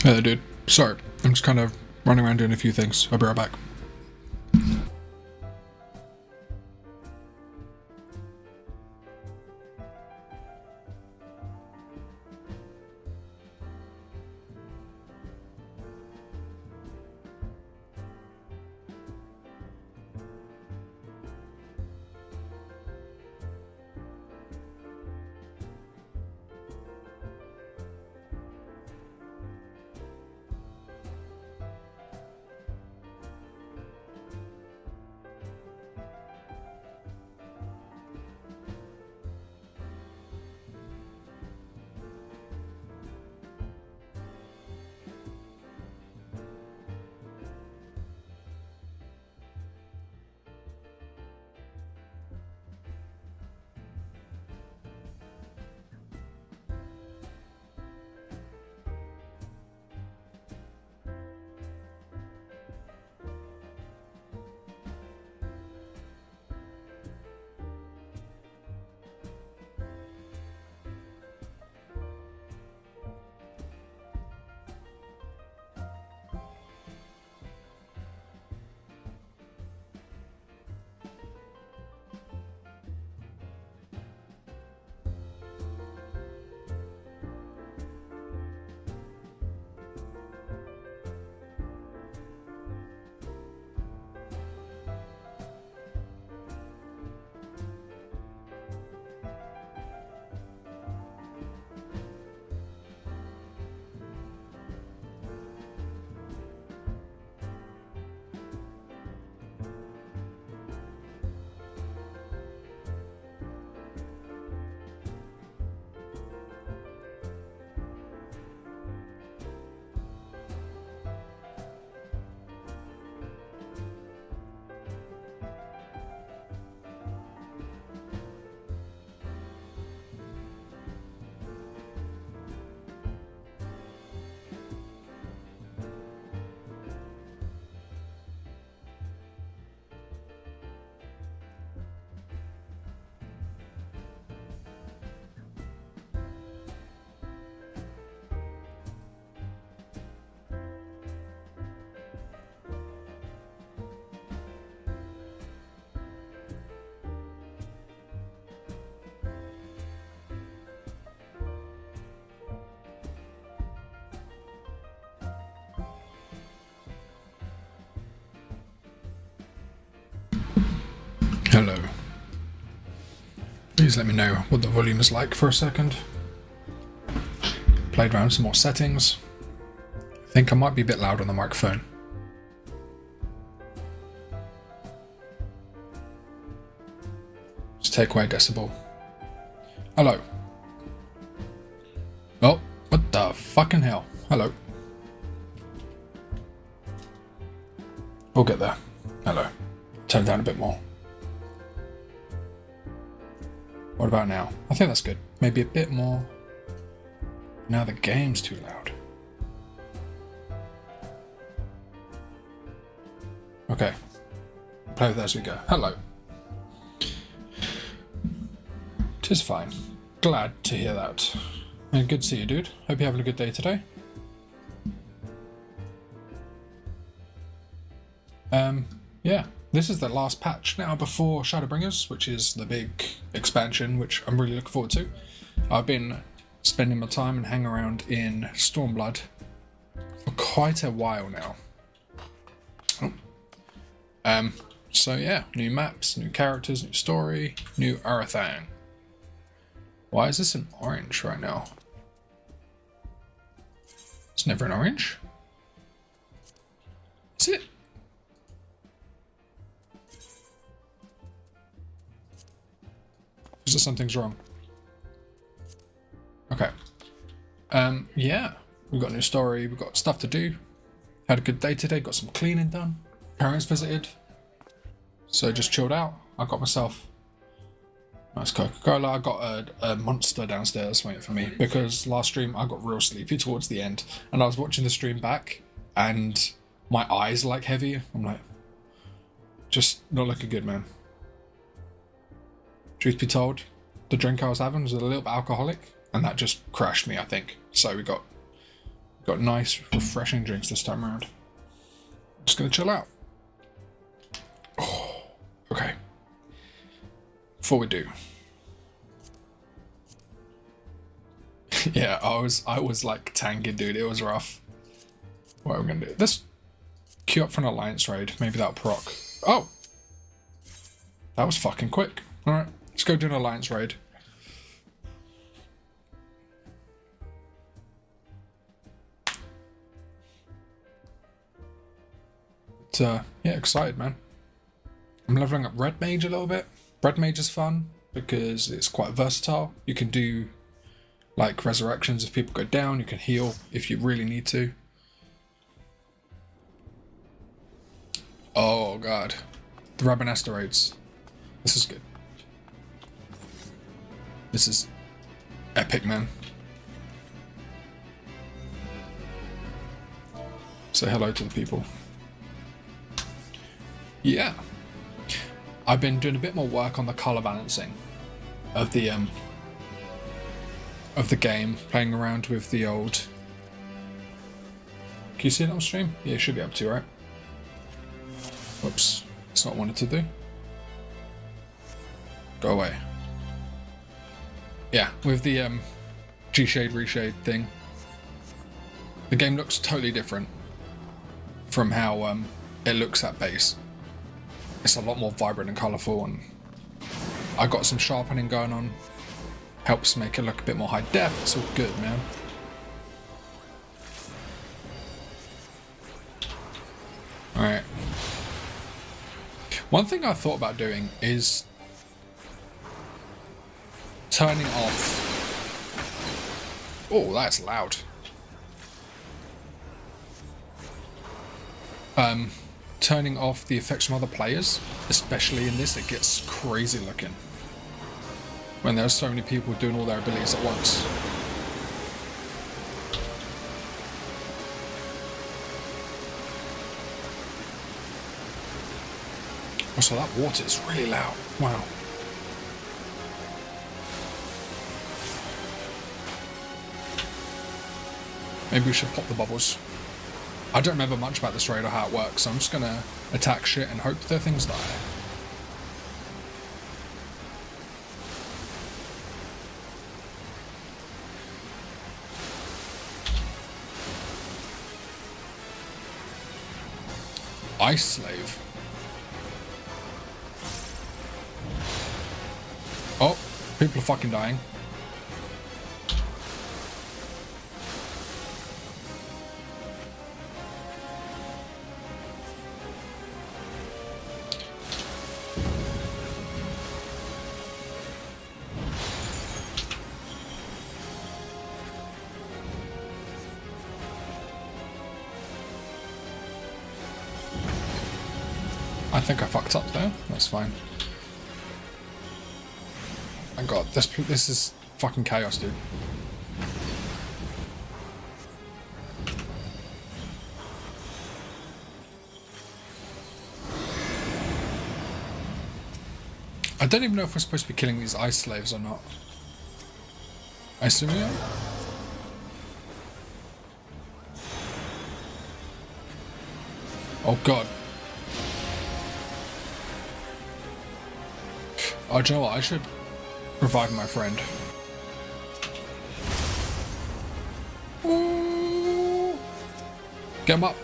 Hey dude, sorry, I'm just kind of running around doing a few things. I'll be right back. Hello. Please let me know what the volume is like for a second. Played around some more settings. I think I might be a bit loud on the microphone. Just take away decibel. Hello. Oh, what the fucking hell? Hello. We'll get there. Hello. Turn down a bit more. What about now? I think that's good. Maybe a bit more. Now the game's too loud. Okay. Play with that as we go. Hello. Tis fine. Glad to hear that. And good to see you, dude. Hope you're having a good day today. Yeah. This is the last patch now before Shadowbringers, which is the big expansion, which I'm really looking forward to. I've been spending my time and hanging around in Stormblood for quite a while now. So yeah, new maps, new characters, new story, new everything. Why is this in orange right now? It's never in orange. Is it? Is there something's wrong? Okay. Yeah. We've got a new story, we've got stuff to do. Had a good day today, got some cleaning done. Parents visited. So just chilled out. I got myself nice Coca-Cola. I got a monster downstairs waiting for me because last stream I got real sleepy towards the end and I was watching the stream back and my eyes like heavy. I'm like, just not looking good, man. Truth be told, the drink I was having was a little bit alcoholic, and that just crashed me, I think. So we got Got nice, refreshing drinks this time around. Just gonna chill out. Oh, okay. Before we do. Yeah, I was like tanking, dude. It was rough. What are we gonna do? Let's queue up for an alliance raid. Maybe that'll proc. Oh! That was fucking quick. Alright, let's go do an alliance raid. But, yeah, excited, man. I'm leveling up Red Mage a little bit. Red Mage is fun because it's quite versatile. You can do like resurrections if people go down. You can heal if you really need to. Oh god, the Rabanasta raids. This is good. This is epic, man. Say hello to the people. Yeah, I've been doing a bit more work on the color balancing of the game, playing around with the old. Can you see it on stream? Yeah, you should be able to, right? Whoops, that's not what I wanted to do. Go away. Yeah, with the G-shade reshade thing, the game looks totally different from how it looks at base. It's a lot more vibrant and colourful, and I got some sharpening going on. Helps make it look a bit more high def. It's all good, man. Alright. One thing I thought about doing is turning off... Oh, that's loud. Turning off the effects from other players, especially in this, it gets crazy looking when there's so many people doing all their abilities at once. Also, that water is really loud. Wow. Maybe we should pop the bubbles. I don't remember much about this raid or how it works, so I'm just gonna attack shit and hope that things die. Ice Slave. Oh, people are fucking dying. I think I fucked up there. That's fine. My god, this is fucking chaos, dude. I don't even know if we're supposed to be killing these ice slaves or not. I assume we are? Oh god. Oh, do you know what? I should revive my friend. Ooh. Get him up.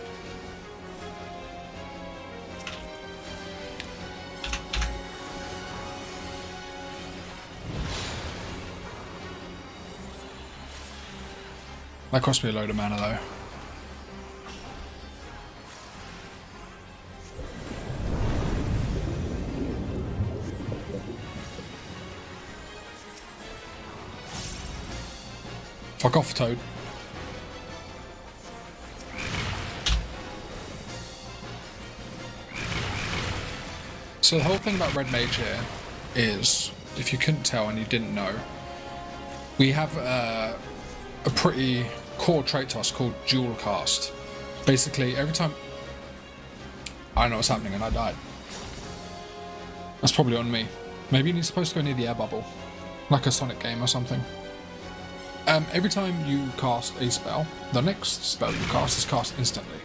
That cost me a load of mana though. Fuck off, Toad. So the whole thing about Red Mage here is, if you couldn't tell and you didn't know, we have a pretty core trait to us called dual cast. Basically, every time I know what's happening and I died. That's probably on me. Maybe you're supposed to go near the air bubble, like a Sonic game or something. Every time you cast a spell, the next spell you cast is cast instantly.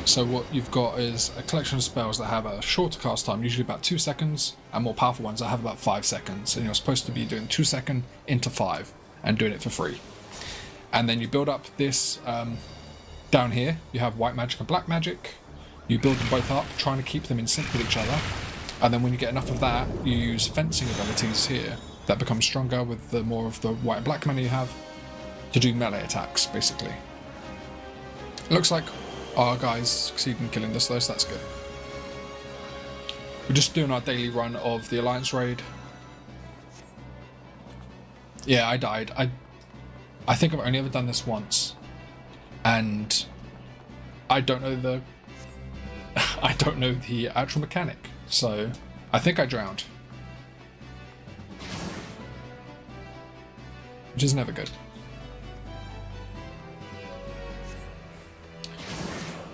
So what you've got is a collection of spells that have a shorter cast time, usually about 2 seconds, and more powerful ones that have about 5 seconds. And you're supposed to be doing 2 second into 5 and doing it for free. And then you build up this, down here, you have white magic and black magic. You build them both up, trying to keep them in sync with each other. And then when you get enough of that, you use fencing abilities here that become stronger with the more of the white and black mana you have to do melee attacks, basically. Looks like our guys succeed in killing this though, so that's good. We're just doing our daily run of the Alliance raid. Yeah, I died. I think I've only ever done this once. And I don't know the I don't know the actual mechanic, so I think I drowned. Which is never good.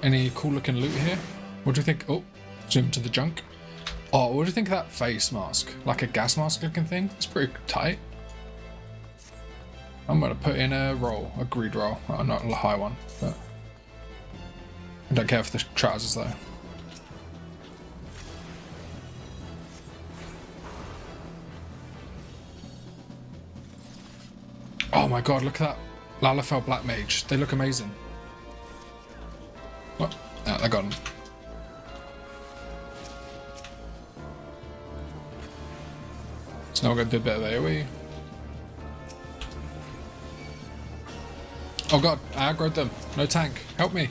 Any cool looking loot here? What do you think? Oh, zoom to the junk. Oh, what do you think of that face mask? Like a gas mask looking thing? It's pretty tight. I'm gonna put in a roll, a greed roll. Well, not a high one, but I don't care for the trousers though. Oh my god, look at that Lalafell Black Mage. They look amazing. Oh, I got him. So now we're going to do a bit of AoE. Oh god, I aggroed them. No tank. Help me.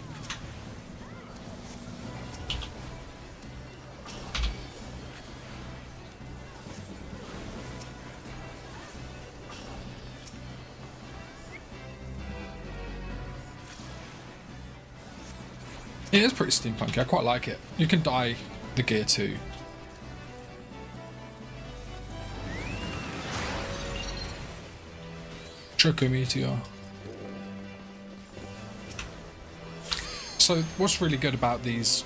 It is pretty steampunky, I quite like it. You can dye the gear too. Choco Meteor. So what's really good about these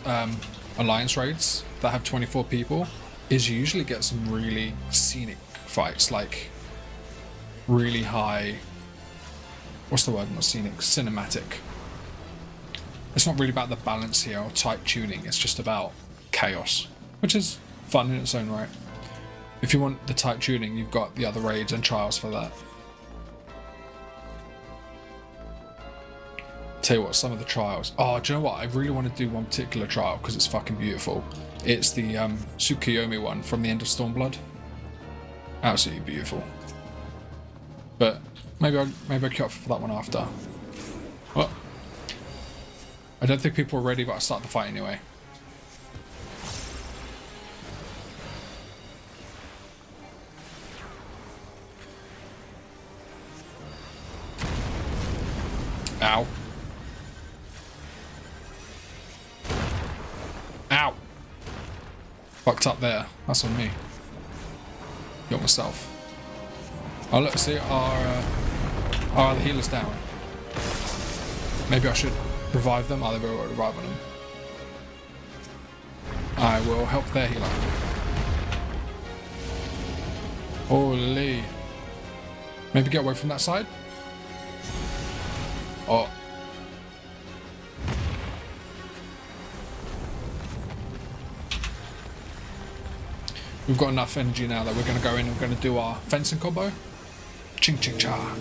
Alliance raids that have 24 people is you usually get some really scenic fights, like really high, what's the word, not scenic, cinematic. It's not really about the balance here or tight tuning, it's just about chaos, which is fun in its own right. If you want the tight tuning, you've got the other raids and trials for that. Tell you what, some of the trials. Oh, do you know what? I really want to do one particular trial because it's fucking beautiful. It's the Tsukuyomi one from the end of Stormblood. Absolutely beautiful. But maybe I'll queue up for that one after. What? I don't think people are ready, but I'll start the fight anyway. Ow. Ow! Fucked up there. That's on me. Got myself. Oh look, see, our the healer's down. Maybe I should revive them. Oh, they were reviving them. I will help their healer. Holy. Maybe get away from that side. Oh. We've got enough energy now that we're going to go in and we're going to do our fencing combo. Ching ching cha.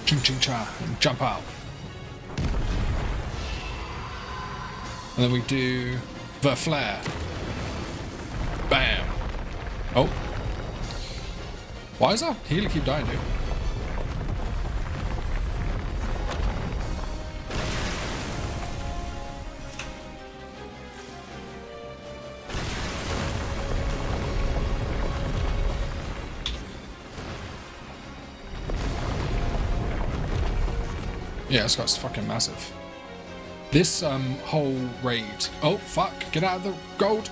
Ching ching cha. And jump out. And then we do the flare. Bam. Oh. Why does our healer keep dying, dude? Yeah, this guy's fucking massive. This whole raid... Oh, fuck. Get out of the gold.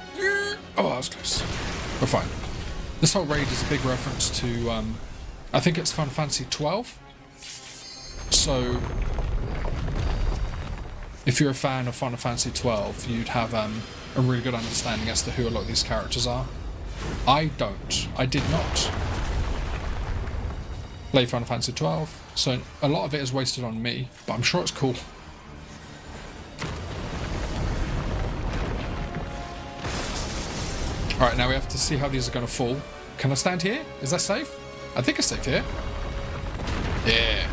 Oh, that was close. We're fine. This whole raid is a big reference to... I think it's Final Fantasy 12. So... if you're a fan of Final Fantasy 12, you'd have a really good understanding as to who a lot of these characters are. I don't. I did not play Final Fantasy 12. So a lot of it is wasted on me, but I'm sure it's cool. Alright, now we have to see how these are going to fall. Can I stand here? Is that safe? I think it's safe here. Yeah.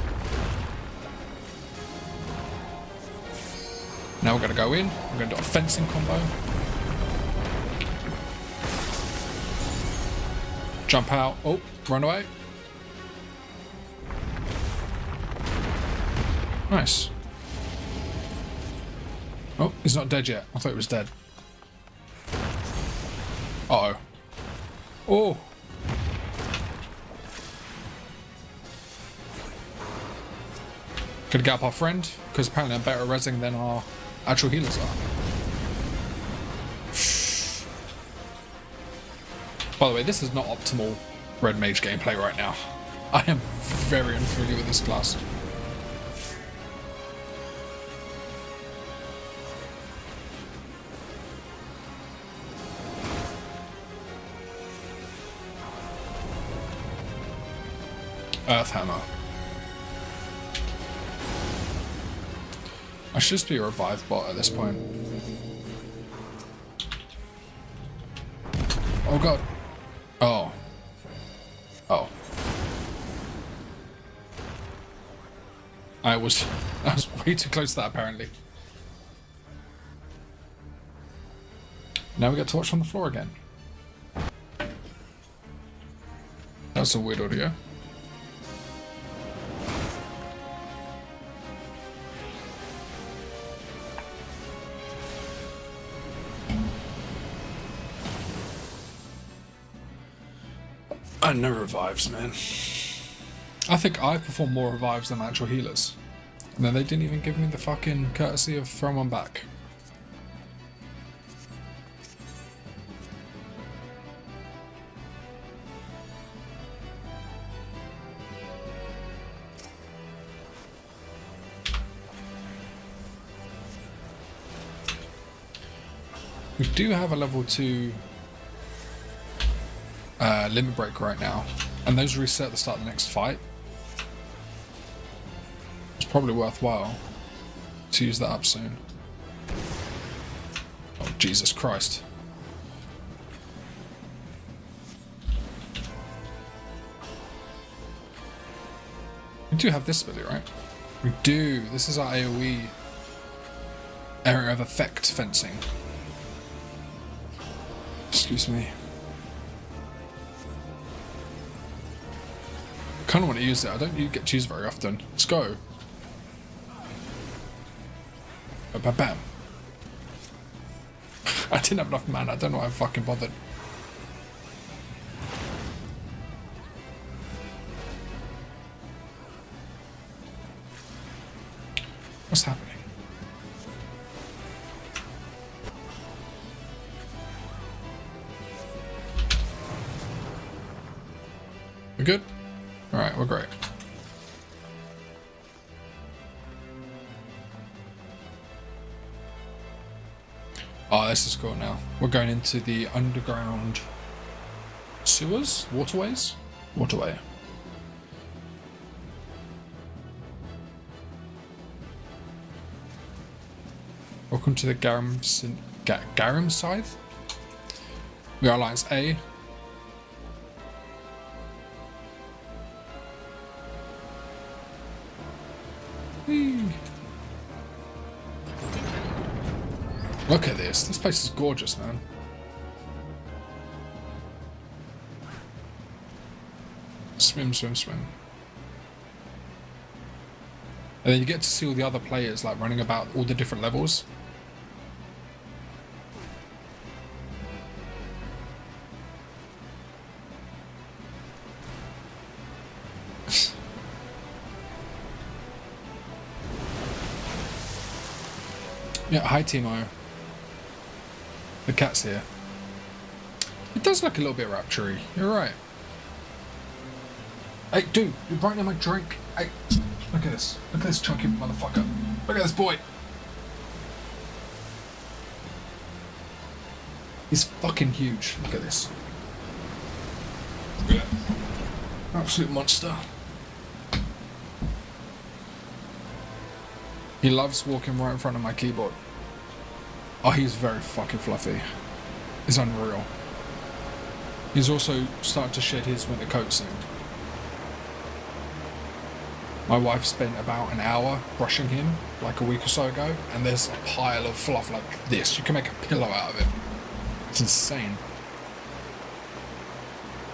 Now we're going to go in. We're going to do a fencing combo. Jump out. Oh, run away. Nice. Oh, he's not dead yet. I thought he was dead. Uh-oh. Oh. Could get up our friend, because apparently I'm better at rezzing than our actual healers are. By the way, this is not optimal red mage gameplay right now. I am very unfamiliar with this class. Earth Hammer. I should just be a revive bot at this point. Oh god. Oh. Oh. I was way too close to that apparently. Now we get torched on the floor again. That's a weird audio. And no revives, man. I think I performed more revives than actual healers. And then they didn't even give me the fucking courtesy of throwing one back. We do have a level 2 limit break right now, and those reset at the start of the next fight. It's probably worthwhile to use that up soon. Oh, Jesus Christ. We do have this ability, right? We do. This is our AoE area of effect fencing. Excuse me. I kind of want to use it. I don't get to use it very often. Let's go. Bam, bam. I didn't have enough mana. I don't know why I fucking bothered. What's happening? We good? Alright, we're great. Oh, this is cool now. We're going into the underground sewers? Waterways? Waterway. Welcome to the Garum Scythe. We are Alliance A. Look at this. This place is gorgeous, man. Swim, swim, swim. And then you get to see all the other players like running about all the different levels. Yeah, hi Timo. The cat's here. It does look a little bit rapture-y. You're right. Hey, dude, you're right near my drink. Hey, look at this. Look at this chunky motherfucker. Look at this boy. He's fucking huge. Look at this. Absolute monster. He loves walking right in front of my keyboard. Oh, he's very fucking fluffy. It's unreal. He's also starting to shed his winter coat soon. My wife spent about an hour brushing him like a week or so ago, and there's a pile of fluff like this. You can make a pillow out of it. It's insane.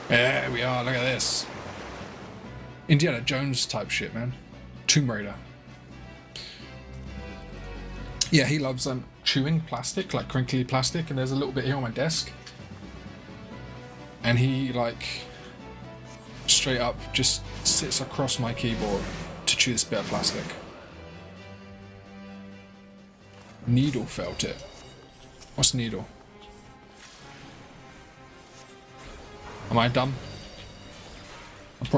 There we are, look at this. Indiana Jones type shit, man. Tomb Raider. Yeah, he loves chewing plastic, like crinkly plastic, and there's a little bit here on my desk. And he, like, straight up just sits across my keyboard to chew this bit of plastic. Needle felt it. What's needle? Am I dumb?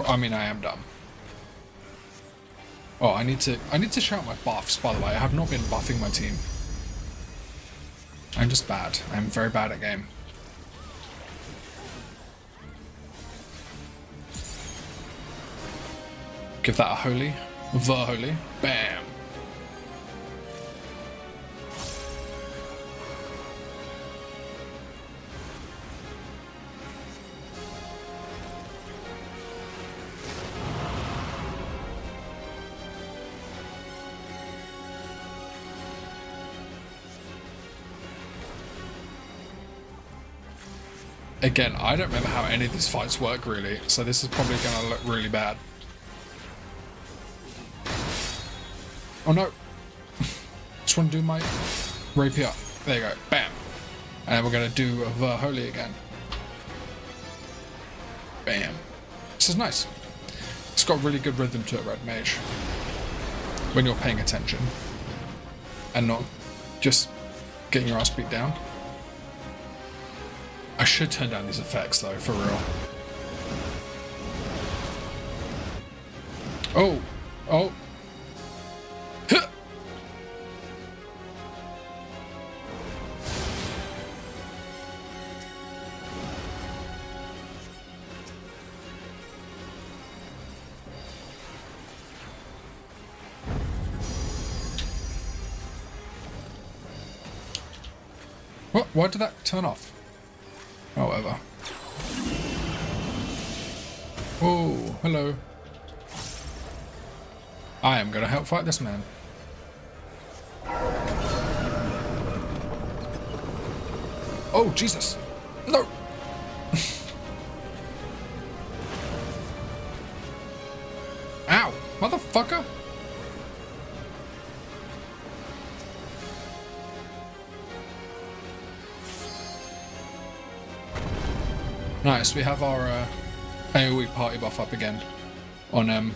I mean, I am dumb. Oh, I need to shout my buffs, by the way. I have not been buffing my team. I'm just bad. I'm very bad at game. Give that a holy. The holy. Bam. Again, I don't remember how any of these fights work really, so this is probably going to look really bad. Oh no! Just want to do my rapier. There you go. Bam! And then we're going to do the holy again. Bam. This is nice. It's got really good rhythm to it, Red Mage. When you're paying attention. And not just getting your ass beat down. I should turn down these effects though, for real. Oh! Oh! Huh. What? Why did that turn off? However. Oh, hello. I am gonna help fight this man. Oh, Jesus. No. Ow, motherfucker. Nice, we have our AoE party buff up again on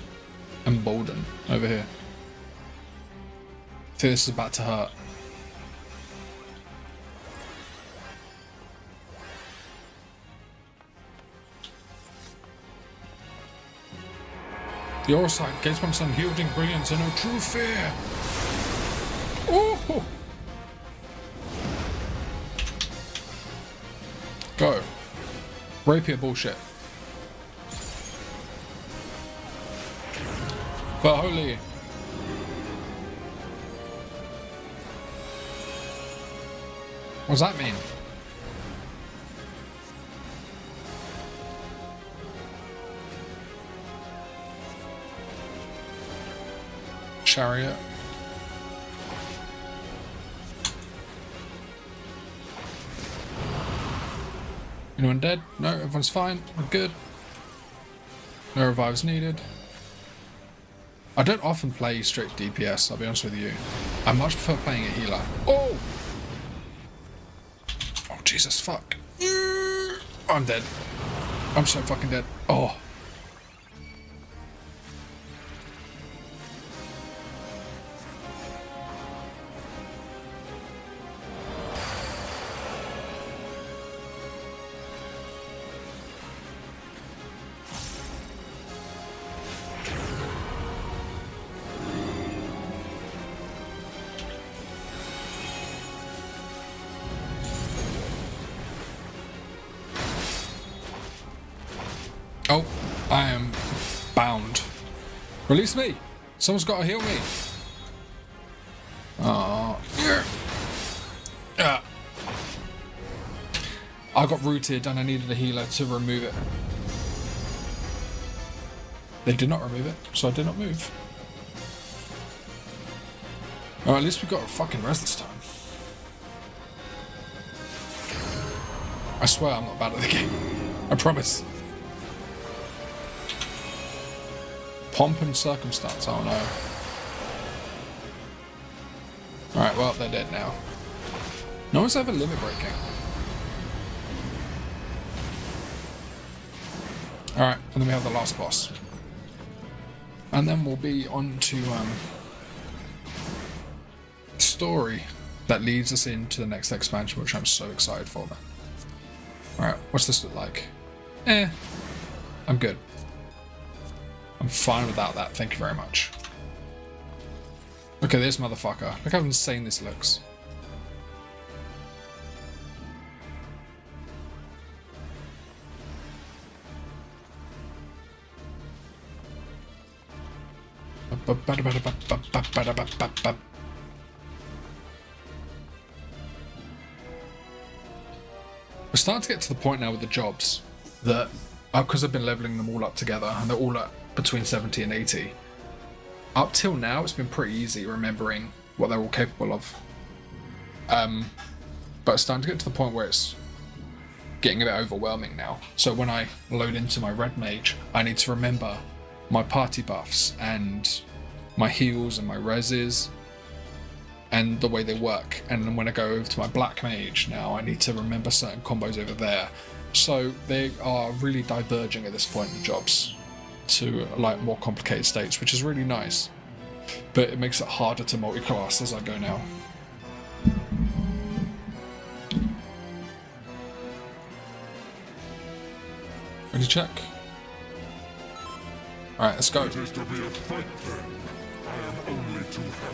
Embolden over here. I think this is about to hurt. The aura sight gains from some yielding brilliance and no true fear. Oh! Go. Rapier bullshit. But holy. What does that mean? Chariot. Anyone dead? No, everyone's fine. We're good. No revives needed. I don't often play straight DPS, I'll be honest with you. I much prefer playing a healer. Oh! Oh, Jesus, fuck. I'm dead. I'm so fucking dead. Oh. Oh, I am bound. Release me! Someone's got to heal me. I got rooted and I needed a healer to remove it. They did not remove it, so I did not move. Oh, at least we got a fucking res this time. I swear I'm not bad at the game. I promise. Pomp and circumstance, oh no. Alright, well, they're dead now. No one's ever limit breaking. Alright, and then we have the last boss. And then we'll be on to story that leads us into the next expansion, which I'm so excited for, man. Alright, what's this look like? I'm good. I'm fine without that, thank you very much. Okay, this motherfucker. Look how insane this looks. We're starting to get to the point now with the jobs that, because I've been leveling them all up together and they're all at between 70 and 80. Up till now, it's been pretty easy remembering what they're all capable of. But it's starting to get to the point where it's getting a bit overwhelming now. So when I load into my red mage, I need to remember my party buffs and my heals and my reses and the way they work. And then when I go over to my black mage now, I need to remember certain combos over there. So they are really diverging at this point in the jobs to like more complicated states, which is really nice, but it makes it harder to multi-class as I go now. Ready to check? Alright, let's go.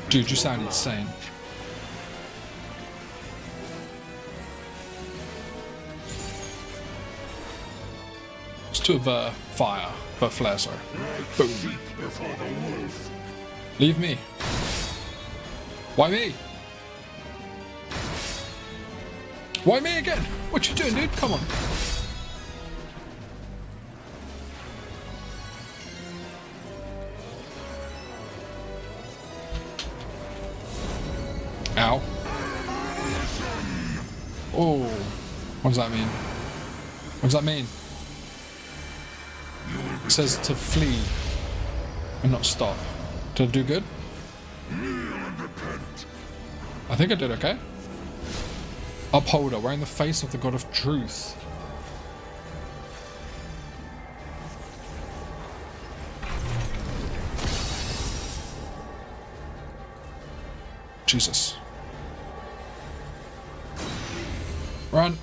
Dude, you sound insane. Let's do a fire. But flare, sorry. Boom. Leave me. Why me? Why me again? What you doing, dude? Come on. Ow. Oh. What does that mean? What does that mean? It says to flee and not stop. Did I do good? I think I did okay. Upholder, wearing the face of the god of truth. Jesus. Run.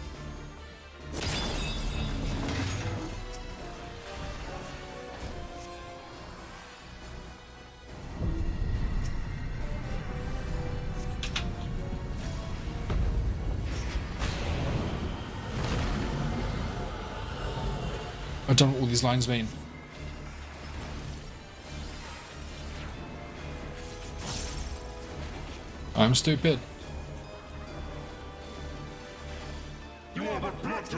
I don't know what all these lines mean. I'm stupid. You are the blood to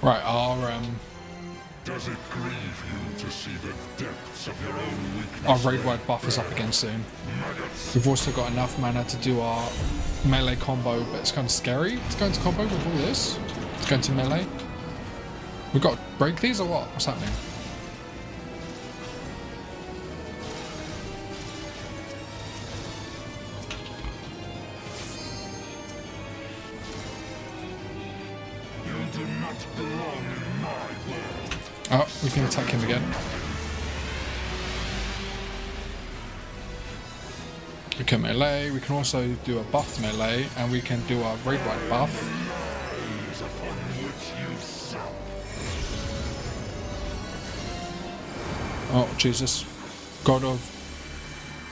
Right, Does it grieve you to see the depths of your own weakness? our raid wide buff is up again soon. We've also got enough mana to do our melee combo, but it's kind of scary to go into combo with all this. It's going to melee. We've got to break these or what? What's happening? You do not belong in my world. Oh, we can attack him again. We can melee, we can also do a buffed melee, and we can do our raid wide buff. Oh, Jesus. God of...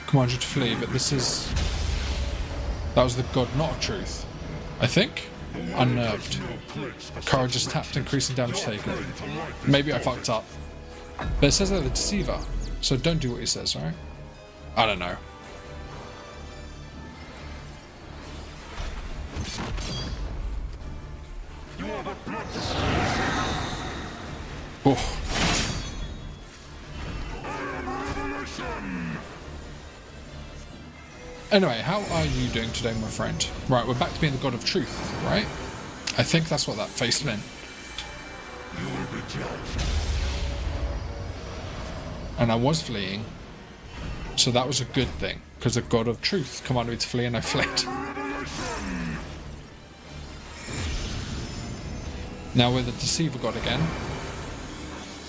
Command you to flee, but this is... That was the God not of truth. I think? unnerved. Courage is tapped, increasing damage taken. Maybe I fucked up. But it says they're the deceiver, so don't do what he says, right? I don't know. Oh. Anyway, how are you doing today, my friend? Right, we're back to being the god of truth, right? I think that's what that face meant. You will be judged. And I was fleeing, so that was a good thing, because the god of truth commanded me to flee and I fled. Now we're the deceiver god again,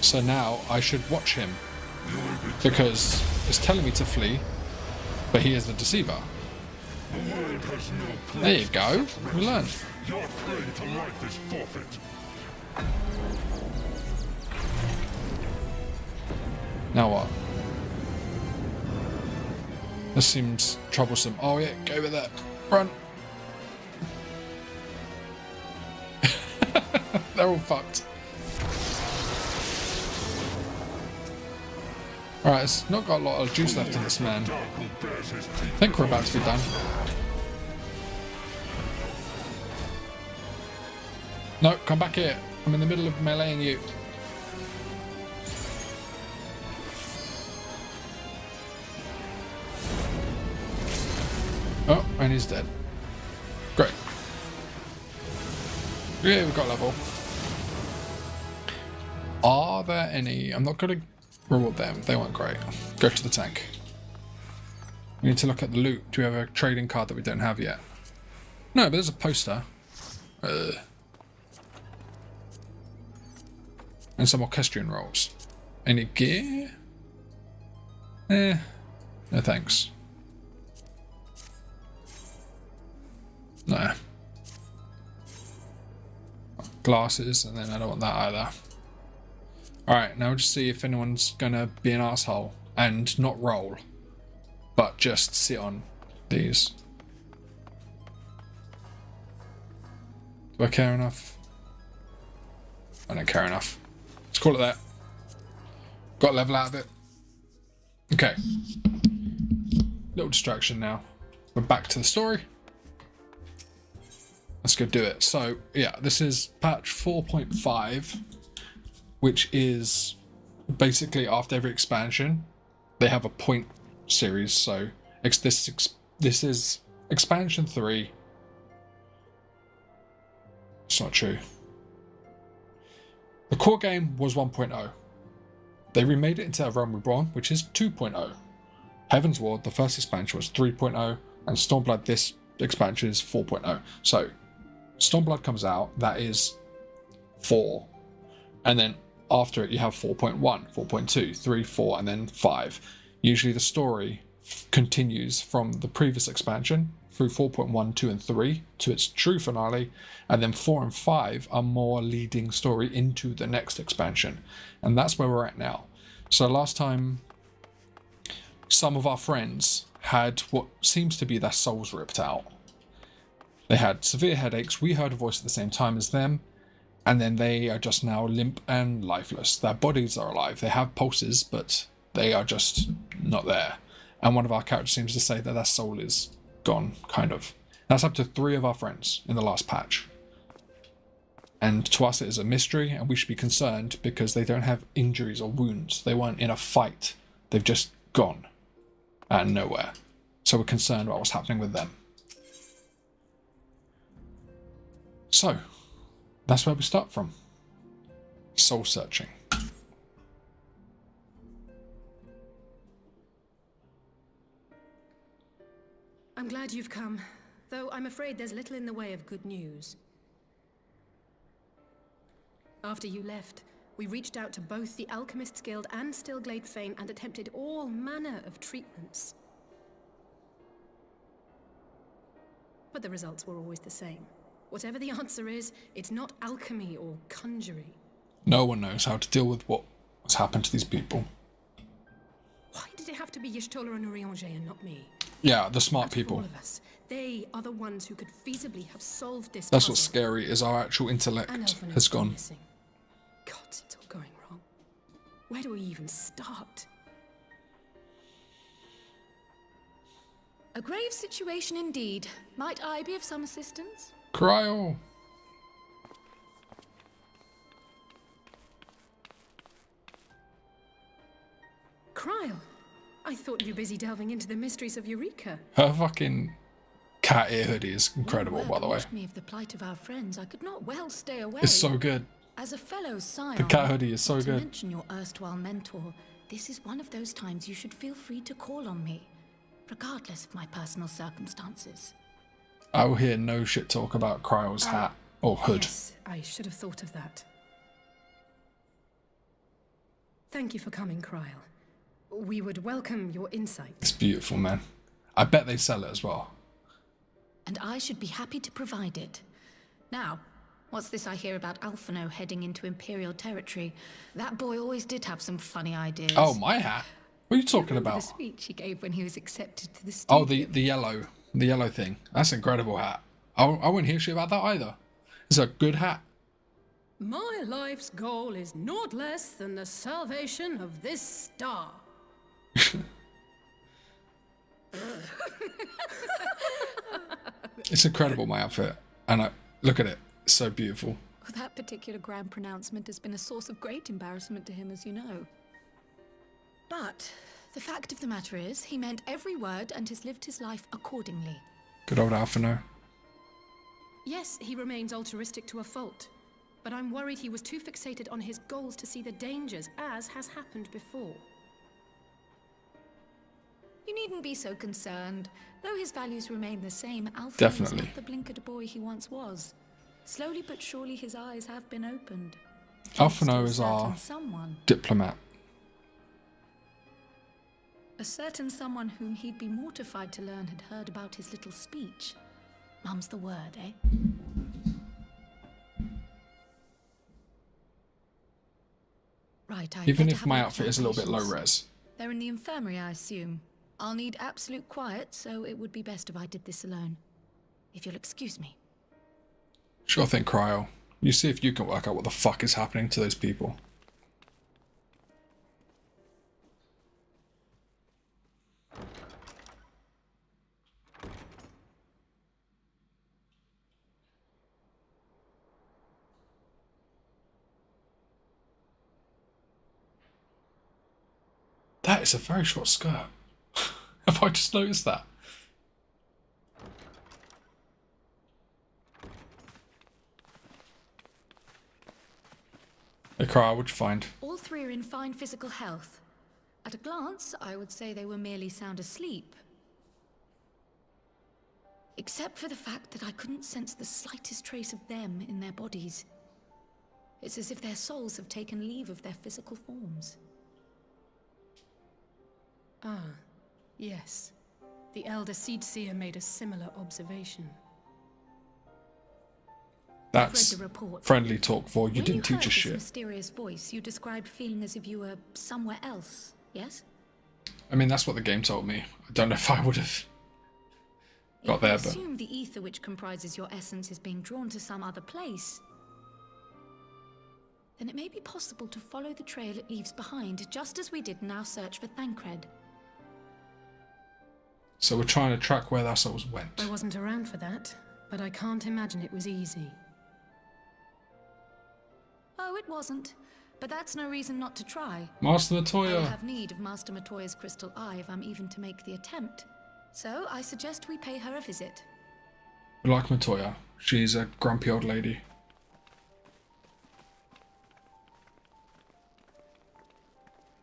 so now I should watch him, because it's telling me to flee, but he is the deceiver. There you go, we learned. Your claim to life is forfeit. Now what? This seems troublesome. Oh yeah, go over there. Run. They're all fucked. Alright, it's not got a lot of juice left in this man. I think we're about to be done. No, come back here. I'm in the middle of meleeing you. Oh, and he's dead. Great. Yeah, we've got level. Are there any... I'm not going to reward them. They weren't great. Go to the tank. We need to look at the loot. Do we have a trading card that we don't have yet? No, but there's a poster. And some orchestrion rolls. Any gear? No thanks. Nah. Glasses, and then I don't want that either. Alright, now we'll just see if anyone's gonna be an asshole and not roll, but just sit on these. Do I care enough? I don't care enough. Let's call it that. Got a level out of it. Okay. Little distraction now. We're back to the story. Let's go do it. So, yeah, this is patch 4.5, which is basically after every expansion, they have a point series. So, this is expansion 3. It's not true. The core game was 1.0. They remade it into A Realm Reborn, which is 2.0. Heaven's Ward, the first expansion, was 3.0, and Stormblood, this expansion, is 4.0. So, Stormblood comes out, that is 4. And then after it, you have 4.1, 4.2, 3, 4, and then 5. Usually the story continues from the previous expansion through 4.1, 2, and 3 to its true finale, and then 4 and 5 are more leading story into the next expansion. And that's where we're at now. So last time, some of our friends had what seems to be their souls ripped out. They had severe headaches, we heard a voice at the same time as them, and then they are just now limp and lifeless. Their bodies are alive, they have pulses, but they are just not there. And one of our characters seems to say that their soul is gone, kind of. That's up to 3 of our friends in the last patch. And to us it is a mystery, and we should be concerned because they don't have injuries or wounds. They weren't in a fight, they've just gone out of nowhere. So we're concerned about what's happening with them. So, that's where we start from. Soul searching. I'm glad you've come, though I'm afraid there's little in the way of good news. After you left, we reached out to both the Alchemists Guild and Stillglade Fane and attempted all manner of treatments. But the results were always the same. Whatever the answer is, it's not alchemy or conjuring. No one knows how to deal with what's happened to these people. Why did it have to be Y'shtola and Urianger and not me? Yeah, the smart Out of people. all of us, they are the ones who could feasibly have solved this That's puzzle. what's scary, is our actual And intellect Elfin has is gone. missing. God, it's all going wrong. Where do we even start? A grave situation indeed. Might I be of some assistance? Cryo! Cryle, I thought you were busy delving into the mysteries of Eureka. Her fucking cat ear hoodie is incredible, Your by the way. work reached me of the plight of our friends. I could not well stay away. It's so good. As a fellow scion, The cat hoodie is so not to good. mention your erstwhile mentor, this is one of those times you should feel free to call on me, regardless of my personal circumstances. I will hear no shit talk about Cryo's hat or hood. Yes, I should have thought of that. Thank you for coming, Cryle. We would welcome your insight. It's beautiful, man. I bet they sell it as well. And I should be happy to provide it. Now, what's this I hear about Alphino heading into Imperial territory? That boy always did have some funny ideas. Oh, my hat? What are you talking Remember about? the speech he gave when he was accepted to the studio? Oh, the yellow thing. That's an incredible hat. I wouldn't hear shit about that either. It's a good hat. My life's goal is naught less than the salvation of this star. It's incredible, my outfit. And look at it. It's so beautiful. Well, that particular grand pronouncement has been a source of great embarrassment to him, as you know. But the fact of the matter is, he meant every word and has lived his life accordingly. Good old Alphino. Yes, he remains altruistic to a fault. But I'm worried he was too fixated on his goals to see the dangers, as has happened before. You needn't be so concerned. Though his values remain the same, Alpha is Definitely. not the blinkered boy he once was. Slowly but surely his eyes have been opened. Alphino Thanks is to a our certain someone. diplomat. A certain someone whom he'd be mortified to learn had heard about his little speech. Mum's the word, eh? Right, Even better if have my look at outfit my is a little bit low patients. res. They're in the infirmary, I assume. I'll need absolute quiet, so it would be best if I did this alone. If you'll excuse me. Sure thing, Cryo. You see if you can work out what the fuck is happening to those people. That is a very short skirt. Have I just noticed that? Hey, Cryo, what'd you find? All three are in fine physical health. At a glance, I would say they were merely sound asleep. Except for the fact that I couldn't sense the slightest trace of them in their bodies. It's as if their souls have taken leave of their physical forms. Ah, yes. The Elder Seedseer made a similar observation. That's I've read the report. friendly talk for you When didn't teach heard us this shit. mysterious voice, you described feeling as if you were somewhere else, yes? I mean, that's what the game told me. I don't know if I would have got there, If you but assume the ether which comprises your essence is being drawn to some other place, then it may be possible to follow the trail it leaves behind, just as we did in our search for Thancred. so we're trying to track where our souls went. I wasn't around for that, but I can't imagine it was easy. Oh, it wasn't. But that's no reason not to try. Master I will Matoya. have need of Master Matoya's crystal eye if I'm even to make the attempt. So I suggest we pay her a visit. We like Matoya. She's a grumpy old lady.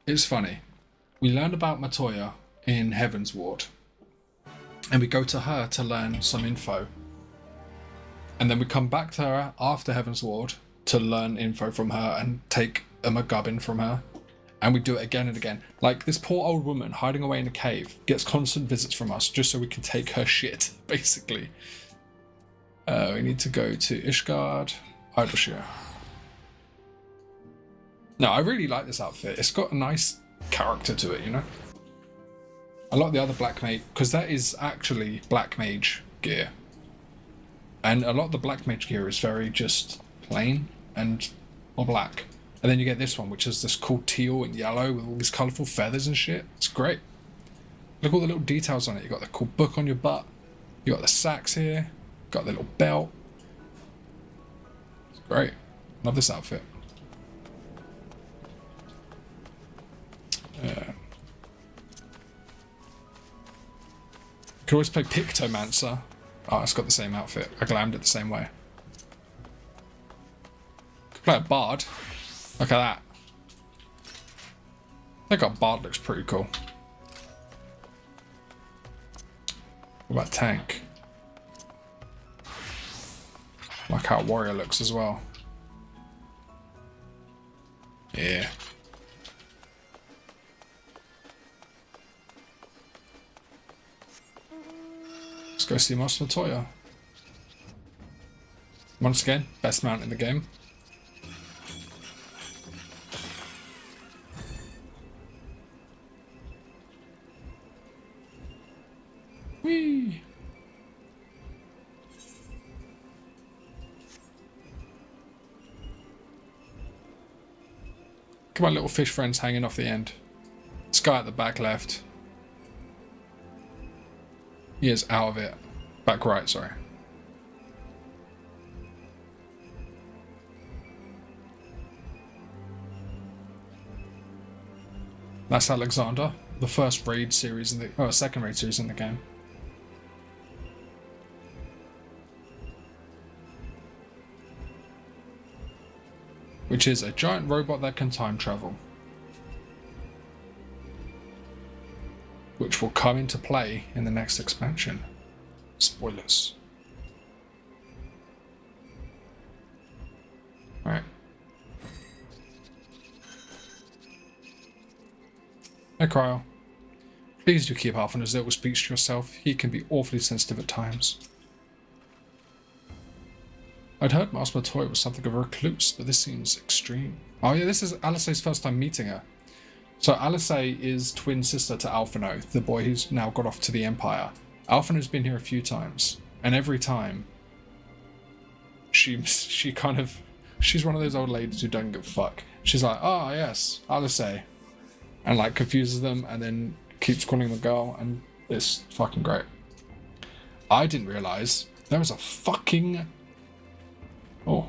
It's funny. We learned about Matoya in Heaven's Ward. And we go to her to learn some info. And then we come back to her after Heaven's Ward to learn info from her and take a McGubbin from her. And we do it again and again. Like, this poor old woman hiding away in a cave gets constant visits from us just so we can take her shit, basically. We need to go to Ishgard, Idleshire. No, I really like this outfit. It's got a nice character to it, you know? A lot of the other black mage, because that is actually black mage gear, and a lot of the black mage gear is very just plain and or black, and then you get this one which is this cool teal and yellow with all these colourful feathers and shit. It's great. Look at all the little details on it. You got the cool book on your butt, you got the sacks here, got the little belt. It's great. Love this outfit. Could always play Pictomancer. Oh, it's got the same outfit. I glammed it the same way. Could play a Bard. Look at that. I think our Bard looks pretty cool. What about Tank? Like how Warrior looks as well. Yeah. Let's go see Master Toya. Once again, best mount in the game. Whee! Look at my little fish friends hanging off the end. This guy at the back left. He is out of it. Back right, sorry. That's Alexander, the first raid series in the second raid series in the game. Which is a giant robot that can time travel. Which will come into play in the next expansion. Spoilers. Alright. Hey Cryo. Please do keep Alpha's little speech to yourself. He can be awfully sensitive at times. I'd heard Master Toy was something of a recluse, but this seems extreme. Oh yeah, this is Alice's first time meeting her. So Alice is twin sister to Alphino, the boy who's now got off to the Empire. Alphino's been here a few times, and every time she's one of those old ladies who don't give a fuck. She's like, oh yes, Alice, and like confuses them, and then keeps calling them a girl, and it's fucking great. I didn't realise there was a fucking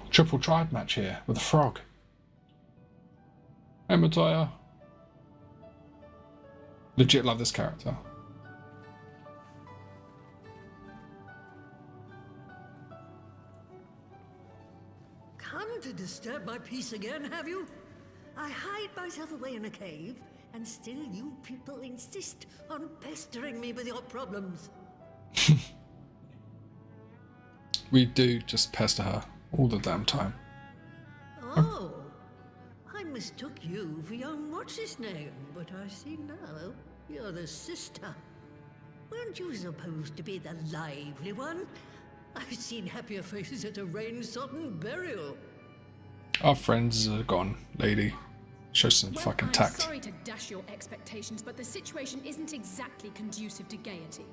triple tribe match here with a frog. Hey Matoya. Legit love this character. Come to disturb my peace again, have you? I hide myself away in a cave, and still you people insist on pestering me with your problems. We do just pester her all the damn time. Oh, I mistook you for young what's-his-name, but I see now you're the sister. Weren't you supposed to be the lively one? I've seen happier faces at a rain-sodden burial. Our friends are gone, lady. Show some fucking tact. I'm sorry to dash your expectations, but the situation isn't exactly conducive to gaiety.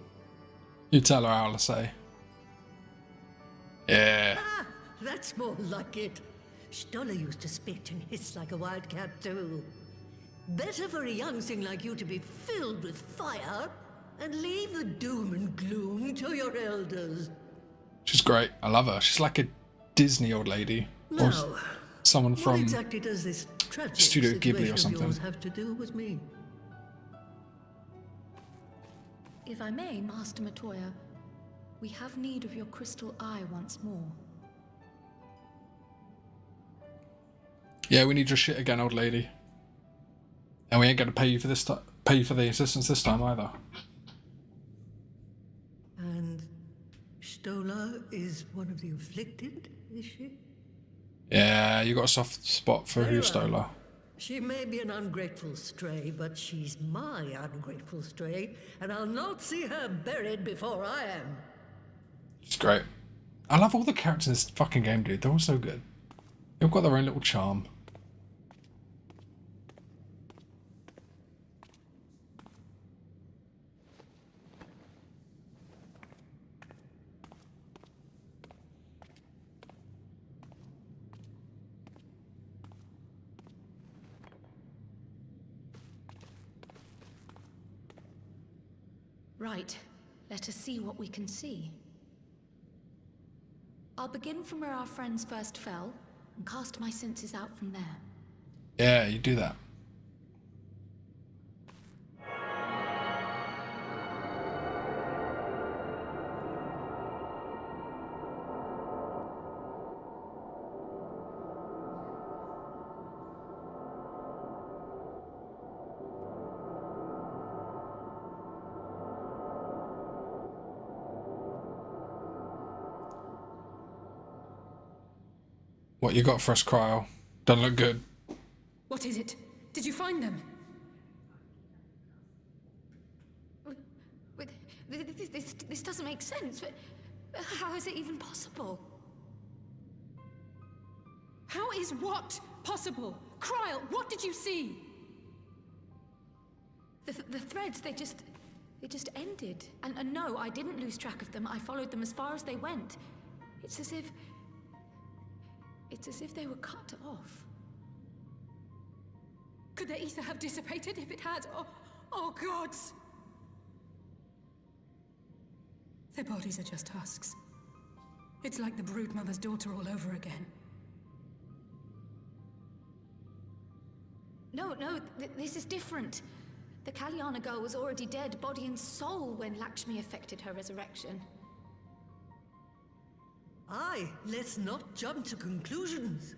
You tell her, Alice. Yeah. Ah, that's more like it. Stoller used to spit and hiss like a wildcat too. Better for a young thing like you to be filled with fire and leave the doom and gloom to your elders. She's great. I love her. She's like a Disney old lady. Or Now, someone what from exactly does this tragic Studio Ghibli or situation of something. yours have to do with me? If I may, Master Matoya, we have need of your crystal eye once more. Yeah, we need your shit again, old lady. And we ain't gonna pay you for this pay you for the assistance this time either. And Stoller is one of the afflicted, is she? Yeah, you got a soft spot for Very who well. Stoller. She may be an ungrateful stray, but she's my ungrateful stray, and I'll not see her buried before I am. She's great. I love all the characters in this fucking game, dude. They're all so good. They've got their own little charm. Right. Let us see what we can see. I'll begin from where our friends first fell, and cast my senses out from there. Yeah, you do that. What you got for us, Cryo? Doesn't look good. What is it? Did you find them? This doesn't make sense. How is it even possible? How is what possible? Kryl, what did you see? The threads, they just ended. And no, I didn't lose track of them. I followed them as far as they went. It's as if they were cut off. Could their ether have dissipated if it had? Oh gods! Their bodies are just husks. It's like the Broodmother's daughter all over again. No, this is different. The Kalyana girl was already dead, body and soul, when Lakshmi effected her resurrection. Aye, let's not jump to conclusions.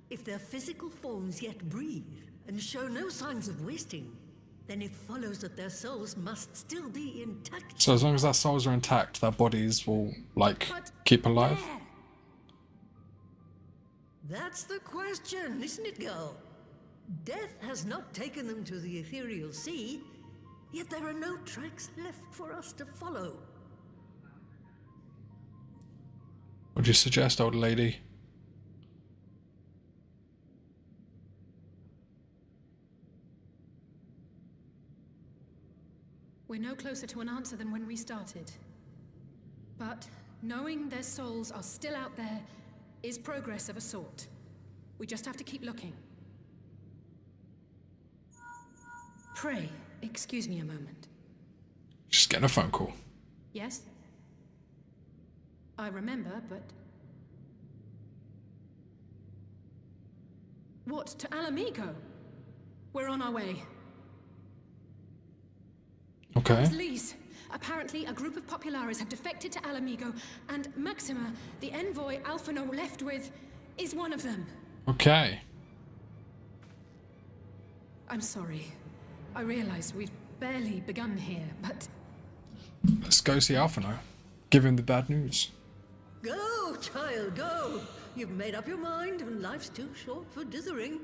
If their physical forms yet breathe and show no signs of wasting, then it follows that their souls must still be intact. So as long as their souls are intact, their bodies will, like, keep alive? Where? That's the question, isn't it, girl? Death has not taken them to the ethereal sea, yet there are no tracks left for us to follow. What do you suggest, old lady? We're no closer to an answer than when we started. But knowing their souls are still out there is progress of a sort. We just have to keep looking. Pray, excuse me a moment. Just getting a phone call. Yes? I remember, but... What, to Alamigo? We're on our way. Okay. Please. Apparently, a group of Populares have defected to Alamigo, and Maxima, the envoy Alphino left with, is one of them. Okay. I'm sorry. I realize we've barely begun here, but... Let's go see Alphino. Give him the bad news. Go, child, go! You've made up your mind, and life's too short for dithering.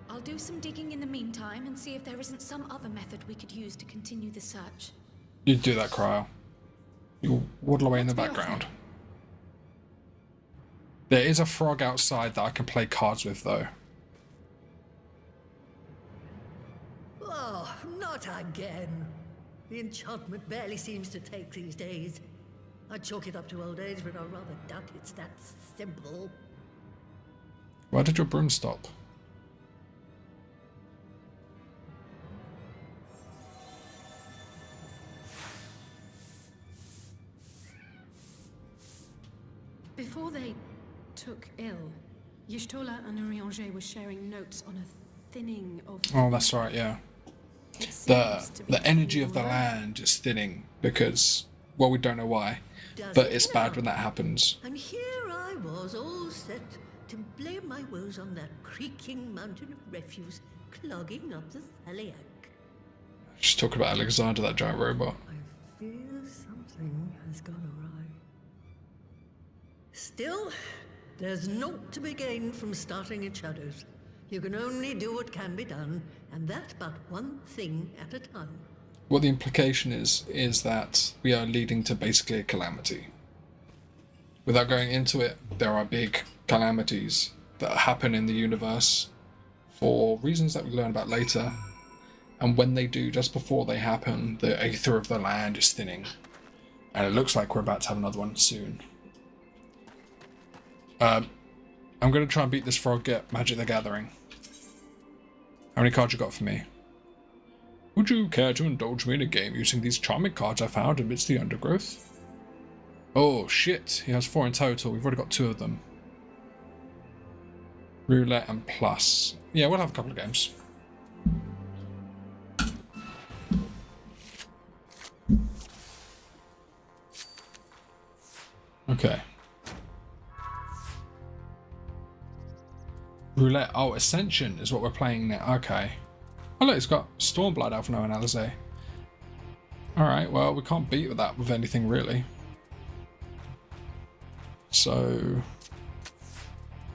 I'll do some digging in the meantime and see if there isn't some other method we could use to continue the search. You do that, Cryo. You'll waddle away in the What's the background. offer? There is a frog outside that I can play cards with, though. Oh, not again. The enchantment barely seems to take these days. I'd chalk it up to old age, but I rather doubt it's that simple. Why did your broom stop? Before they took ill, Y'shtola and Urianger were sharing notes on a thinning of... Oh, that's right, yeah. It seems to be The energy of the all right. land is thinning because, well, we don't know why, Does but it it's bad now? when that happens. And here I was, all set to blame my woes on that creaking mountain of refuse clogging up the Thaliac. She's talking about Alexander, that giant robot. I fear something has gone awry. Still, there's naught to be gained from starting in shadows. You can only do what can be done, and that but one thing at a time. What the implication is that we are leading to basically a calamity. Without going into it, there are big calamities that happen in the universe for reasons that we learn about later. And when they do, just before they happen, the aether of the land is thinning. And it looks like we're about to have another one soon. I'm going to try and beat this frog at Magic the Gathering. How many cards you got for me? Would you care to indulge me in a game using these charming cards I found amidst the undergrowth? Oh shit, he has 4 in total. We've already got 2 of them. Roulette and plus. Yeah, we'll have a couple of games. Okay. Roulette. Oh, Ascension is what we're playing now. Okay. Oh look, it's got Stormblood Alpha No and Alizé. Alright, well, we can't beat that with anything really. So...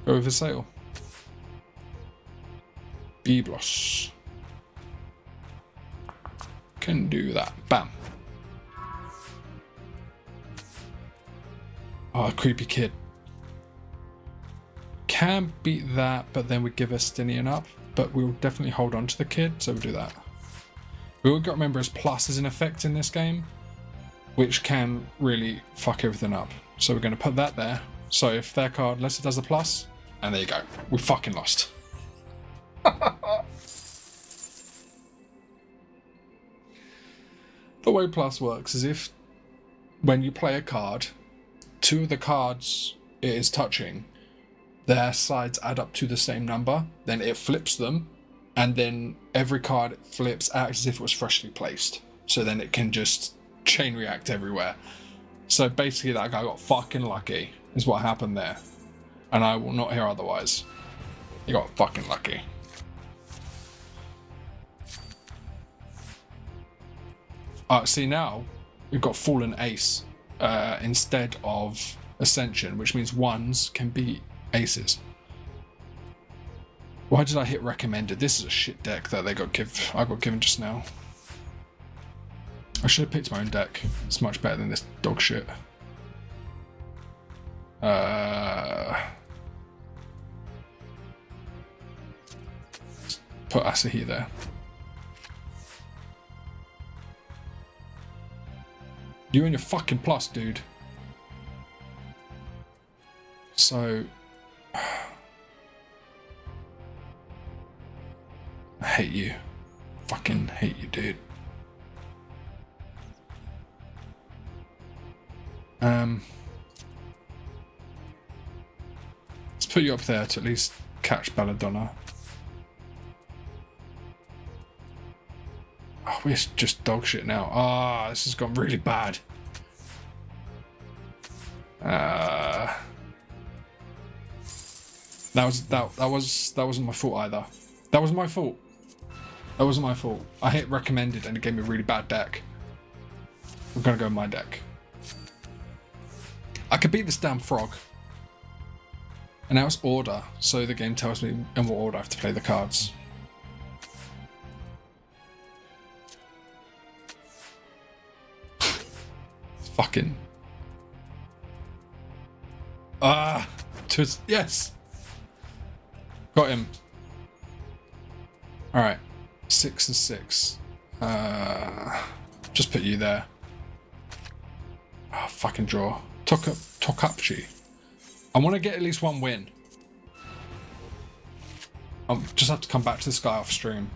go with Visail. Biblos. Can do that. Bam. Oh, creepy kid. Can beat that, but then we give Estinian up. But we'll definitely hold on to the kid, so we'll do that. We all got to remember his plus is in effect in this game, which can really fuck everything up. So we're going to put that there. So if their card, unless it does a plus, and there you go. We fucking lost. The way plus works is if, when you play a card, 2 of the cards it is touching, their sides add up to the same number, then it flips them, and then every card it flips acts as if it was freshly placed. So then it can just chain react everywhere. So basically that guy got fucking lucky, is what happened there. And I will not hear otherwise. He got fucking lucky. See now, we've got Fallen Ace instead of Ascension, which means 1s can be aces. Why did I hit recommended? This is a shit deck that I got given just now. I should have picked my own deck. It's much better than this dog shit. Put Asahi there. You and your fucking plus, dude. So... I hate you. Fucking hate you, dude. Let's put you up there to at least catch Belladonna. Oh, we're just dog shit now. Ah, this has gone really bad. That wasn't my fault either. That wasn't my fault. That wasn't my fault. I hit recommended and it gave me a really bad deck. We're gonna go with my deck. I could beat this damn frog. And now it's order, so the game tells me in what order I have to play the cards. Fucking. Yes! Got him. Alright. 6 and 6. Just put you there. Oh, fucking draw. Tokapchi. I want to get at least 1 win. I'll just have to come back to this guy off stream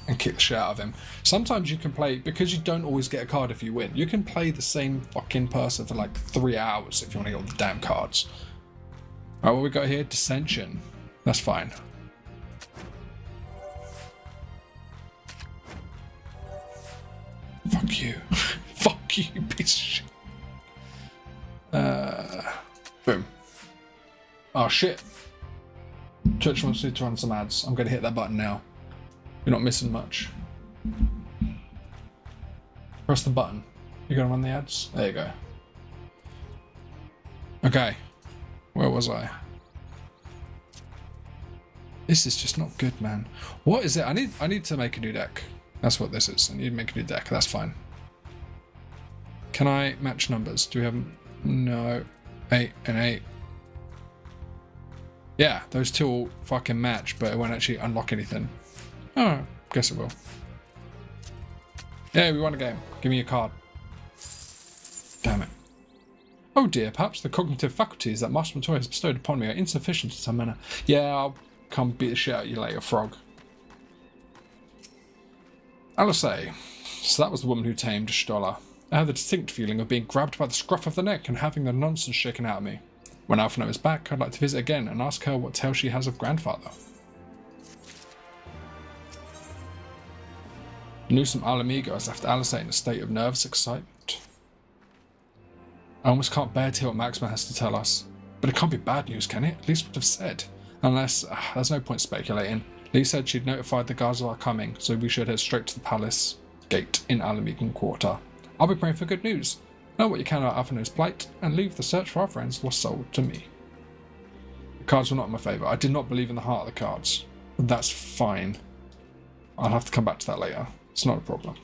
and kick the shit out of him. Sometimes you can play, because you don't always get a card if you win, you can play the same fucking person for like 3 hours if you want to get all the damn cards. Alright, what we got here? Dissension. That's fine. Fuck you. Fuck you, piece of shit. Boom. Oh shit. Twitch wants me to run some ads. I'm going to hit that button now. You're not missing much. Press the button. You're going to run the ads? There you go. Okay. Where was I? This is just not good, man. What is it? I need to make a new deck. That's what this is. I need to make a new deck. That's fine. Can I match numbers? Do we have... No. 8 and 8. Yeah, those 2 will fucking match, but it won't actually unlock anything. Oh, guess it will. Yeah, we won a game. Give me a card. Damn it. Oh dear, perhaps the cognitive faculties that Master Montoya has bestowed upon me are insufficient in some manner. Yeah, I'll come beat the shit out of you later, frog. Alisei. So that was the woman who tamed Stola. I had the distinct feeling of being grabbed by the scruff of the neck and having the nonsense shaken out of me. When Alphino is back, I'd like to visit again and ask her what tale she has of grandfather. The news from Alamigo has left Alisei in a state of nervous excitement. I almost can't bear to hear what Maxima has to tell us. But it can't be bad news, can it? At least would have said. Unless, there's no point speculating. Lee said she'd notified the guards of our coming, so we should head straight to the palace gate in Alamigan Quarter. I'll be praying for good news. Know what you can about Alphino's plight, and leave the search for our friends lost soul to me. The cards were not in my favour. I did not believe in the heart of the cards. That's fine. I'll have to come back to that later. It's not a problem.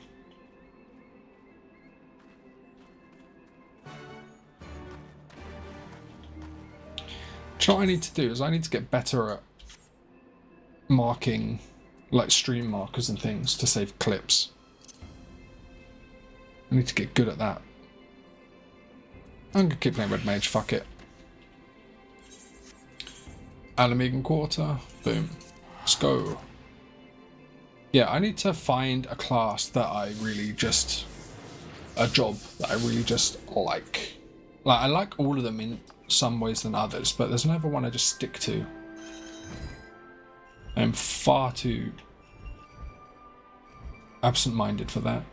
So what I need to do is I need to get better at marking, like stream markers and things to save clips. I need to get good at that. I'm gonna keep playing Red Mage, fuck it. Alamigan Quarter, boom. Let's go. Yeah, I need to find a class that I really just... a job that I really just like. Like, I like all of them in some ways than others, but there's never one I just stick to. I'm far too absent-minded for that.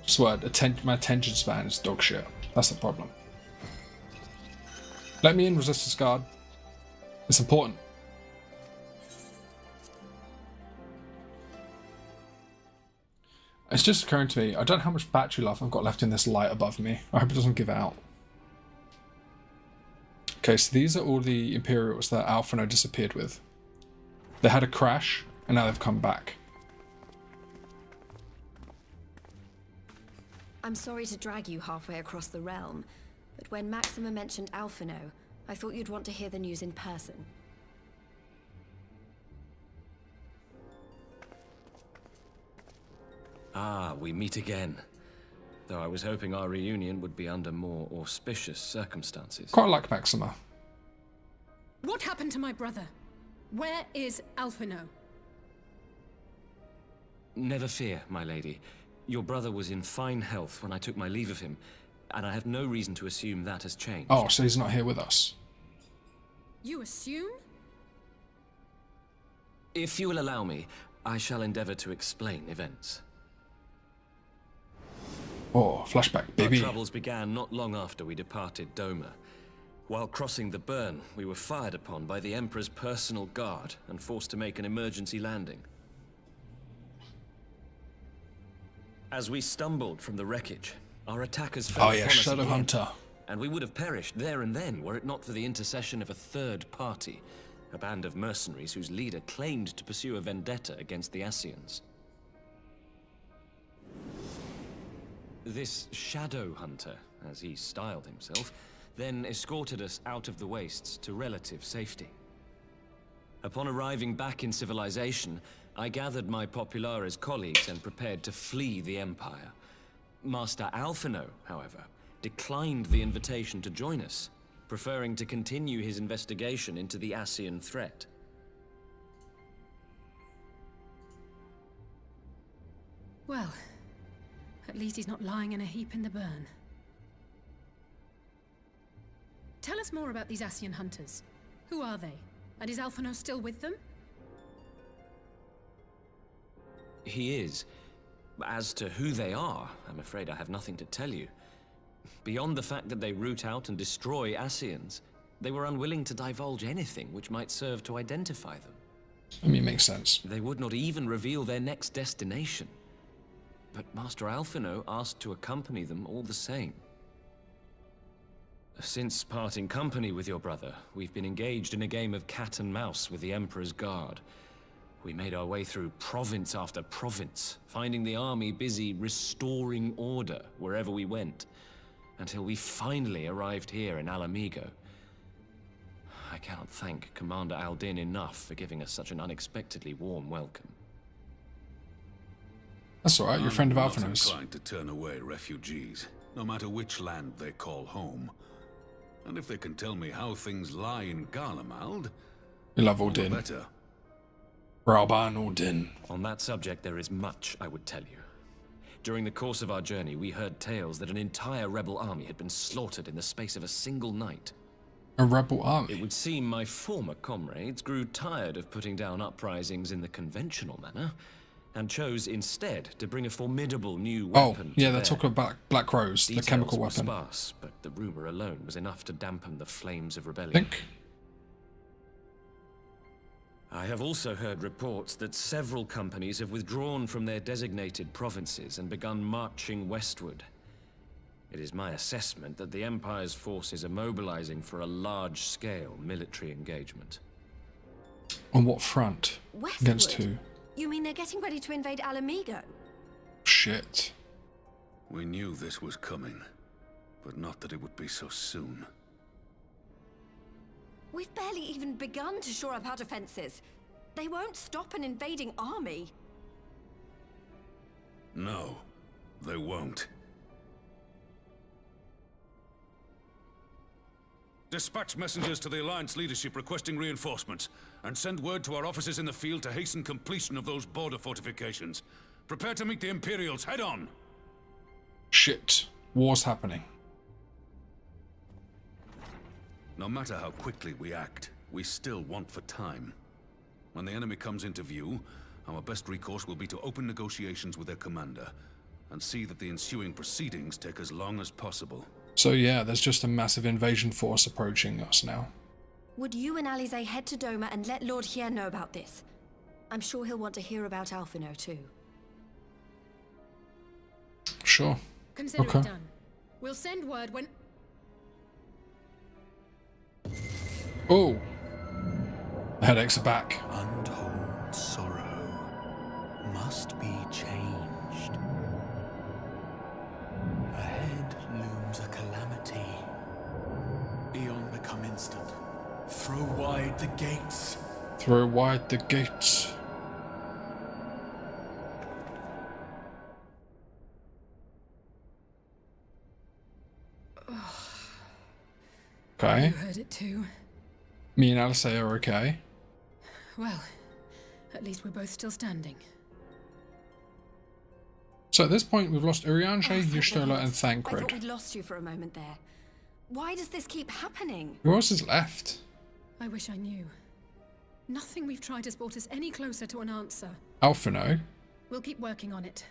Swear, my attention span is dog shit. That's the problem. Let me in, Resistance Guard. It's important. It's just occurring to me, I don't know how much battery life I've got left in this light above me. I hope it doesn't give out. Okay, so these are all the Imperials that Alphino disappeared with. They had a crash, and now they've come back. I'm sorry to drag you halfway across the realm, but when Maxima mentioned Alphino, I thought you'd want to hear the news in person. Ah, we meet again. Though I was hoping our reunion would be under more auspicious circumstances. Quite like Maxima. What happened to my brother? Where is Alphino? Never fear, my lady. Your brother was in fine health when I took my leave of him, and I have no reason to assume that has changed. Oh, so he's not here with us. You assume? If you will allow me, I shall endeavor to explain events. Oh, flashback, baby. Our troubles began not long after we departed Doma. While crossing the burn, we were fired upon by the Emperor's personal guard and forced to make an emergency landing. As we stumbled from the wreckage, our attackers fell upon us Shadow again, Hunter. and we would have perished there and then were it not for the intercession of a third party, a band of mercenaries whose leader claimed to pursue a vendetta against the Ascians. This Shadow Hunter, as he styled himself, then escorted us out of the wastes to relative safety. Upon arriving back in civilization, I gathered my Populares colleagues and prepared to flee the Empire. Master Alphino, however, declined the invitation to join us, preferring to continue his investigation into the Ascian threat. Well, at least he's not lying in a heap in the burn. Tell us more about these Ascian hunters. Who are they? And is Alphino still with them? He is. As to who they are, I'm afraid I have nothing to tell you. Beyond the fact that they root out and destroy Ascians, they were unwilling to divulge anything which might serve to identify them. I mean, it makes sense. They would not even reveal their next destination. But Master Alphino asked to accompany them all the same. Since parting company with your brother, we've been engaged in a game of cat and mouse with the Emperor's guard. We made our way through province after province, finding the army busy restoring order wherever we went, until we finally arrived here in Alamigo. I cannot thank Commander Aldin enough for giving us such an unexpectedly warm welcome. That's alright, you're a friend of I'm not Alphino's. inclined to turn away refugees, no matter which land they call home. And if they can tell me how things lie in Garlemald, You love all the Aldin. better. Rabanudin. On that subject, there is much I would tell you. During the course of our journey, we heard tales that an entire rebel army had been slaughtered in the space of a single night. A rebel It army? would seem my former comrades grew tired of putting down uprisings in the conventional manner, and chose instead to bring a formidable new Oh, weapon yeah, to they're bear. talking about Black Rose, the Details chemical were weapon. sparse, but the rumor alone was enough to dampen the flames of I rebellion. think. I have also heard reports that several companies have withdrawn from their designated provinces and begun marching westward. It is my assessment that the Empire's forces are mobilizing for a large-scale military engagement. On what front? Westward? Against who? You mean they're getting ready to invade Alamigo? Shit. We knew this was coming, but not that it would be so soon. We've barely even begun to shore up our defenses. They won't stop an invading army. No, they won't. Dispatch messengers to the Alliance leadership requesting reinforcements, and send word to our officers in the field to hasten completion of those border fortifications. Prepare to meet the Imperials head on! Shit. War's happening. No matter how quickly we act, we still want for time. When the enemy comes into view, our best recourse will be to open negotiations with their commander, and see that the ensuing proceedings take as long as possible. So yeah, there's just a massive invasion force approaching us now. Would you and Alize head to Doma and let Lord Hien know about this? I'm sure he'll want to hear about Alphino too. Sure. Consider Okay. it done. We'll send word when... Oh. The headaches are back. Untold sorrow must be changed. Ahead looms a calamity. Eon become instant. Throw wide the gates. Throw wide the gates. Okay. You heard it too. Me and Alice are okay. Well, at least we're both still standing. So at this point, we've lost Urianger, Oh, thank Yustola, and goodness. I thought Thancred. we'd lost you for a moment there. Why does this keep happening? Who else is left? I wish I knew. Nothing we've tried has brought us any closer to an answer. Alphino, We'll keep working on it.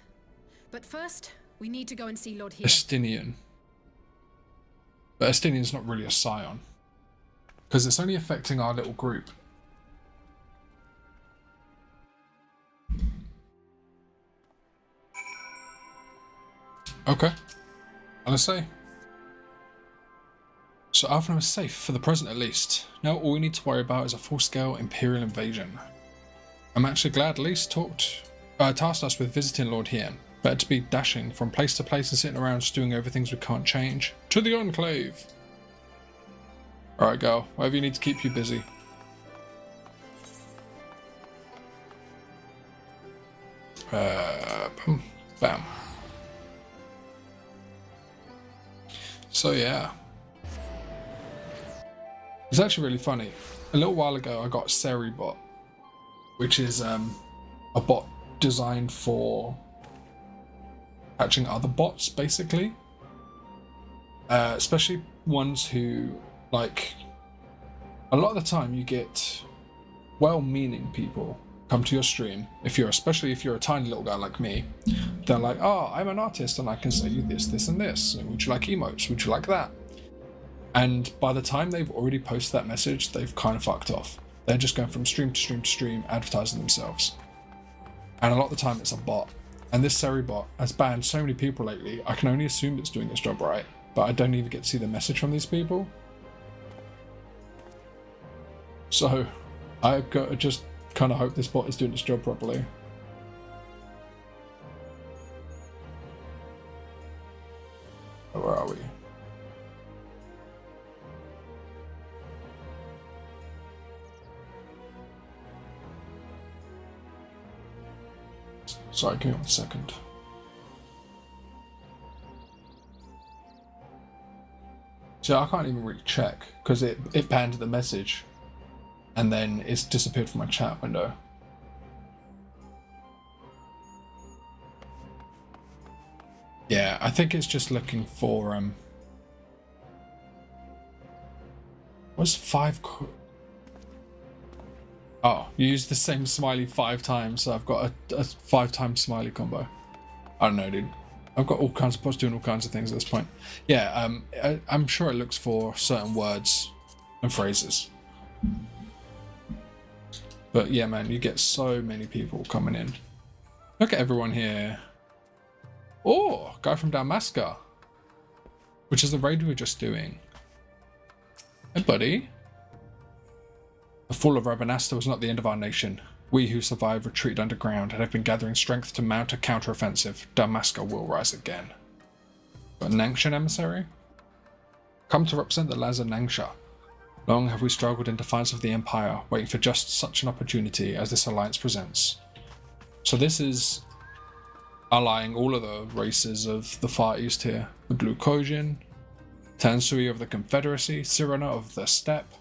But first, we need to go and see Lord Hien. Estinian. But Estinian's not really a scion. Because it's only affecting our little group. Okay. I'll say. So Alphino is safe, for the present at least. Now all we need to worry about is a full-scale Imperial invasion. I'm actually glad Lise tasked us with visiting Lord Hien. Better to be dashing from place to place and sitting around stewing over things we can't change. To the Enclave! Alright, girl. Whatever you need to keep you busy. Boom. Bam. So yeah. It's actually really funny. A little while ago I got Seribot, which is a bot designed for catching other bots, basically. Especially ones who, like, a lot of the time you get well-meaning people come to your stream, especially if you're a tiny little guy like me. They're like, oh, I'm an artist and I can say you this, this and this. Would you like emotes? Would you like that? And by the time they've already posted that message, they've kind of fucked off. They're just going from stream to stream to stream, advertising themselves. And a lot of the time it's a bot. And this Seribot has banned so many people lately, I can only assume it's doing its job right, but I don't even get to see the message from these people. So I've got to just kind of hope this bot is doing its job properly. Where are we? Sorry, give me 1 second. So I can't even really check because it banned the message and then it's disappeared from my chat window. Yeah, I think it's just looking for what's 5? Oh, you used the same smiley 5 times, so I've got a 5-time smiley combo. I don't know, dude. I've got all kinds of bots doing all kinds of things at this point. Yeah, I'm sure it looks for certain words and phrases. But yeah, man, you get so many people coming in. Look at everyone here. Oh, guy from Dalmasca, which is the raid we were just doing. Hey, buddy. The fall of Rabanasta was not the end of our nation. We who survived retreated underground and have been gathering strength to mount a counter-offensive. Dalmasca will rise again. Got a Nangshan emissary? Come to represent the lands of Nangsha. Long have we struggled in defiance of the Empire, waiting for just such an opportunity as this alliance presents. So this is allying all of the races of the Far East here. The Blue Kojin, Tansui of the Confederacy, Sirena of the Steppe,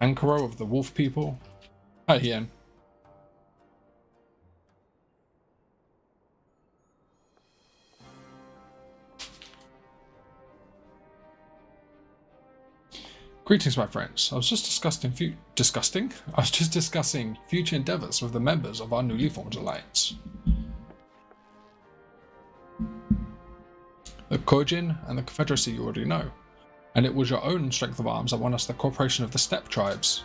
Ankaro of the Wolf People. Hi, Ian. Greetings, my friends. I was just discussing future endeavors with the members of our newly formed alliance. The Kojin and the Confederacy you already know, and it was your own strength of arms that won us the cooperation of the Steppe tribes.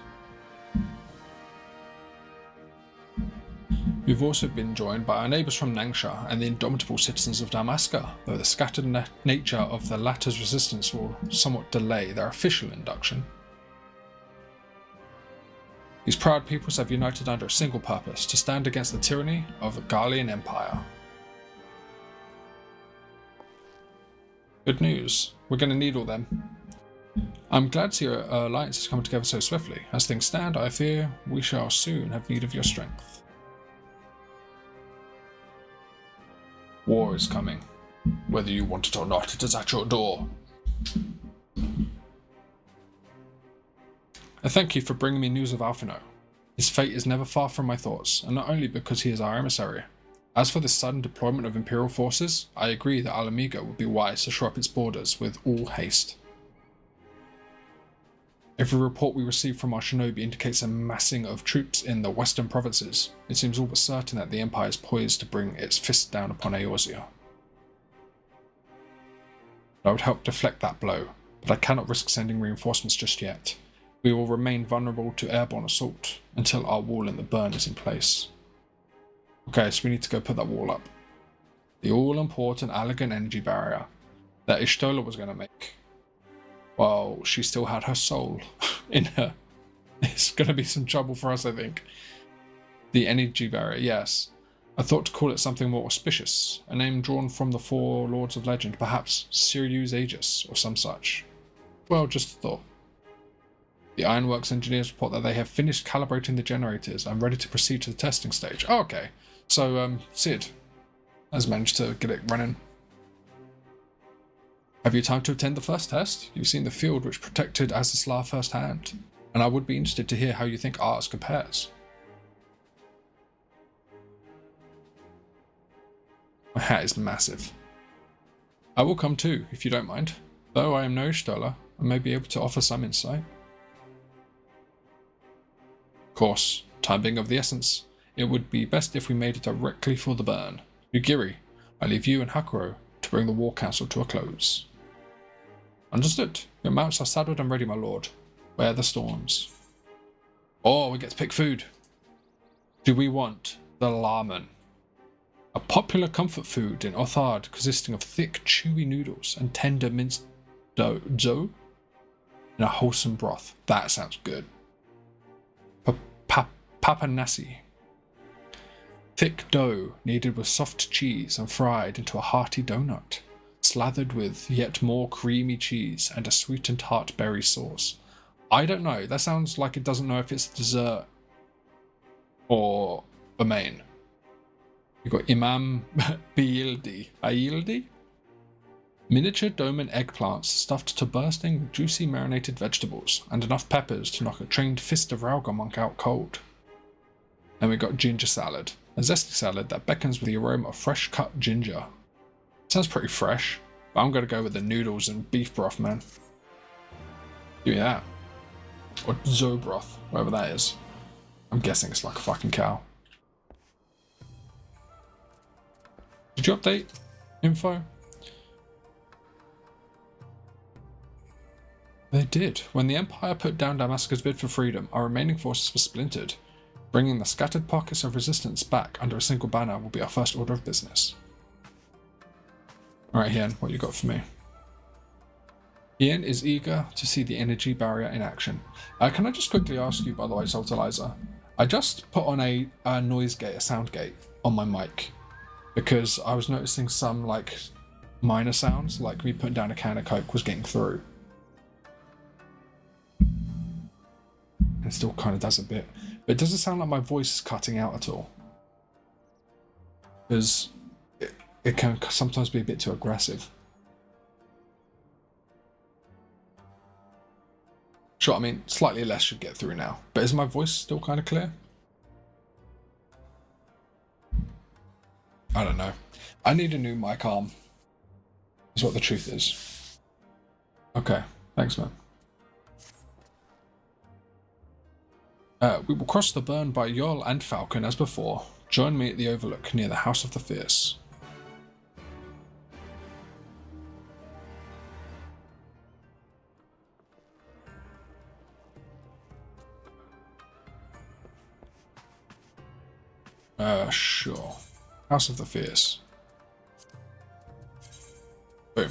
We've also been joined by our neighbours from Nangsha and the indomitable citizens of Dalmasca, though the scattered nature of the latter's resistance will somewhat delay their official induction. These proud peoples have united under a single purpose, to stand against the tyranny of the Garlean Empire. Good news. We're going to need all them. I'm glad to see your alliance is coming together so swiftly. As things stand, I fear we shall soon have need of your strength. War is coming. Whether you want it or not, it is at your door. I thank you for bringing me news of Alphino. His fate is never far from my thoughts, and not only because he is our emissary. As for this sudden deployment of Imperial forces, I agree that Alamigo would be wise to shore up its borders with all haste. Every report we receive from our shinobi indicates a massing of troops in the western provinces. It seems all but certain that the Empire is poised to bring its fist down upon Eorzea. I would help deflect that blow, but I cannot risk sending reinforcements just yet. We will remain vulnerable to airborne assault until our wall in the burn is in place. Okay, so we need to go put that wall up. The all-important elegant energy barrier that Ishtola was going to make. While she still had her soul in her. It's going to be some trouble for us, I think. The energy barrier, yes. I thought to call it something more auspicious. A name drawn from the 4 Lords of Legend, perhaps Sirius Aegis or some such. Well, just a thought. The Ironworks engineers report that they have finished calibrating the generators and ready to proceed to the testing stage. Oh, okay. So, Sid has managed to get it running. Have you time to attend the first test? You've seen the field which protected Azisla firsthand, and I would be interested to hear how you think ours compares. My hat is massive. I will come too, if you don't mind. Though I am no Ishtola, I may be able to offer some insight. Of course, time being of the essence, it would be best if we made it directly for the burn. Yugiri, I leave you and Hakuro to bring the War Council to a close. Understood. Your mounts are saddled and ready, my lord. Wear the storms. Oh, we get to pick food. Do we want the lamen? A popular comfort food in Othard consisting of thick, chewy noodles and tender minced dough in a wholesome broth. That sounds good. Papanasi. Thick dough kneaded with soft cheese and fried into a hearty donut, slathered with yet more creamy cheese and a sweet and tart berry sauce. I don't know. That sounds like it doesn't know if it's a dessert or a main. You've got Imam Aildi. Miniature Doman eggplants stuffed to bursting with juicy marinated vegetables and enough peppers to knock a trained fist of Rauga monk out cold. Then we got ginger salad, a zesty salad that beckons with the aroma of fresh cut ginger. Sounds pretty fresh. But I'm gonna go with the noodles and beef broth, man. Give me that. Or zo broth, whatever that is. I'm guessing it's like a fucking cow. Did you update info? They did. When the Empire put down Damascus' bid for freedom, our remaining forces were splintered. Bringing the scattered pockets of resistance back under a single banner will be our first order of business. Alright, Ian, what you got for me? Ian is eager to see the energy barrier in action. Can I just quickly ask you, by the way, Saltalizer? I just put on a noise gate, a sound gate, on my mic. Because I was noticing some, like, minor sounds, like me putting down a can of Coke was getting through. It still kind of does a bit. But it doesn't sound like my voice is cutting out at all. Because it can sometimes be a bit too aggressive. Sure, I mean, slightly less should get through now. But is my voice still kind of clear? I don't know. I need a new mic arm. Is what the truth is. Okay, thanks, man. We will cross the burn by Yol and Falcon as before. Join me at the Overlook near the House of the Fierce. Sure. House of the Fierce. Boom.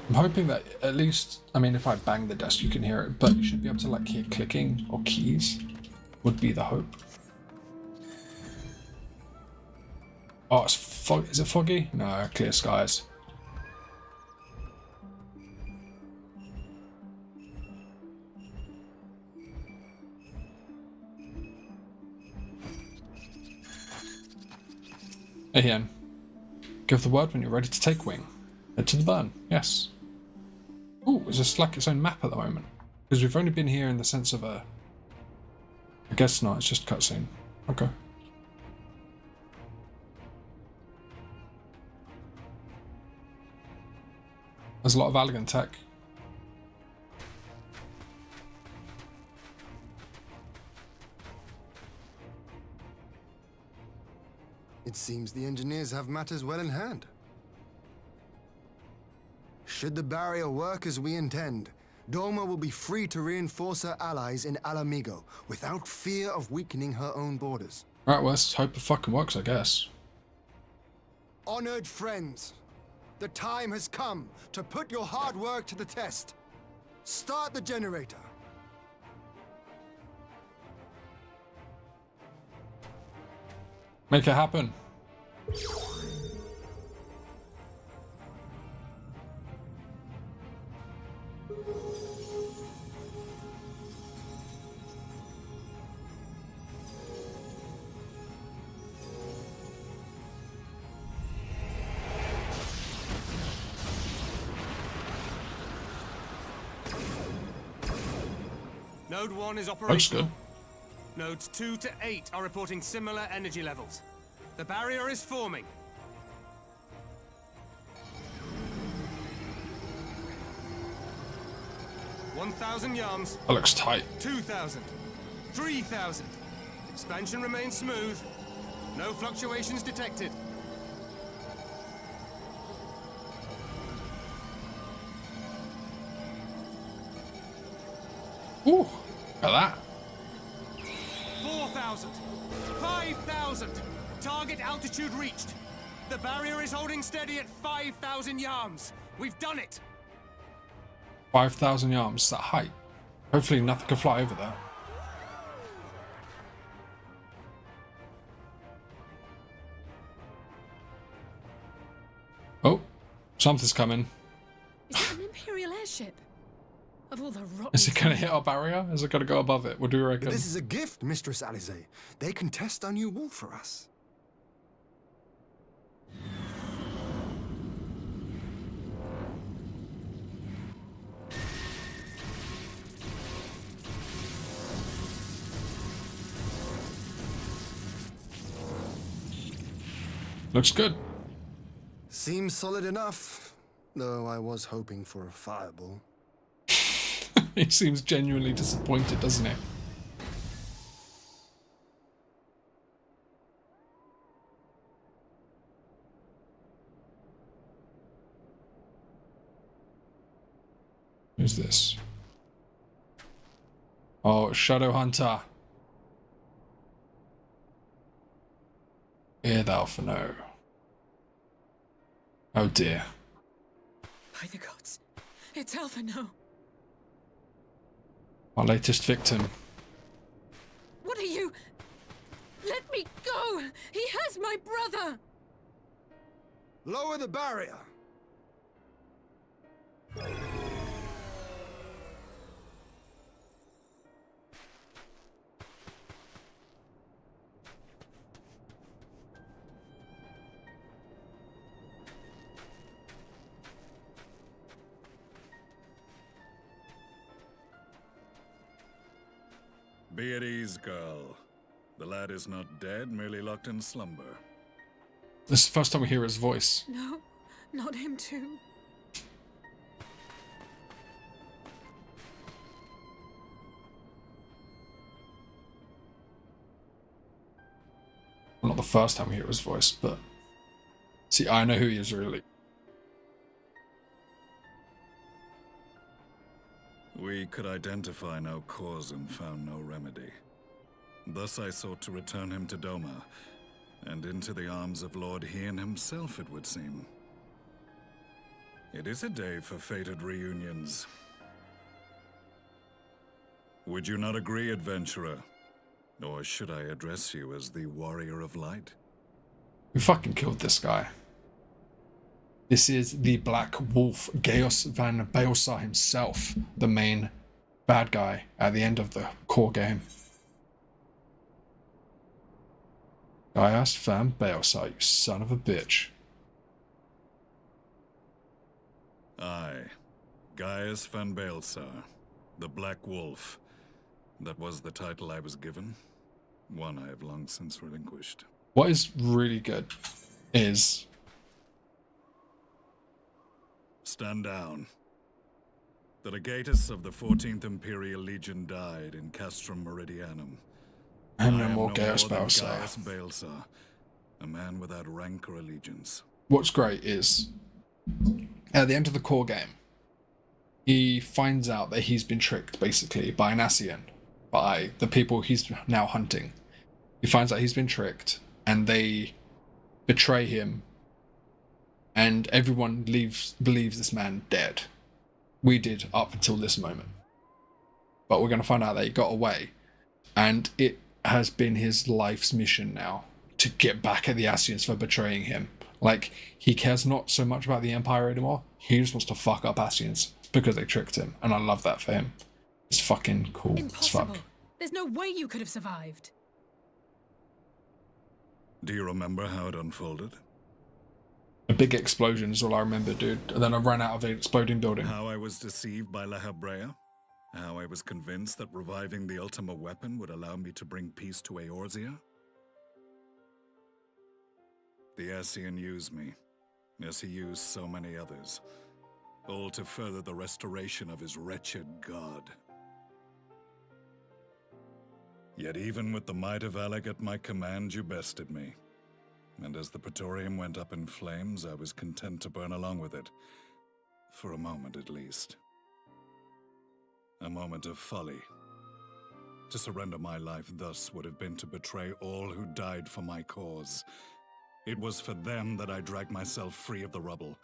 I'm hoping that at least, I mean, if I bang the desk you can hear it, but you should be able to like hear clicking or keys, would be the hope. Oh, it's fog. Is it foggy? No, clear skies. Hey, Ian. Give the word when you're ready to take wing. Head to the burn. Yes. Ooh, it's just like its own map at the moment. Because we've only been here in the sense of a... I guess not, it's just cutscene. Okay. There's a lot of Allegan tech. It seems the engineers have matters well in hand. Should the barrier work as we intend, Doma will be free to reinforce her allies in Alamigo without fear of weakening her own borders. Right, well, let's hope it fucking works, I guess. Honored friends, the time has come to put your hard work to the test. Start the generator. Make it happen. Node 1 is Looks operational. good. Nodes 2 to 8 are reporting similar energy levels. The barrier is forming. $1,000 yards. That looks tight. 2,000. 3,000. Expansion remains smooth. No fluctuations detected. Ooh, look at that. 4,000. 5,000. Target altitude reached. The barrier is holding steady at 5,000 yards. We've done it. 5,000 yards, is that height? Hopefully nothing can fly over there. Oh, something's coming. Is it an Imperial airship? Of all the rotten... Is it going to hit our barrier? Is it going to go above it? What do you reckon? This is a gift, Mistress Alize. They can test our new wall for us. Looks good. Seems solid enough, though I was hoping for a fireball. He seems genuinely disappointed, doesn't he? Who's this? Oh, Shadow Hunter. Hear thou for no. Oh dear. By the gods, it's Alphino. Our latest victim. What are you? Let me go! He has my brother! Lower the barrier! Be at ease, girl. The lad is not dead, merely locked in slumber. This is the first time we hear his voice. No, not him too. Well, not the first time we hear his voice, but... See, I know who he is, really. We could identify no cause and found no remedy. Thus I sought to return him to Doma, and into the arms of Lord Hien himself, it would seem. It is a day for fated reunions. Would you not agree, adventurer? Or should I address you as the Warrior of Light? We fucking killed this guy. This is the Black Wolf, Gaius van Baelsar himself, the main bad guy at the end of the core game. Gaius van Baelsar, you son of a bitch. Aye, Gaius van Baelsar, the Black Wolf. That was the title I was given, one I have long since relinquished. What is really good is... Stand down. The legatus of the 14th Imperial Legion died in Castrum Meridianum. And I no am more Gaius than Baelsar. Gaius Baelsar, a man without rank or allegiance. What's great is, at the end of the core game, he finds out that he's been tricked, basically, by an Ascian, by the people he's now hunting. He finds out he's been tricked, and they betray him, and everyone believes this man dead. We did up until this moment. But we're going to find out that he got away, and it has been his life's mission now to get back at the Ascians for betraying him. Like, he cares not so much about the Empire anymore, he just wants to fuck up Ascians because they tricked him, and I love that for him. It's fucking cool as Impossible. fuck. There's no way you could have survived. Do you remember how it unfolded? A big explosion is all I remember, dude. And then I ran out of the exploding building. How I was deceived by La Habrea? How I was convinced that reviving the Ultima weapon would allow me to bring peace to Eorzea? The Ascian used me, as he used so many others, all to further the restoration of his wretched god. Yet even with the might of Alec at my command, you bested me. And as the Praetorium went up in flames, I was content to burn along with it. For a moment, at least. A moment of folly. To surrender my life thus would have been to betray all who died for my cause. It was for them that I dragged myself free of the rubble,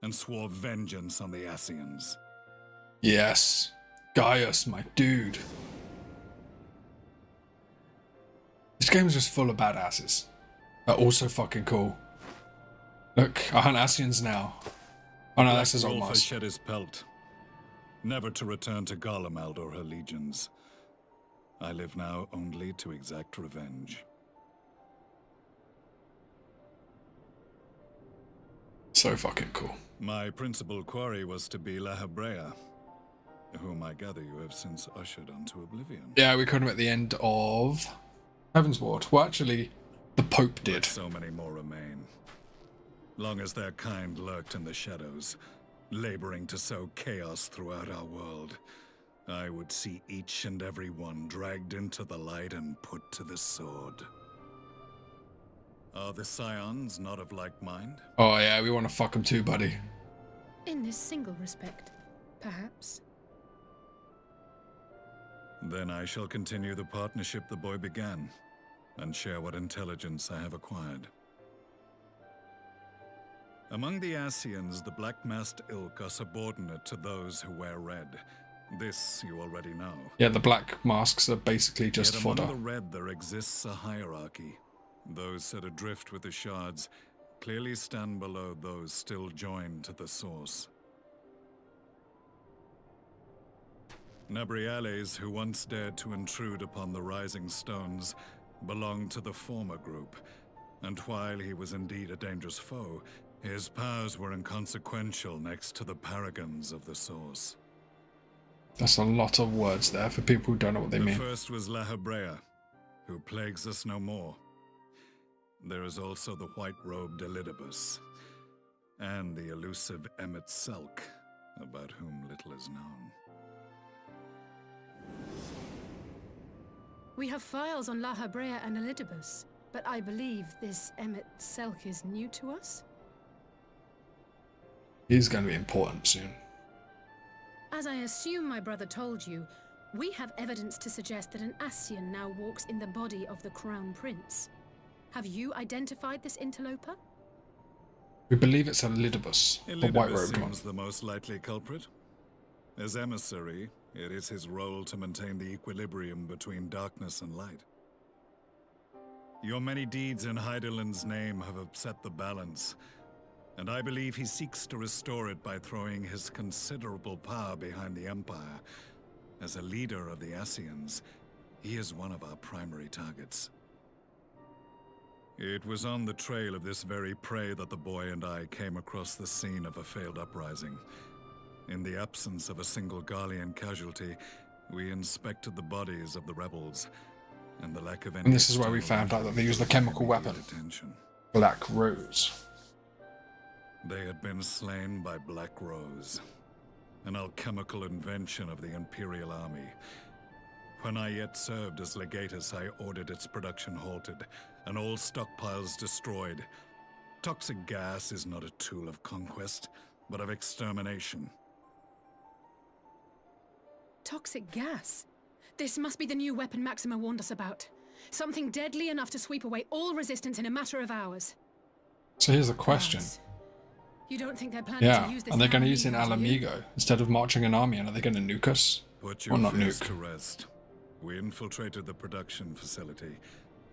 and swore vengeance on the Ascians. Yes. Gaius, my dude. This game is just full of badasses. They're also fucking cool. Look, I hunt Ascians now. Oh no, this is Rolf has almost. shed his pelt, never to return to Garlemald or her legions. I live now only to exact revenge. So fucking cool. My principal quarry was to be La Habrea, whom I gather you have since ushered onto oblivion. Yeah, we caught him at the end of Heaven's Ward. Well, actually, The Pope But did. so many more remain. Long as their kind lurked in the shadows, laboring to sow chaos throughout our world, I would see each and every one dragged into the light and put to the sword. Are the Scions not of like mind? Oh yeah, we want to fuck him too, buddy. In this single respect, perhaps. Then I shall continue the partnership the boy began, and share what intelligence I have acquired. Among the Ascians, the Black-masked ilk are subordinate to those who wear red. This you already know. Yeah, the black masks are basically just Yet fodder. among the red there exists a hierarchy. Those set adrift with the shards clearly stand below those still joined to the source. Nabriales, who once dared to intrude upon the Rising Stones, belonged to the former group, and while he was indeed a dangerous foe, his powers were inconsequential next to the paragons of the Source. That's a lot of words there for people who don't know what they The mean. first was La Hebrea, who plagues us no more. There is also the white-robed Elidibus, and the elusive Emmet Selk, about whom little is known. We have files on La Hebrea and Elidibus, but I believe this Emmet Selk is new to us? He's going to be important soon. As I assume my brother told you, we have evidence to suggest that an Ascian now walks in the body of the Crown Prince. Have you identified this interloper? We believe it's Elidibus, the Elidibus white-robed one. seems the most likely culprit. As emissary, it is his role to maintain the equilibrium between darkness and light. Your many deeds in Hydaelyn's name have upset the balance, and I believe he seeks to restore it by throwing his considerable power behind the Empire. As a leader of the Ascians, he is one of our primary targets. It was on the trail of this very prey that the boy and I came across the scene of a failed uprising. In the absence of a single Garlean casualty, we inspected the bodies of the rebels, and the lack of any... And this is where we found out that they used the chemical weapon, Black Rose. They had been slain by Black Rose, an alchemical invention of the Imperial Army. When I yet served as legatus, I ordered its production halted, and all stockpiles destroyed. Toxic gas is not a tool of conquest, but of extermination. Toxic gas? This must be the new weapon Maxima warned us about. Something deadly enough to sweep away all resistance in a matter of hours. So here's the question. You don't think they're planning to use this? Are they going to use it in Alamigo, do you? Alamigo instead of marching an army? And are they going to nuke us? Put your Well, not fears nuke. to rest. We infiltrated the production facility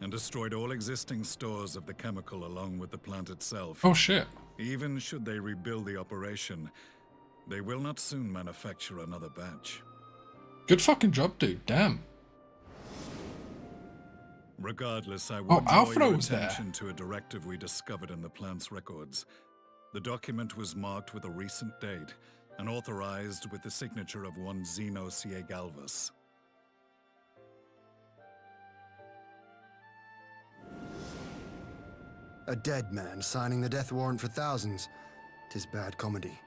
and destroyed all existing stores of the chemical along with the plant itself. Oh shit. Even should they rebuild the operation, they will not soon manufacture another batch. Good fucking job, dude. Damn. Regardless, I Oh, would draw Alfredo your was there. attention to a directive we discovered in the plant's records. The document was marked with a recent date and authorized with the signature of one Zeno Ciegalvas. A dead man signing the death warrant for thousands. 'Tis bad comedy.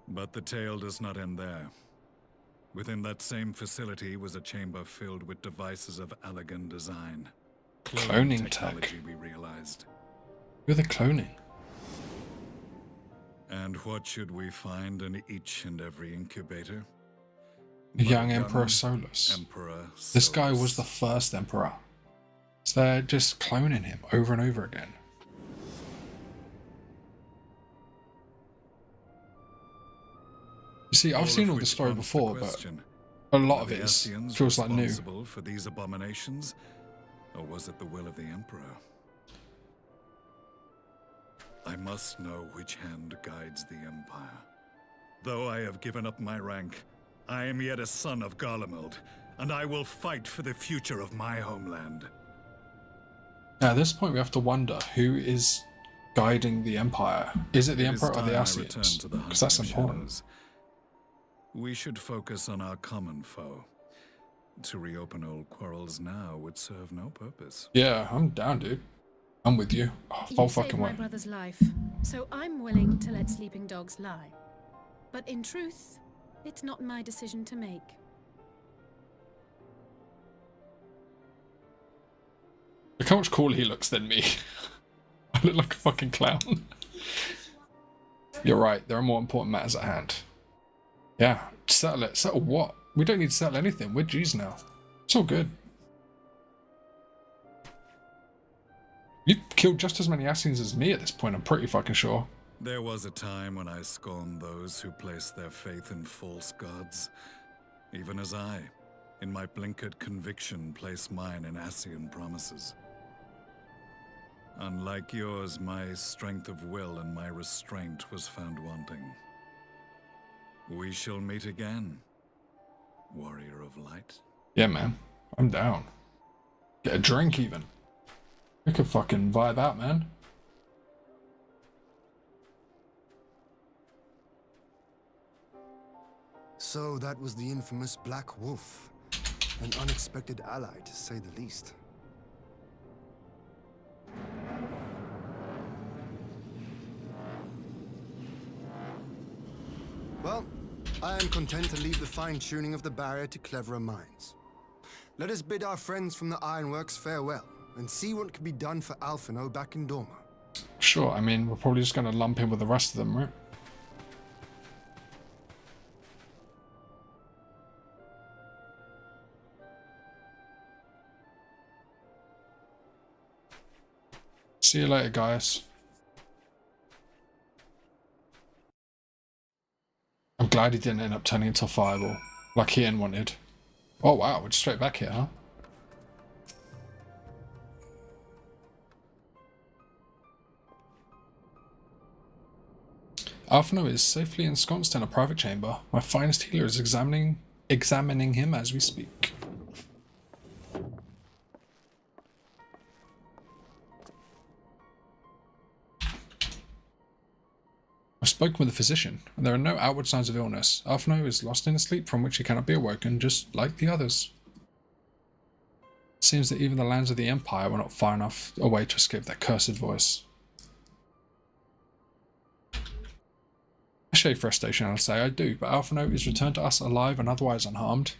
But the tale does not end there. Within that same facility was a chamber filled with devices of elegant design. Cloning technology, tech. we realized. Who are they cloning? And what should we find in each and every incubator? The But young a Emperor young Solus. Emperor This guy was Solus. the first emperor. So they're just cloning him over and over again. You see, I've seen all the which story prompts the before, but question, a lot were of the it Ascians feels like new. responsible for these abominations, or was it the will of the Emperor? I must know which hand guides the Empire. Though I have given up my rank, I am yet a son of Garlemald, and I will fight for the future of my homeland. Now, at this point, we have to wonder who is guiding the Empire. Is it the It is Emperor or the time I return Ascians? to the Because that's hunting of important. shadows. We should focus on our common foe. To reopen old quarrels now would serve no purpose. Yeah, I'm down, dude. I'm with you. Oh, full You saved fucking my way. brother's life, so I'm willing to let sleeping dogs lie. But in truth, it's not my decision to make. Look how much cooler he looks than me. I look like a fucking clown. You're right, there are more important matters at hand. Yeah, settle it. Settle what? We don't need to settle anything. We're G's now. It's all good. You've killed just as many Assassins as me at this point, I'm pretty fucking sure. There was a time when I scorned those who placed their faith in false gods, even as I, in my blinkered conviction, place mine in Ascian promises. Unlike yours, my strength of will and my restraint was found wanting. We shall meet again, warrior of light. Yeah, man. I'm down. Get a drink, even. We could fucking vibe out, man. So that was the infamous Black Wolf. An unexpected ally, to say the least. Well, I am content to leave the fine-tuning of the barrier to cleverer minds. Let us bid our friends from the Ironworks farewell, and see what can be done for Alphino back in Dorma. Sure, I mean, we're probably just going to lump in with the rest of them, right? See you later, guys. I'm glad he didn't end up turning into a fireball, like Ian wanted. Oh wow, we're just straight back here, huh? Alphino is safely ensconced in a private chamber. My finest healer is examining him as we speak. I've spoken with the physician, and there are no outward signs of illness. Alphino is lost in a sleep from which he cannot be awoken, just like the others. It seems that even the lands of the Empire were not far enough away to escape that cursed voice. A shade frustration, I'll say, I do, but Alphino is returned to us alive and otherwise unharmed.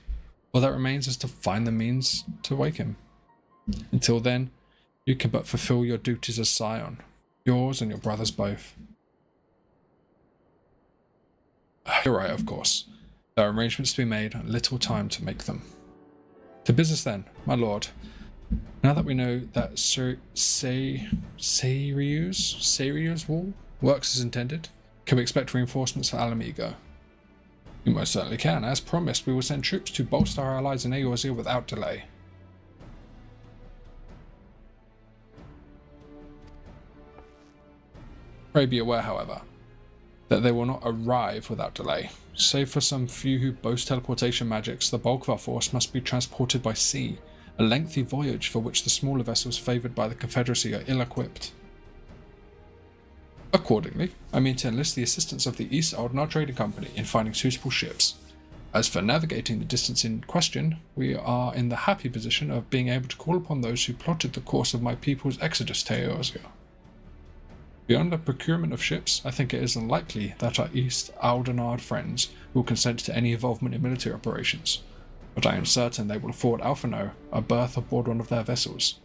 All that remains is to find the means to wake him. Until then, you can but fulfill your duties as Scion, yours and your brother's both. You're right, of course. There are arrangements to be made and little time to make them. To business then, my lord. Now that we know that Seiriu's wall works as intended, can we expect reinforcements for Alamigo? You most certainly can. As promised, we will send troops to bolster our allies in Eorzea without delay. Pray be aware, however, that they will not arrive without delay. Save for some few who boast teleportation magics, the bulk of our force must be transported by sea, a lengthy voyage for which the smaller vessels favoured by the Confederacy are ill-equipped. Accordingly, I mean to enlist the assistance of the East Aldenar Trading Company in finding suitable ships. As for navigating the distance in question, we are in the happy position of being able to call upon those who plotted the course of my people's exodus to Eorzea. Beyond the procurement of ships, I think it is unlikely that our East Aldenar friends will consent to any involvement in military operations, but I am certain they will afford Alphino a berth aboard one of their vessels.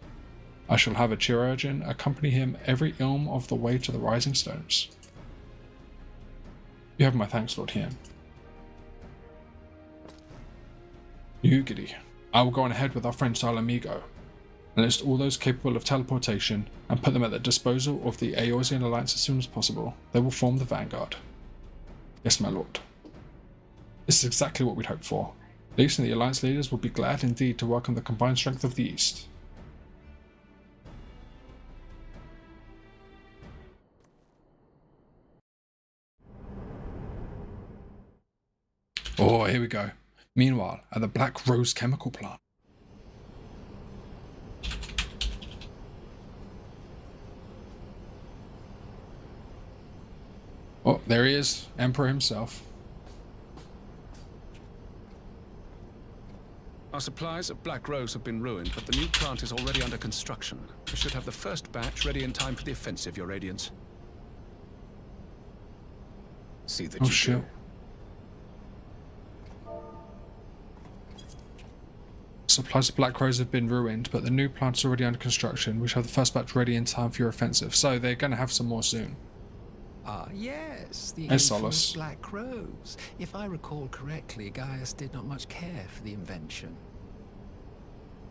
I shall have a chirurgeon accompany him every ilm of the way to the Rising Stones. You have my thanks, Lord Hien. You, Giddy. I will go on ahead with our friend Salamigo, enlist all those capable of teleportation, and put them at the disposal of the Eorzean Alliance as soon as possible. They will form the vanguard. Yes, my lord. This is exactly what we'd hoped for. Least and the Alliance leaders will be glad indeed to welcome the combined strength of the East. Oh, here we go. Meanwhile, at the Black Rose Chemical Plant. Oh, there he is, Emperor himself. Our supplies of Black Rose have been ruined, but the new plant is already under construction. We should have the first batch ready in time for the offensive, Your Radiance. See that Oh you shit. do. Supplies of Black Rose have been ruined, but the new plant's already under construction. We shall have the first batch ready in time for your offensive. So they're going to have some more soon. Ah, yes, the Yes, infamous Solus. Black Rose. If I recall correctly, Gaius did not much care for the invention.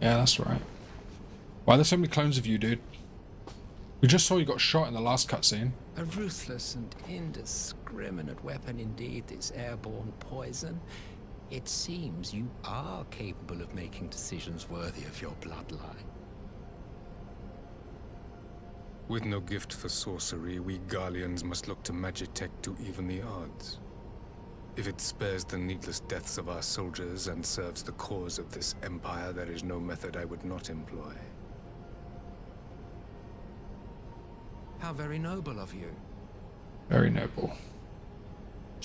Yeah, that's right. Why there's so many clones of you, dude? We just saw you got shot in the last cutscene. A ruthless and indiscriminate weapon indeed, this airborne poison. It seems you are capable of making decisions worthy of your bloodline. With no gift for sorcery, we Garleans must look to Magitech to even the odds. If it spares the needless deaths of our soldiers and serves the cause of this empire, there is no method I would not employ. How very noble of you. Very noble.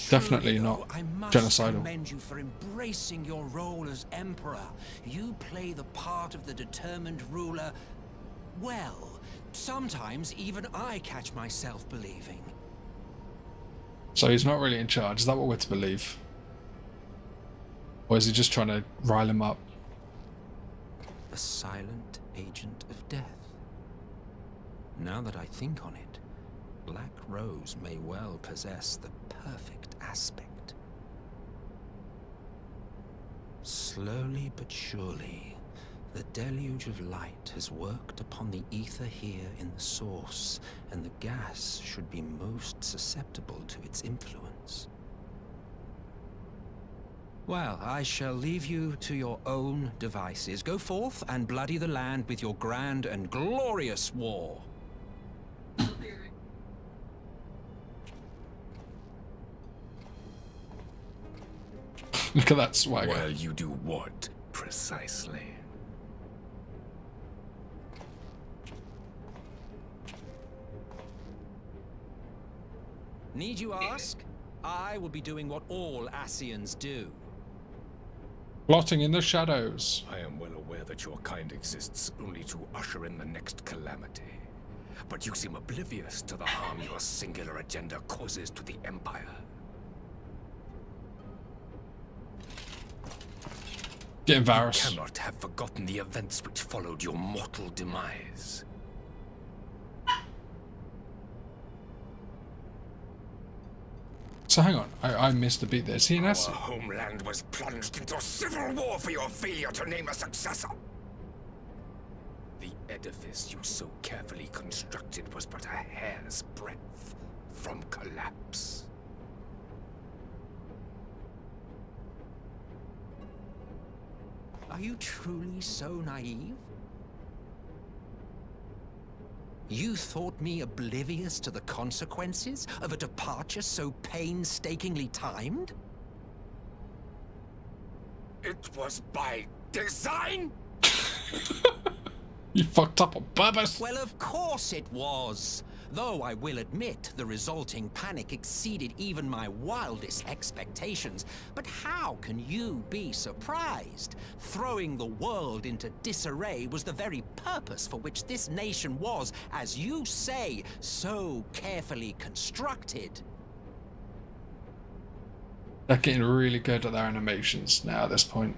Definitely Truly, not though, I must genocidal. commend you for embracing your role as Emperor. You play the part of the determined ruler well. Sometimes even I catch myself believing. So he's not really in charge. Is that what we're to believe? Or is he just trying to rile him up? A silent agent of death. Now that I think on it, Black Rose may well possess the perfect aspect. Slowly but surely, the deluge of light has worked upon the ether here in the source, and the gas should be most susceptible to its influence. Well, I shall leave you to your own devices. Go forth and bloody the land with your grand and glorious war. Look at that swagger. Well, you do what, precisely? Need you ask? I will be doing what all Ascians do. Plotting in the shadows. I am well aware that your kind exists only to usher in the next calamity. But you seem oblivious to the harm your singular agenda causes to the Empire. Getting Varus. You cannot have forgotten the events which followed your mortal demise. So hang on, I missed a beat there. Is he an Our acid? homeland was plunged into civil war for your failure to name a successor. The edifice you so carefully constructed was but a hair's breadth from collapse. Are you truly so naive? You thought me oblivious to the consequences of a departure so painstakingly timed? It was by design? You fucked up on purpose. Well, of course it was. Though I will admit the resulting panic exceeded even my wildest expectations. But how can you be surprised? Throwing the world into disarray was the very purpose for which this nation was, as you say, so carefully constructed. They're getting really good at their animations now at this point.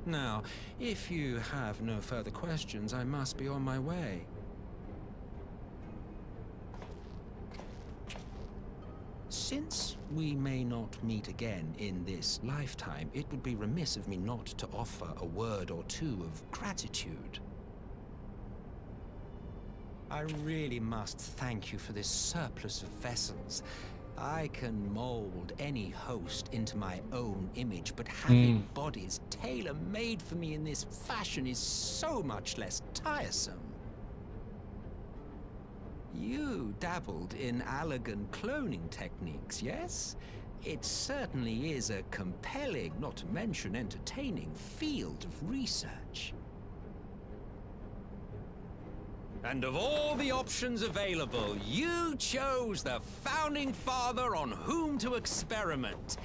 Now, if you have no further questions, I must be on my way. Since we may not meet again in this lifetime, it would be remiss of me not to offer a word or two of gratitude. I really must thank you for this surplus of vessels. I can mold any host into my own image, but having bodies tailor-made for me in this fashion is so much less tiresome. You dabbled in Allagan cloning techniques, yes? It certainly is a compelling, not to mention entertaining, field of research. And of all the options available, you chose the Founding Father on whom to experiment.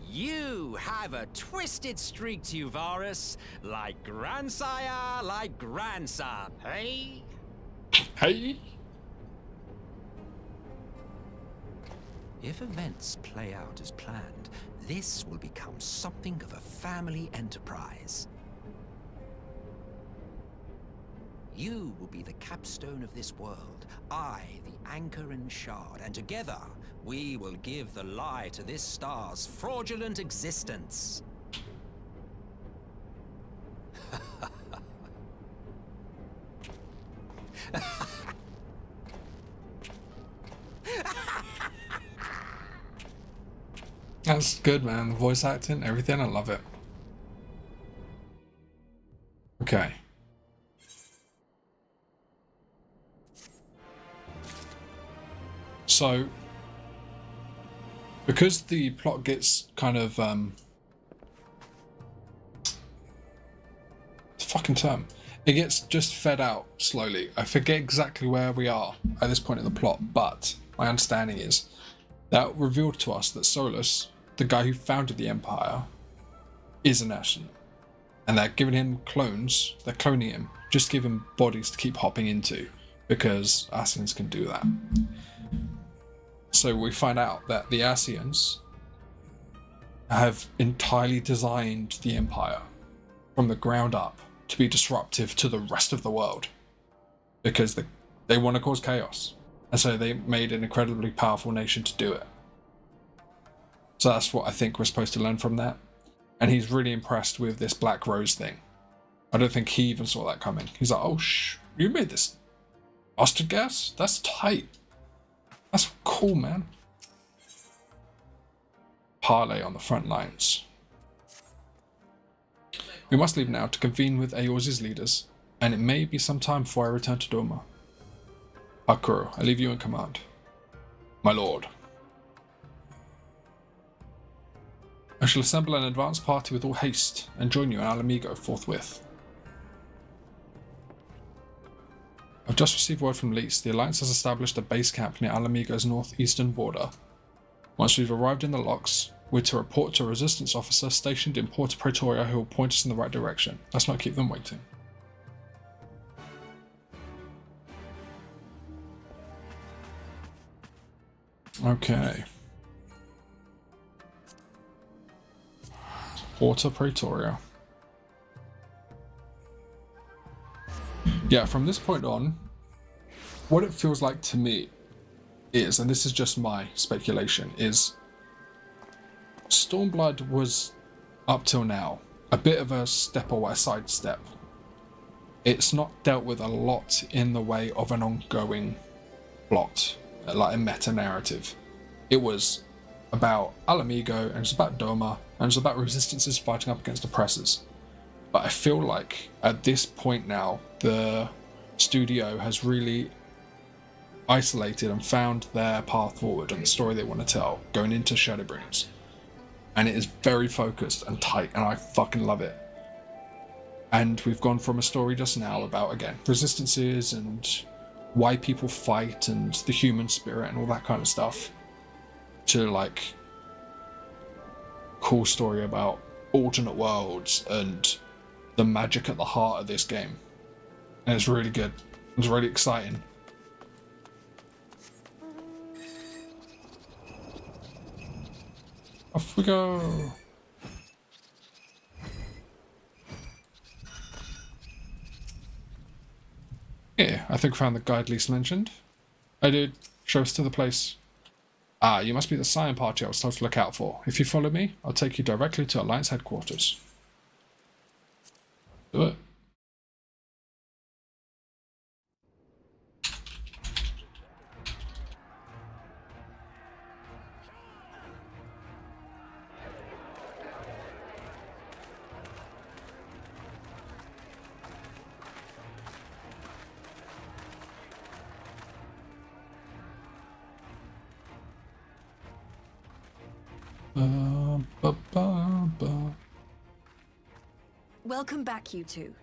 You have a twisted streak to you, Varus. Like grandsire, like grandson, hey? Hey? If events play out as planned, this will become something of a family enterprise. You will be the capstone of this world, I the anchor and shard, and together we will give the lie to this star's fraudulent existence. That's good, man. The voice acting, everything, I love it. Okay. So, because the plot gets kind of, fucking term, it gets just fed out slowly. I forget exactly where we are at this point in the plot, but my understanding is that revealed to us that Solus, the guy who founded the Empire, is an Ashen. And they're giving him clones, they're cloning him, just give him bodies to keep hopping into, because Ascians can do that. So we find out that the Ascians have entirely designed the Empire from the ground up to be disruptive to the rest of the world, because they want to cause chaos. And so they made an incredibly powerful nation to do it. So that's what I think we're supposed to learn from that. And he's really impressed with this Black Rose thing. I don't think he even saw that coming. He's like, oh, you made this mustard gas? That's tight. That's cool, man. Parley on the front lines. We must leave now to convene with Eorze's leaders, and it may be some time before I return to Doma. Hakuro, I leave you in command. My lord. I shall assemble an advance party with all haste and join you in Alamigo forthwith. I've just received word from Lys. The Alliance has established a base camp near Alamigo's northeastern border. Once we've arrived in the locks, we're to report to a resistance officer stationed in Porta Praetoria who will point us in the right direction. Let's not keep them waiting. Okay. Porta Praetoria. Yeah, from this point on, what it feels like to me is, and this is just my speculation, is Stormblood was, up till now, a bit of a step or a sidestep. It's not dealt with a lot in the way of an ongoing plot, like a meta-narrative. It was about Alamigo, and it's about Doma, and it's about resistances fighting up against oppressors. But I feel like at this point now, the studio has really isolated and found their path forward and the story they want to tell going into Shadowbringers. And it is very focused and tight, and I fucking love it. And we've gone from a story just now about, again, resistances and why people fight and the human spirit and all that kind of stuff, to like cool story about alternate worlds and the magic at the heart of this game. And it's really good. It's really exciting. Off we go. Yeah, I think we found the guide Lys mentioned. I did. Show us to the place. Ah, you must be the Scion party I was told to look out for. If you follow me, I'll take you directly to Alliance headquarters. Do it. Welcome back, you two.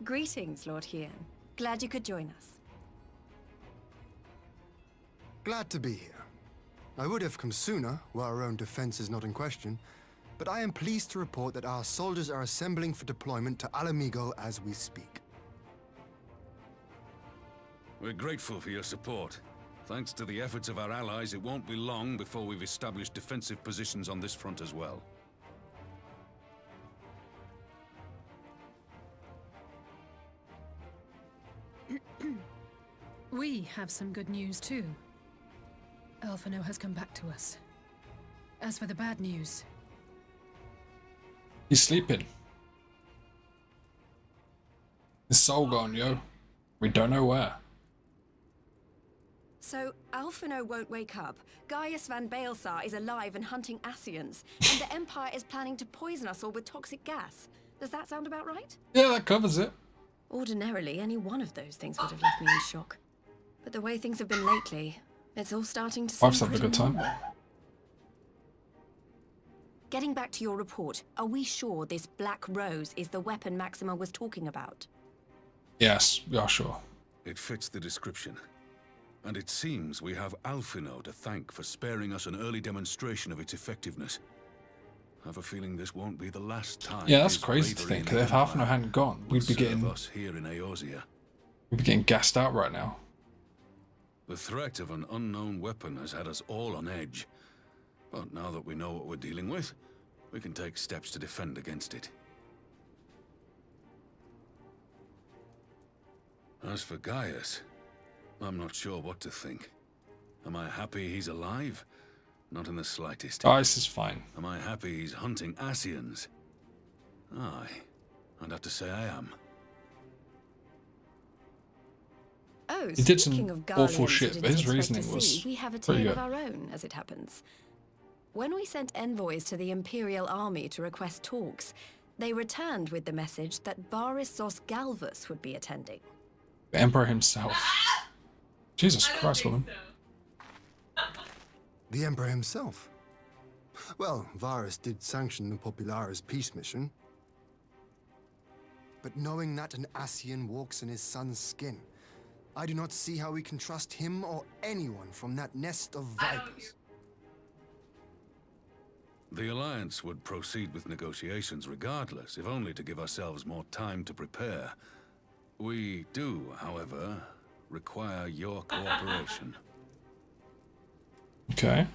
Greetings, Lord Hien. Glad you could join us. Glad to be here. I would have come sooner, while our own defense is not in question, but I am pleased to report that our soldiers are assembling for deployment to Alamigo as we speak. We're grateful for your support. Thanks to the efforts of our allies, it won't be long before we've established defensive positions on this front as well. We have some good news too. Alphino has come back to us. As for the bad news, He's sleeping. His soul gone, yo. We don't know where. So, Alphino won't wake up, Gaius van Baelsar is alive and hunting Ascians, and the Empire is planning to poison us all with toxic gas. Does that sound about right? Yeah, that covers it. Ordinarily, any one of those things would have left me in shock. But the way things have been lately, it's all starting to seem Wife's having a good time. normal. Getting back to your report, are we sure this Black Rose is the weapon Maxima was talking about? Yes, we are sure. It fits the description. And it seems we have Alphino to thank for sparing us an early demonstration of its effectiveness. I have a feeling this won't be the last time. Yeah, that's his crazy to bravery think. in the If Alphino Empire hadn't gone, will we'd be serve getting us here in Eorzea. we'd be getting gassed out right now. The threat of an unknown weapon has had us all on edge. But now that we know what we're dealing with, we can take steps to defend against it. As for Gaius, I'm not sure what to think. Am I happy he's alive? Not in the slightest. Ice is fine. Am I happy he's hunting Ascians? Aye, I'd have to say I am. Oh, He did speaking some of awful Garleans shit, who but didn't his expect reasoning to was see, we have a pretty tale of good. our own, as it happens. When we sent envoys to the Imperial Army to request talks, they returned with the message that Varissos Galvus would be attending. The Emperor himself. Jesus Christ, woman. The Emperor himself? Well, Varus did sanction the Popularis peace mission. But knowing that an Ascian walks in his son's skin, I do not see how we can trust him or anyone from that nest of vipers. The Alliance would proceed with negotiations regardless, if only to give ourselves more time to prepare. We do, however, require your cooperation. Okay.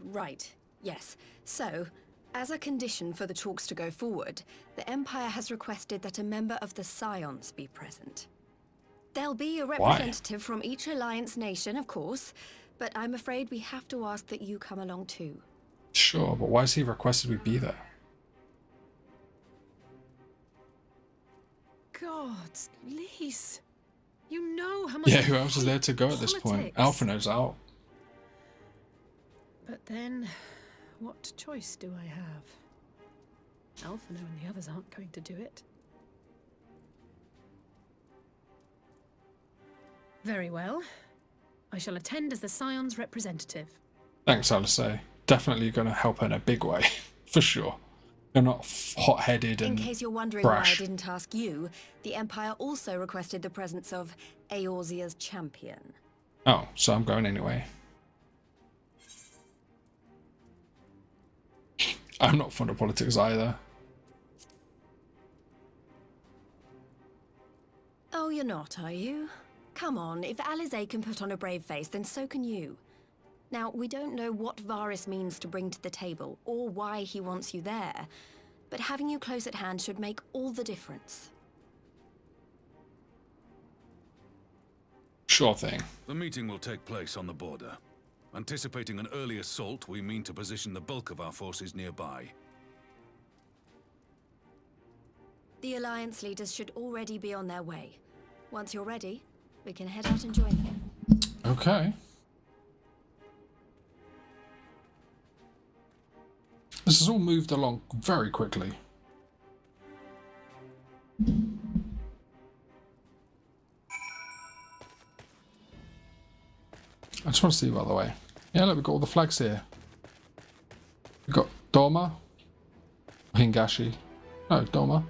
Right. Yes. So, as a condition for the talks to go forward, the Empire has requested that a member of the Scions be present. There'll be a representative from each Alliance nation, of course, but I'm afraid we have to ask that you come along too. Sure, but why has he requested we be there? gods, Lise, you know how much. Yeah, who else is there to go at this point? politics. Alphino's out. But then, what choice do I have? Alphino and the others aren't going to do it. Very well. I shall attend as the Scion's representative. Thanks, Alice. Definitely going to help her in a big way, for sure. You're not hot-headed and In case you're wondering brash. why I didn't ask you, the Empire also requested the presence of Eorzea's champion. Oh, so I'm going anyway. I'm not fond of politics either. Oh, you're not, are you? Come on, if Alize can put on a brave face, then so can you. Now, we don't know what Varys means to bring to the table, or why he wants you there, but having you close at hand should make all the difference. Sure thing. The meeting will take place on the border. Anticipating an early assault, we mean to position the bulk of our forces nearby. The Alliance leaders should already be on their way. Once you're ready, we can head out and join them. Okay. This has all moved along very quickly. I just want to see, by the way. Yeah, look, we've got all the flags here. We've got Doma, Hingashi. No, Doma.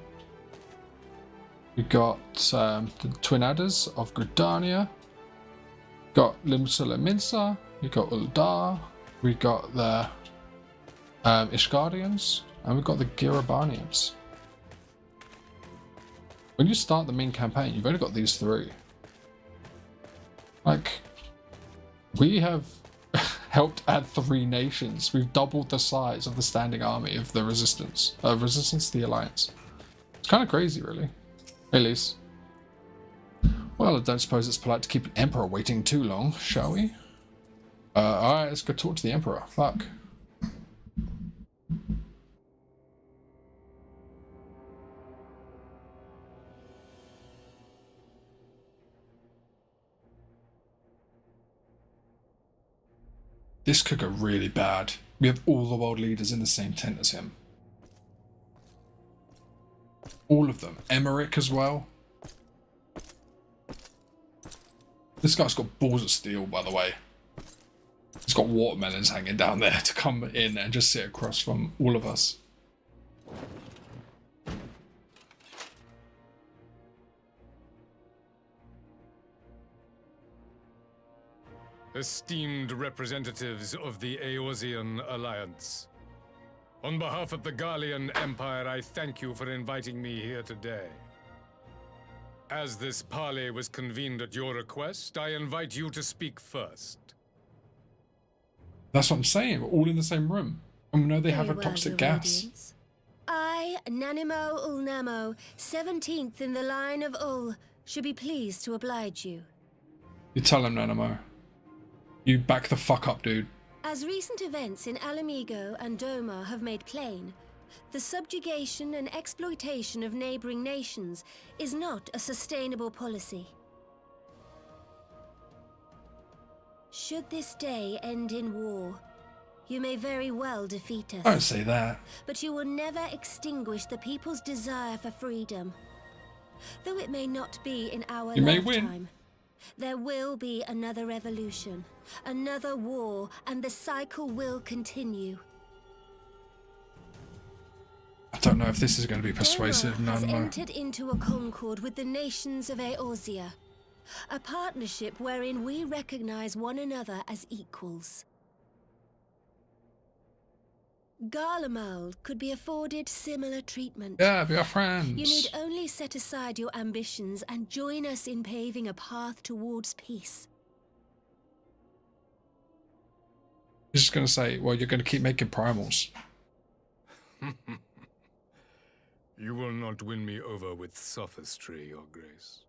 We've got the Twin Adders of Gridania. Got Limsula Minsa, we got Uldar, we got the Ishgardians, and we got the Girabanians. When you start the main campaign, you've only got these three. Like, we have helped add 3 nations. We've doubled the size of the standing army of the resistance. Resistance to the Alliance. It's kind of crazy, really. At least. Well, I don't suppose it's polite to keep an Emperor waiting too long, shall we? Alright, let's go talk to the Emperor. Fuck. This could go really bad. We have all the world leaders in the same tent as him. All of them. Emmerich as well. This guy's got balls of steel, by the way. He's got watermelons hanging down there to come in and just sit across from all of us. Esteemed representatives of the Eorzean Alliance, on behalf of the Gallian Empire, I thank you for inviting me here today. As this parley was convened at your request, I invite you to speak first. That's what I'm saying, we're all in the same room. And we know they have a toxic gas. Radiance. I, Nanimo Ulnamo, 17th in the line of Ul, should be pleased to oblige you. You tell him, Nanamo. You back the fuck up, dude. As recent events in Alamigo and Doma have made plain, the subjugation and exploitation of neighboring nations is not a sustainable policy. Should this day end in war, you may very well defeat us. Don't say that. But you will never extinguish the people's desire for freedom. Though it may not be in our You may lifetime, win. There will be another revolution, another war, and the cycle will continue. I don't know if this is going to be persuasive, Doma has Nanamo. entered into a concord with the nations of Eorzea, a partnership wherein we recognize one another as equals. Garlemald could be afforded similar treatment. Yeah, be our friends. You need only set aside your ambitions and join us in paving a path towards peace. He's just going to say, well, you're going to keep making primals. You will not win me over with sophistry, Your Grace.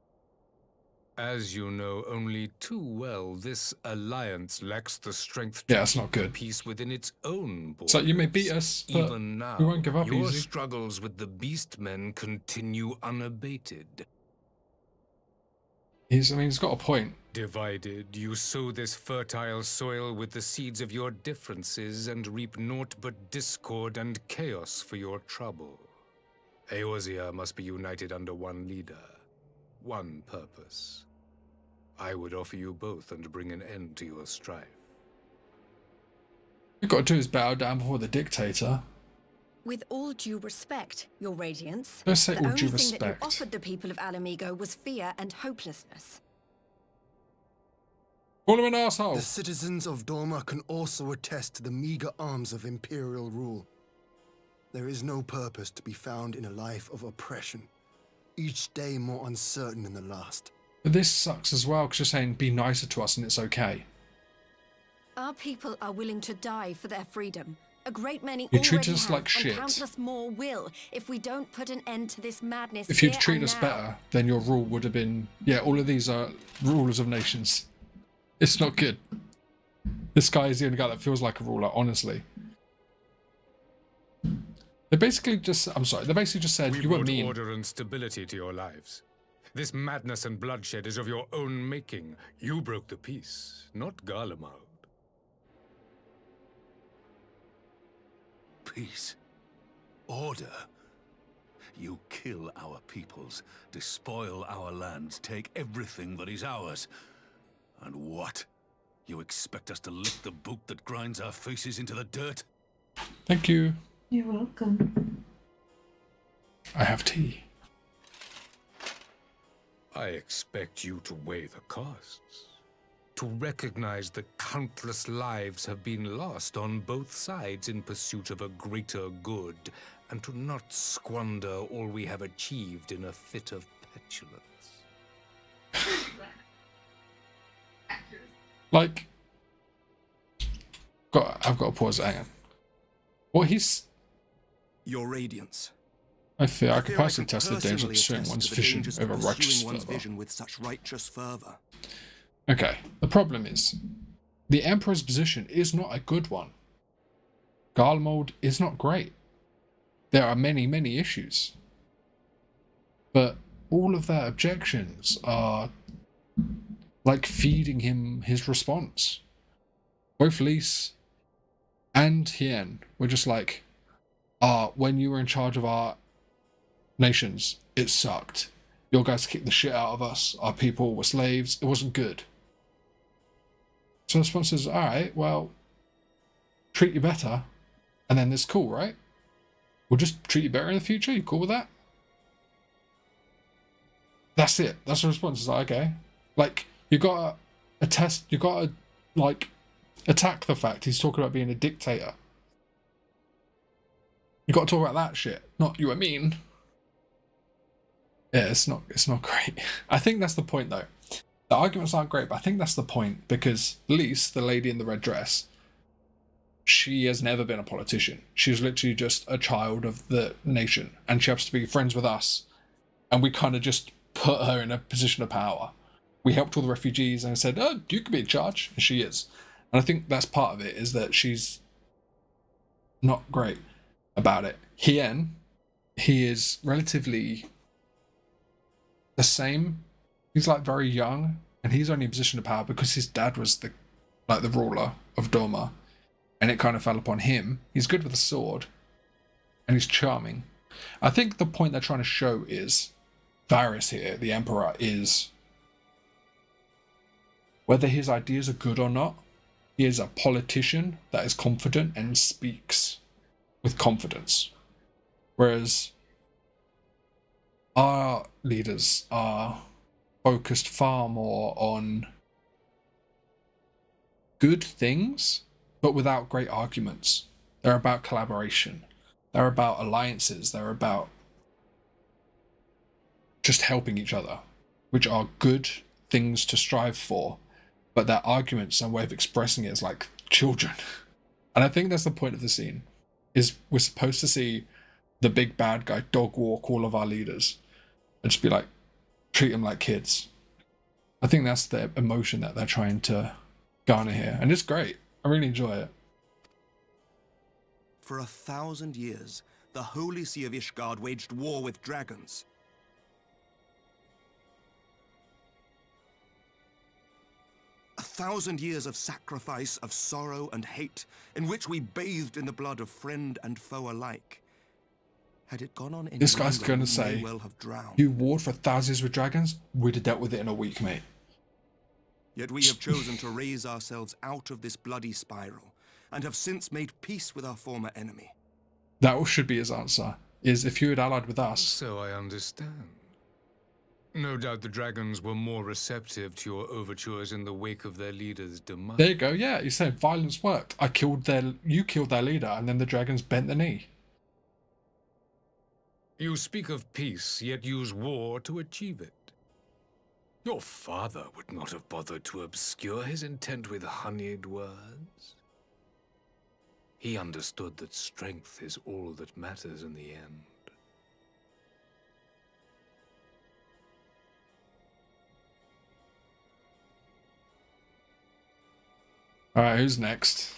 As you know only too well, this alliance lacks the strength to Yeah, it's not keep good. peace within its own borders. So you may beat us, but even now, we won't give up your easy. struggles with the Beastmen continue unabated. He's got a point. Divided, you sow this fertile soil with the seeds of your differences and reap naught but discord and chaos for your trouble. Eorzea must be united under one leader, one purpose. I would offer you both and bring an end to your strife. We've got to do is bow down before the dictator. With all due respect, Your Radiance, Don't say the all only due thing that you respect. offered the people of Alamigo was fear and hopelessness. Call him an asshole. The citizens of Doma can also attest to the meager arms of imperial rule. There is no purpose to be found in a life of oppression, each day more uncertain than the last. But this sucks as well, because you're saying be nicer to us and it's okay. Our people are willing to die for their freedom. A great many You treat already us have, like and shit. countless more will if we don't put an end to this madness. If you'd here treated and us now. better, then your rule would have been... Yeah, all of these are rulers of nations. It's not good. This guy is the only guy that feels like a ruler, honestly. They basically just... I'm sorry, they basically just said, We you were brought mean. order and stability to your lives. This madness and bloodshed is of your own making. You broke the peace, not Garlemald. Peace. Order. You kill our peoples, despoil our lands, take everything that is ours. And what? You expect us to lick the boot that grinds our faces into the dirt? Thank you. You're welcome. I have tea. I expect you to weigh the costs. to recognize that countless lives have been lost on both sides in pursuit of a greater good, and to not squander all we have achieved in a fit of petulance. Like, I've got to pause it. Hang on. What he's... Your Radiance. I fear I could I personally test the danger of pursuing attest one's to the vision dangers of over pursuing righteous one's fervor. vision with such righteous fervor. Okay, the problem is, the Emperor's position is not a good one. Garlemald is not great. There are many, many issues. But all of their objections are like feeding him his response. Both Lys and Hien were just like, when you were in charge of our nations, it sucked. Your guys kicked the shit out of us. Our people were slaves. It wasn't good. So the response is, alright, well, treat you better, and then it's cool, right? We'll just treat you better in the future. You cool with that? That's it. That's the response. It's like, okay. Like, you gotta like, attack the fact he's talking about being a dictator. You gotta talk about that shit, not you. I mean, yeah, it's not great. I think that's the point, though. The arguments aren't great, but I think that's the point, because Lys, the lady in the red dress, she has never been a politician. She's literally just a child of the nation, and she happens to be friends with us, and we kind of just put her in a position of power. We helped all the refugees and said, oh, you could be in charge, and she is. And I think that's part of it, is that she's not great about it. Hien, he is relatively the same. He's like very young, and he's only in position of power because his dad was the ruler of Doma, and it kind of fell upon him. He's good with a sword, and he's charming. I think the point they're trying to show is Varys here, the Emperor, is whether his ideas are good or not, he is a politician that is confident and speaks with confidence. Whereas our leaders are focused far more on good things, but without great arguments. They're about collaboration. They're about alliances. They're about just helping each other, which are good things to strive for. But their arguments and way of expressing it is like children. And I think that's the point of the scene, is we're supposed to see the big bad guy dog walk all of our leaders and just be like, treat them like kids. I think that's the emotion that they're trying to garner here, and it's great. I really enjoy it. For 1,000 years, the Holy See of Ishgard waged war with dragons. A 1,000 years of sacrifice, of sorrow and hate, in which we bathed in the blood of friend and foe alike. Had it gone on any This guy's longer, going to we say, may well have drowned. you warred for thousands with dragons? We'd have dealt with it in a week, mate. Yet we have chosen to raise ourselves out of this bloody spiral, and have since made peace with our former enemy. That should be his answer, is if you had allied with us. So I understand. No doubt the dragons were more receptive to your overtures in the wake of their leader's demise. There you go, yeah, you said violence worked. You killed their leader, and then the dragons bent the knee. You speak of peace, yet use war to achieve it. Your father would not have bothered to obscure his intent with honeyed words. He understood that strength is all that matters in the end. Alright, who's next?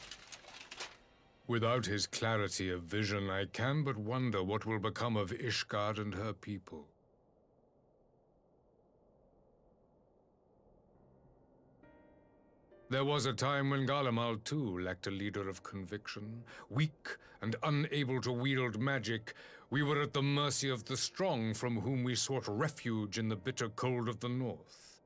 Without his clarity of vision, I can but wonder what will become of Ishgard and her people. There was a time when Garlemald too lacked a leader of conviction. Weak and unable to wield magic, we were at the mercy of the strong, from whom we sought refuge in the bitter cold of the north.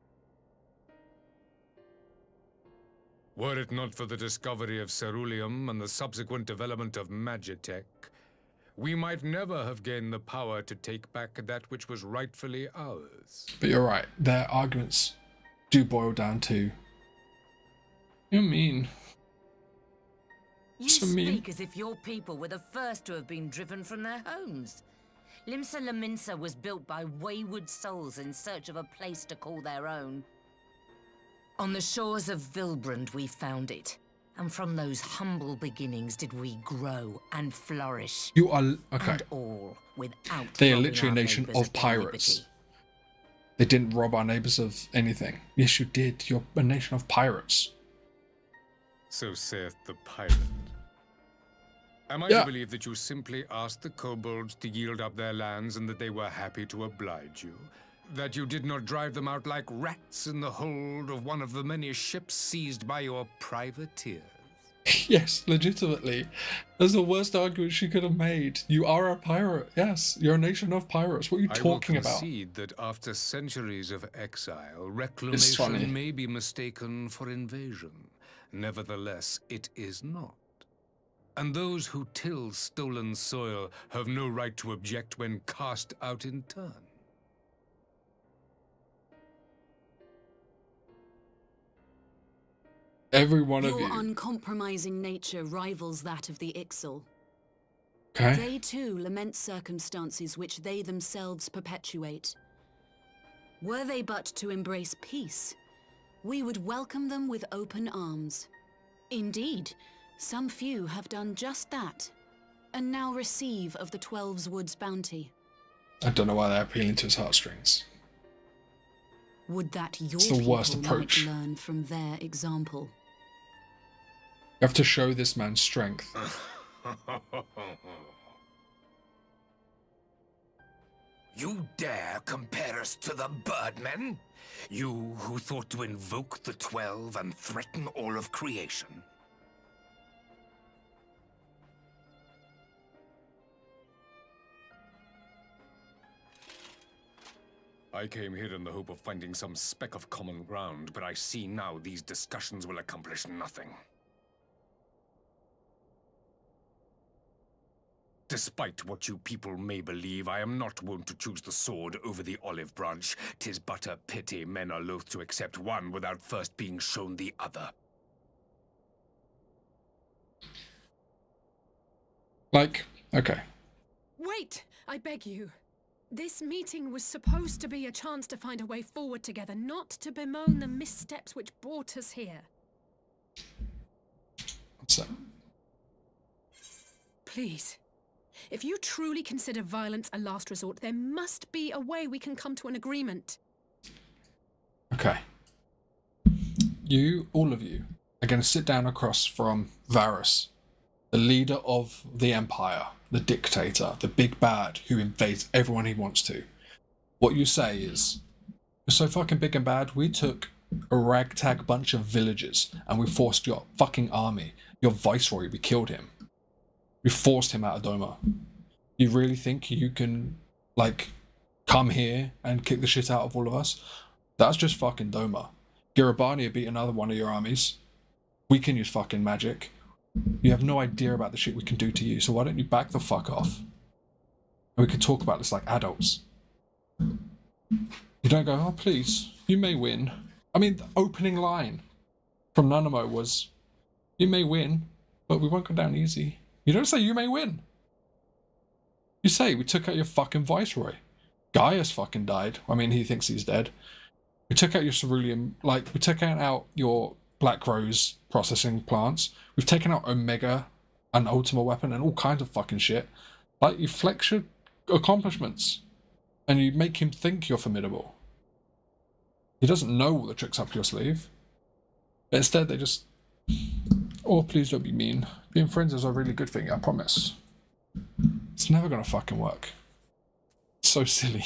Were it not for the discovery of ceruleum and the subsequent development of Magitech, we might never have gained the power to take back that which was rightfully ours. But you're right, their arguments do boil down to You're mean. You So mean. speak as if your people were the first to have been driven from their homes. Limsa Lominsa was built by wayward souls in search of a place to call their own. On the shores of Vilbrand we found it, and from those humble beginnings did we grow and flourish. You are okay. And all without They are robbing literally a our nation neighbours of their pirates. liberty. They didn't rob our neighbors of anything. Yes, you did. You're a nation of pirates. So saith the pirate. Am I to believe that you simply asked the kobolds to yield up their lands and that they were happy to oblige you? That you did not drive them out like rats in the hold of one of the many ships seized by your privateers? Yes, legitimately. That's the worst argument she could have made. You are a pirate. Yes, you're a nation of pirates. What are you talking I will about? concede that after centuries of exile, funny. reclamation may be mistaken for invasion. Nevertheless, it is not. And those who till stolen soil have no right to object when cast out in turn. Every one of Your you. uncompromising nature rivals that of the Ixal. Okay. They too lament circumstances which they themselves perpetuate. Were they but to embrace peace, we would welcome them with open arms. Indeed, some few have done just that, and now receive of the Twelve's Wood's bounty. I don't know why they're appealing to his heartstrings. Would that your It's the worst people approach. might learn from their example. You have to show this man strength. You dare compare us to the Birdmen? You who thought to invoke the 12 and threaten all of creation? I came here in the hope of finding some speck of common ground, but I see now these discussions will accomplish nothing. Despite what you people may believe, I am not wont to choose the sword over the olive branch. 'Tis but a pity men are loath to accept one without first being shown the other. Like, okay. Wait, I beg you. This meeting was supposed to be a chance to find a way forward together, not to bemoan the missteps which brought us here. What's that? Please. If you truly consider violence a last resort, there must be a way we can come to an agreement. Okay. You, all of you, are going to sit down across from Varus, the leader of the Empire, the dictator, the big bad who invades everyone he wants to. What you say is, you're so fucking big and bad, we took a ragtag bunch of villagers and we forced your fucking army, your viceroy, we killed him. We forced him out of Doma. You really think you can, like, come here and kick the shit out of all of us? That's just fucking Doma. Girabani beat another one of your armies. We can use fucking magic. You have no idea about the shit we can do to you, so why don't you back the fuck off? And we can talk about this like adults. You don't go, oh please, you may win. I mean, the opening line from Nanamo was, you may win, but we won't go down easy. You don't say you may win. You say we took out your fucking viceroy. Gaius fucking died. I mean, he thinks he's dead. We took out your cerulean, like, we took out your Black Rose processing plants. We've taken out Omega, an Ultima weapon, and all kinds of fucking shit. Like, you flex your accomplishments, and you make him think you're formidable. He doesn't know all the tricks up your sleeve. But instead, they just... Oh, please don't be mean. Being friends is a really good thing, I promise. It's never gonna fucking work. It's so silly.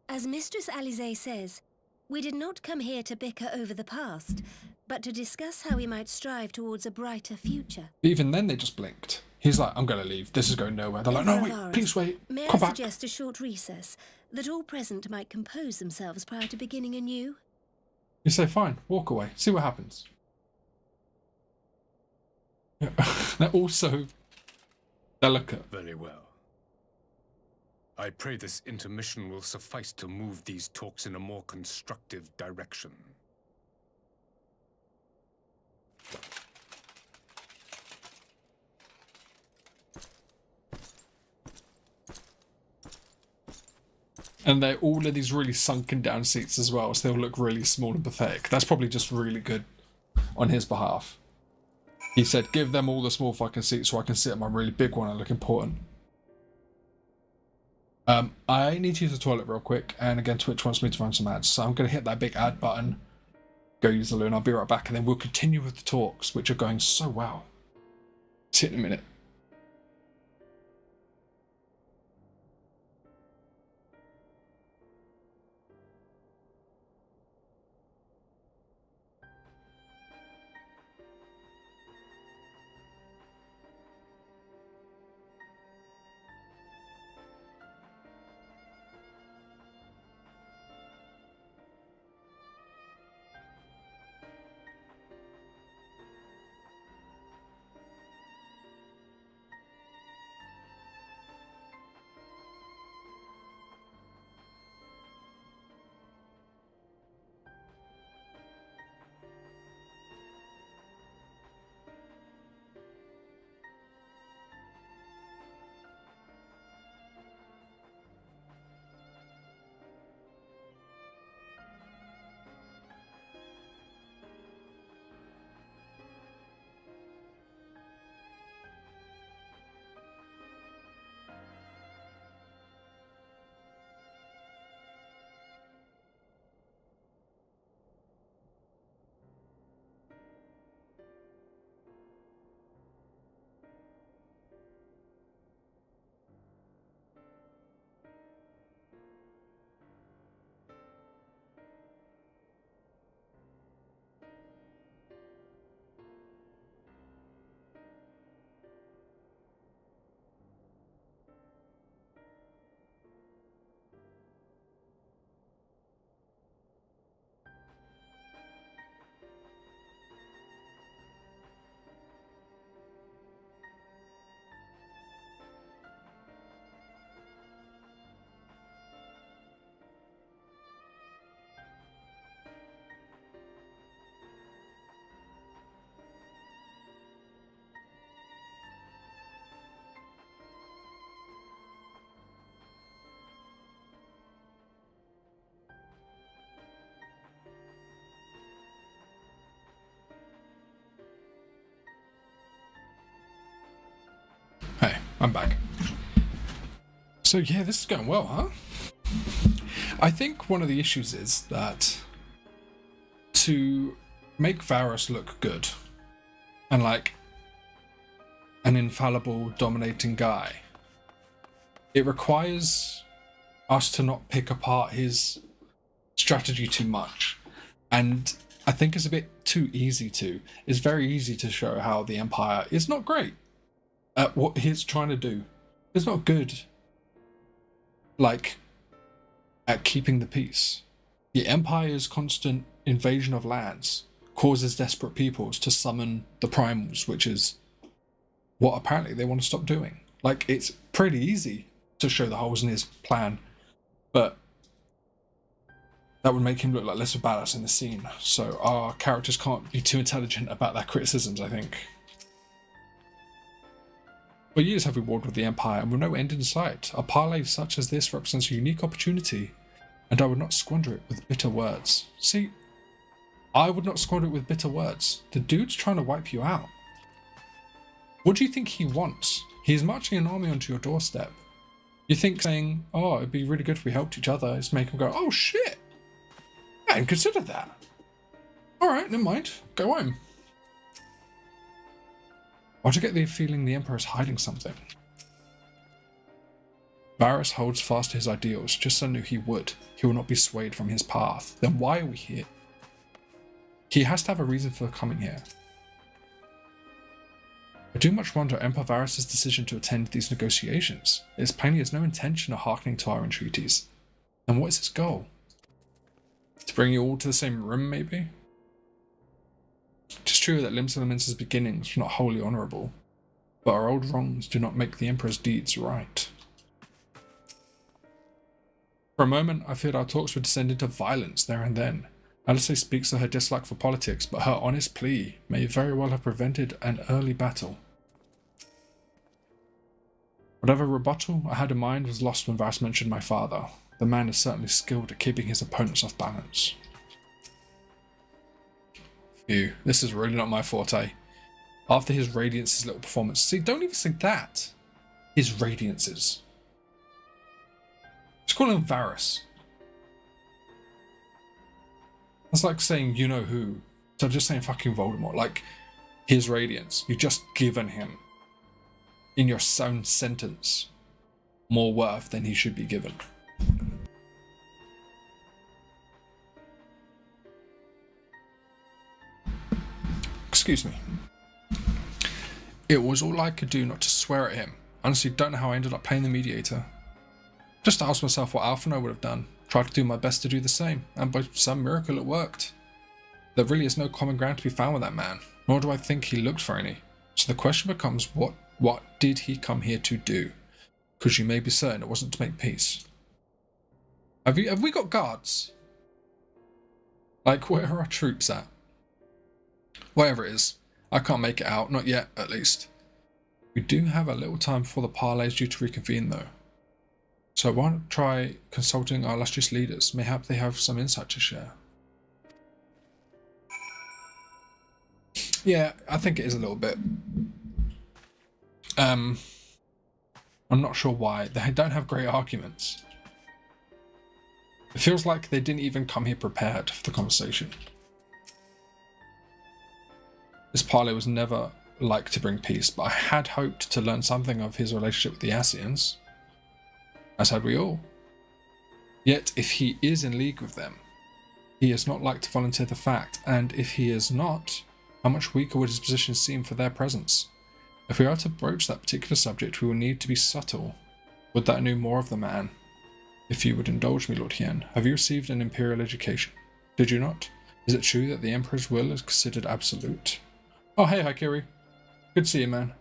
As Mistress Alize says, we did not come here to bicker over the past, but to discuss how we might strive towards a brighter future. Even then, they just blinked. He's like, I'm gonna leave. This is going nowhere. They're like, no, wait, Varus, please wait. May Come I back. suggest a short recess, that all present might compose themselves prior to beginning anew? You say, fine, walk away. See what happens. Yeah. They're all so delicate. Very well. I pray this intermission will suffice to move these talks in a more constructive direction. And they're all in these really sunken down seats as well, so they'll look really small and pathetic. That's probably just really good on his behalf. He said, give them all the small fucking seats so I can sit in my really big one and look important. I need to use the toilet real quick, and again Twitch wants me to run some ads, so I'm going to hit that big ad button, go use the loo, and I'll be right back, and then we'll continue with the talks, which are going so well. See you in a minute. Hey, I'm back. So yeah, this is going well, huh? I think one of the issues is that to make Varus look good and like an infallible dominating guy, it requires us to not pick apart his strategy too much. And I think it's a bit too easy to. It's very easy to show how the Empire is not great at what he's trying to do. It's not good, like, at keeping the peace. The Empire's constant invasion of lands causes desperate peoples to summon the primals, which is what apparently they want to stop doing. Like, it's pretty easy to show the holes in his plan, but that would make him look like less of a badass in the scene. So our characters can't be too intelligent about their criticisms, I think. For years have we warred with the Empire, and with no end in sight. A parley such as this represents a unique opportunity, and I would not squander it with bitter words. See, I would not squander it with bitter words. The dude's trying to wipe you out. What do you think he wants? He's marching an army onto your doorstep. You think saying, oh, it'd be really good if we helped each other, is make him go, oh shit, I hadn't considered that. Alright, never mind, go home. Or to get the feeling the Emperor is hiding something. Varus holds fast to his ideals, just as I knew he would. He will not be swayed from his path. Then why are we here? He has to have a reason for coming here. I do much wonder Emperor Varus' decision to attend these negotiations. It plainly has no intention of hearkening to our entreaties. Then what is his goal? To bring you all to the same room, maybe? It is true that Limsa Laminsa's beginnings were not wholly honourable, but our old wrongs do not make the Emperor's deeds right. For a moment, I feared our talks would descend into violence there and then. Alice speaks of her dislike for politics, but her honest plea may very well have prevented an early battle. Whatever rebuttal I had in mind was lost when Varys mentioned my father. The man is certainly skilled at keeping his opponents off balance. Phew, this is really not my forte. After his Radiance's little performance. See, don't even say that. His Radiance's. Just call him Varys. That's like saying you know who. So just saying fucking Voldemort. Like, his Radiance. You've just given him, in your own sentence, more worth than he should be given. Excuse me. It was all I could do not to swear at him. Honestly, don't know how I ended up playing the mediator. Just asked myself what Alphinaud would have done. Tried to do my best to do the same, and by some miracle it worked. There really is no common ground to be found with that man, nor do I think he looked for any. So the question becomes, what did he come here to do? Because you may be certain it wasn't to make peace. Have we got guards? Like, where are our troops at? Whatever it is, I can't make it out, not yet at least. We do have a little time before the parley is due to reconvene though. So why not try consulting our illustrious leaders? Mayhap they have some insight to share. Yeah, I think it is a little bit. I'm not sure why. They don't have great arguments. It feels like they didn't even come here prepared for the conversation. This parley was never like to bring peace, but I had hoped to learn something of his relationship with the Ascians. As had we all. Yet, if he is in league with them, he is not like to volunteer the fact, and if he is not, how much weaker would his position seem for their presence? If we are to broach that particular subject, we will need to be subtle. Would that I knew more of the man? If you would indulge me, Lord Hien, have you received an imperial education? Did you not? Is it true that the Emperor's will is considered absolute? Oh, hey, Haikiri. Good to see you, man.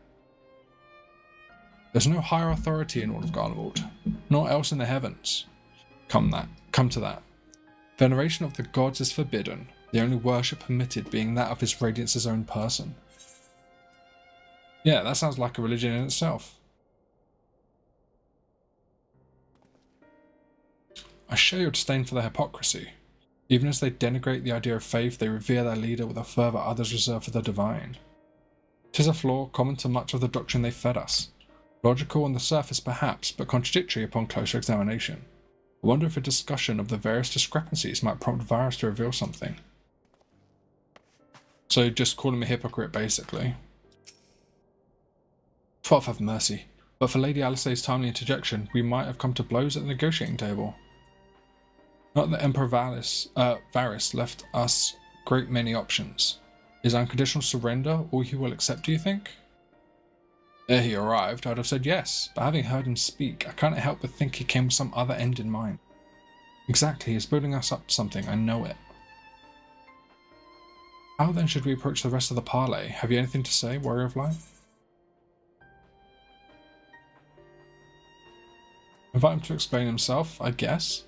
There's no higher authority in all of Garlemald, nor else in the heavens. Come to that. Veneration of the gods is forbidden, the only worship permitted being that of his Radiance's own person. Yeah, that sounds like a religion in itself. I share your disdain for their hypocrisy. Even as they denigrate the idea of faith, they revere their leader with a fervour others reserve for the divine. 'Tis a flaw common to much of the doctrine they fed us. Logical on the surface perhaps, but contradictory upon closer examination. I wonder if a discussion of the various discrepancies might prompt Varys to reveal something. So just call him a hypocrite, basically. 12th have mercy, but for Lady Alicey's timely interjection, we might have come to blows at the negotiating table. Not that Emperor Varys left us great many options. Is unconditional surrender all he will accept, do you think? Ere he arrived, I'd have said yes, but having heard him speak, I can't help but think he came with some other end in mind. Exactly, he's building us up to something, I know it. How then should we approach the rest of the parley? Have you anything to say, Warrior of Light? Invite him to explain himself, I guess.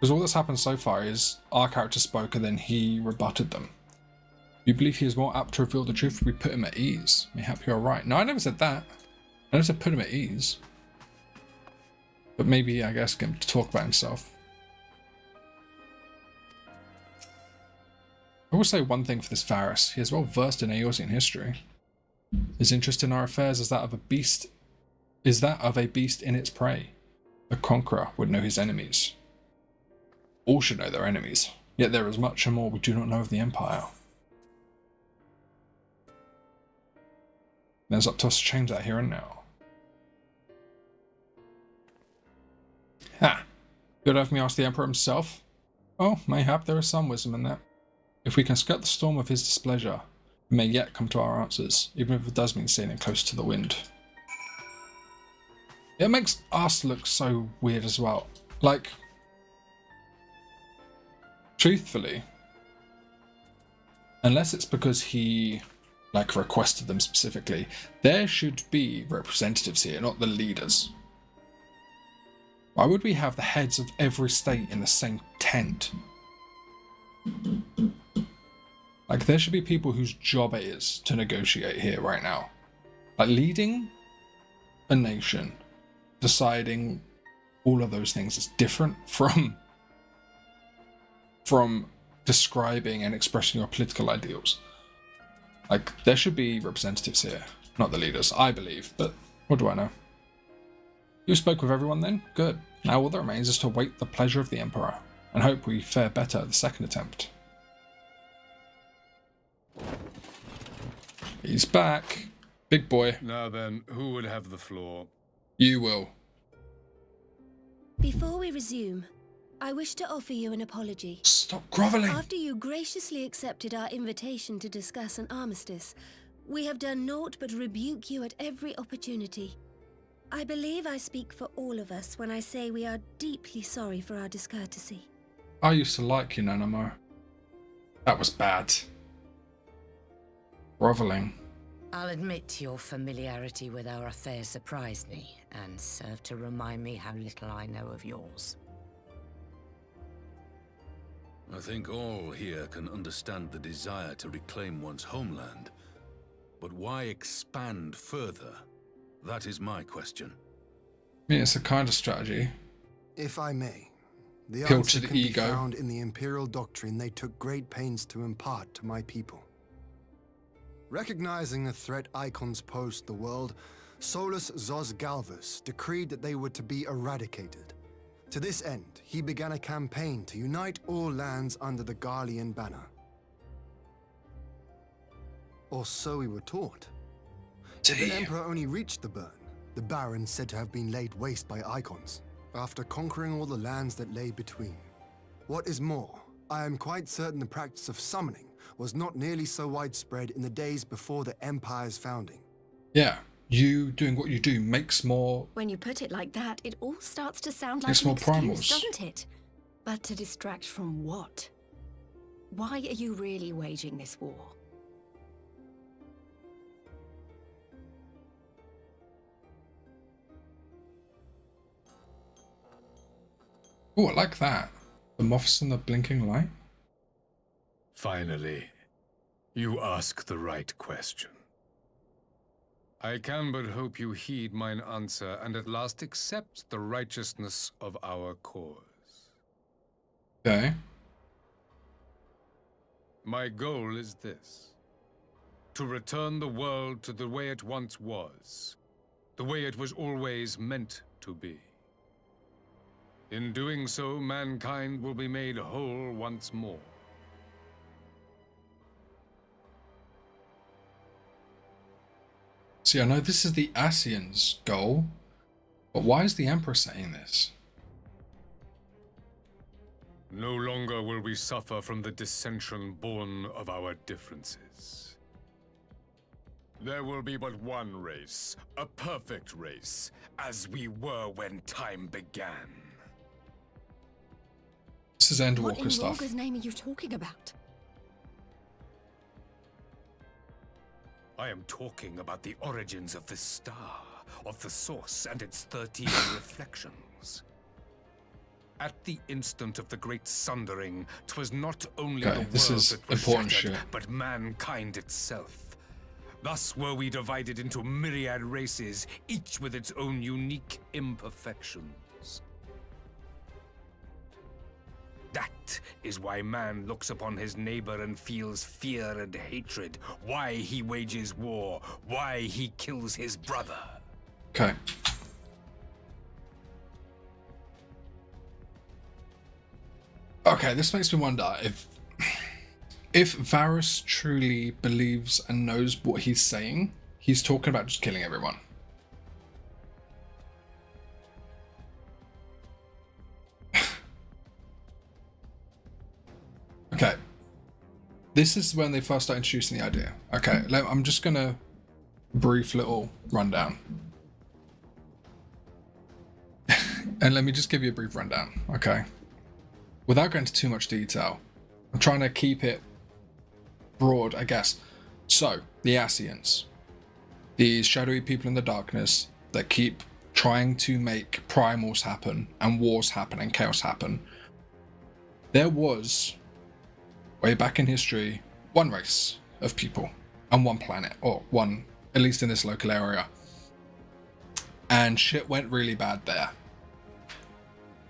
Because all that's happened so far is our character spoke and then he rebutted them. You believe he is more apt to reveal the truth if we put him at ease? Mayhap you are right. No, I never said that. I never said put him at ease. But maybe, I guess, get him to talk about himself. I will say one thing for this Varys. He is well versed in Eorzean history. His interest in our affairs is that of a beast in its prey. The conqueror would know his enemies. All should know their enemies, yet there is much and more we do not know of the Empire. And it's up to us to change that here and now. Ha! You'd have me ask the Emperor himself? Oh, mayhap there is some wisdom in that. If we can skirt the storm of his displeasure, we may yet come to our answers, even if it does mean sailing close to the wind. It makes us look so weird as well. Like, truthfully, unless it's because he requested them specifically, there should be representatives here, not the leaders. Why would we have the heads of every state in the same tent? Like, there should be people whose job it is to negotiate here right now. Like, leading a nation, deciding all of those things is different from describing and expressing your political ideals. Like, there should be representatives here, not the leaders, I believe, but what do I know? You spoke with everyone then? Good. Now all that remains is to await the pleasure of the Emperor, and hope we fare better at the second attempt. He's back. Big boy. Now then, who would have the floor? You will. Before we resume, I wish to offer you an apology. Stop groveling! After you graciously accepted our invitation to discuss an armistice, we have done naught but rebuke you at every opportunity. I believe I speak for all of us when I say we are deeply sorry for our discourtesy. I used to like you, Nanamo. That was bad. Groveling. I'll admit your familiarity with our affair surprised me, and served to remind me how little I know of yours. I think all here can understand the desire to reclaim one's homeland. But why expand further? That is my question. I mean, it's a kind of strategy. If I may, the Appeal answer to the can ego. be found in the Imperial doctrine they took great pains to impart to my people. Recognizing the threat icons posed to the world, Solus Zos Galvus decreed that they were to be eradicated. To this end, he began a campaign to unite all lands under the Garlean banner. Or so we were taught. If the Emperor only reached the burn, the Baron said to have been laid waste by icons, after conquering all the lands that lay between. What is more, I am quite certain the practice of summoning was not nearly so widespread in the days before the Empire's founding. Yeah, you doing what you do makes more... When you put it like that, it all starts to sound like Makes an more excuse, primals. doesn't it? But to distract from what? Why are you really waging this war? Oh, I like that. The moths and the blinking light. Finally, you ask the right question. I can but hope you heed mine answer and at last accept the righteousness of our cause. Okay. My goal is this: to return the world to the way it once was, the way it was always meant to be. In doing so, mankind will be made whole once more. See, I know this is the Asians' goal, but why is the Emperor saying this? No longer will we suffer from the dissension born of our differences. There will be but one race, a perfect race, as we were when time began. This is What Endwalker in stuff. Rorga's name are you talking about? I am talking about the origins of this star, of the source and its 13 reflections. At the instant of the great sundering, 'twas not only Okay, the this world is that was important shattered, shit. but mankind itself. Thus were we divided into myriad races, each with its own unique imperfections. That is why man looks upon his neighbor and feels fear and hatred, why he wages war, why he kills his brother. Okay. Okay, this makes me wonder if Varus truly believes and knows what he's saying, he's talking about just killing everyone. Okay. This is when they first start introducing the idea. Okay, I'm just gonna brief little rundown. And let me just give you a brief rundown, okay? Without going into too much detail, I'm trying to keep it broad, I guess. So, the Asians, these shadowy people in the darkness that keep trying to make primals happen and wars happen and chaos happen, there was, way back in history, one race of people and one planet, or one, at least in this local area. And shit went really bad there.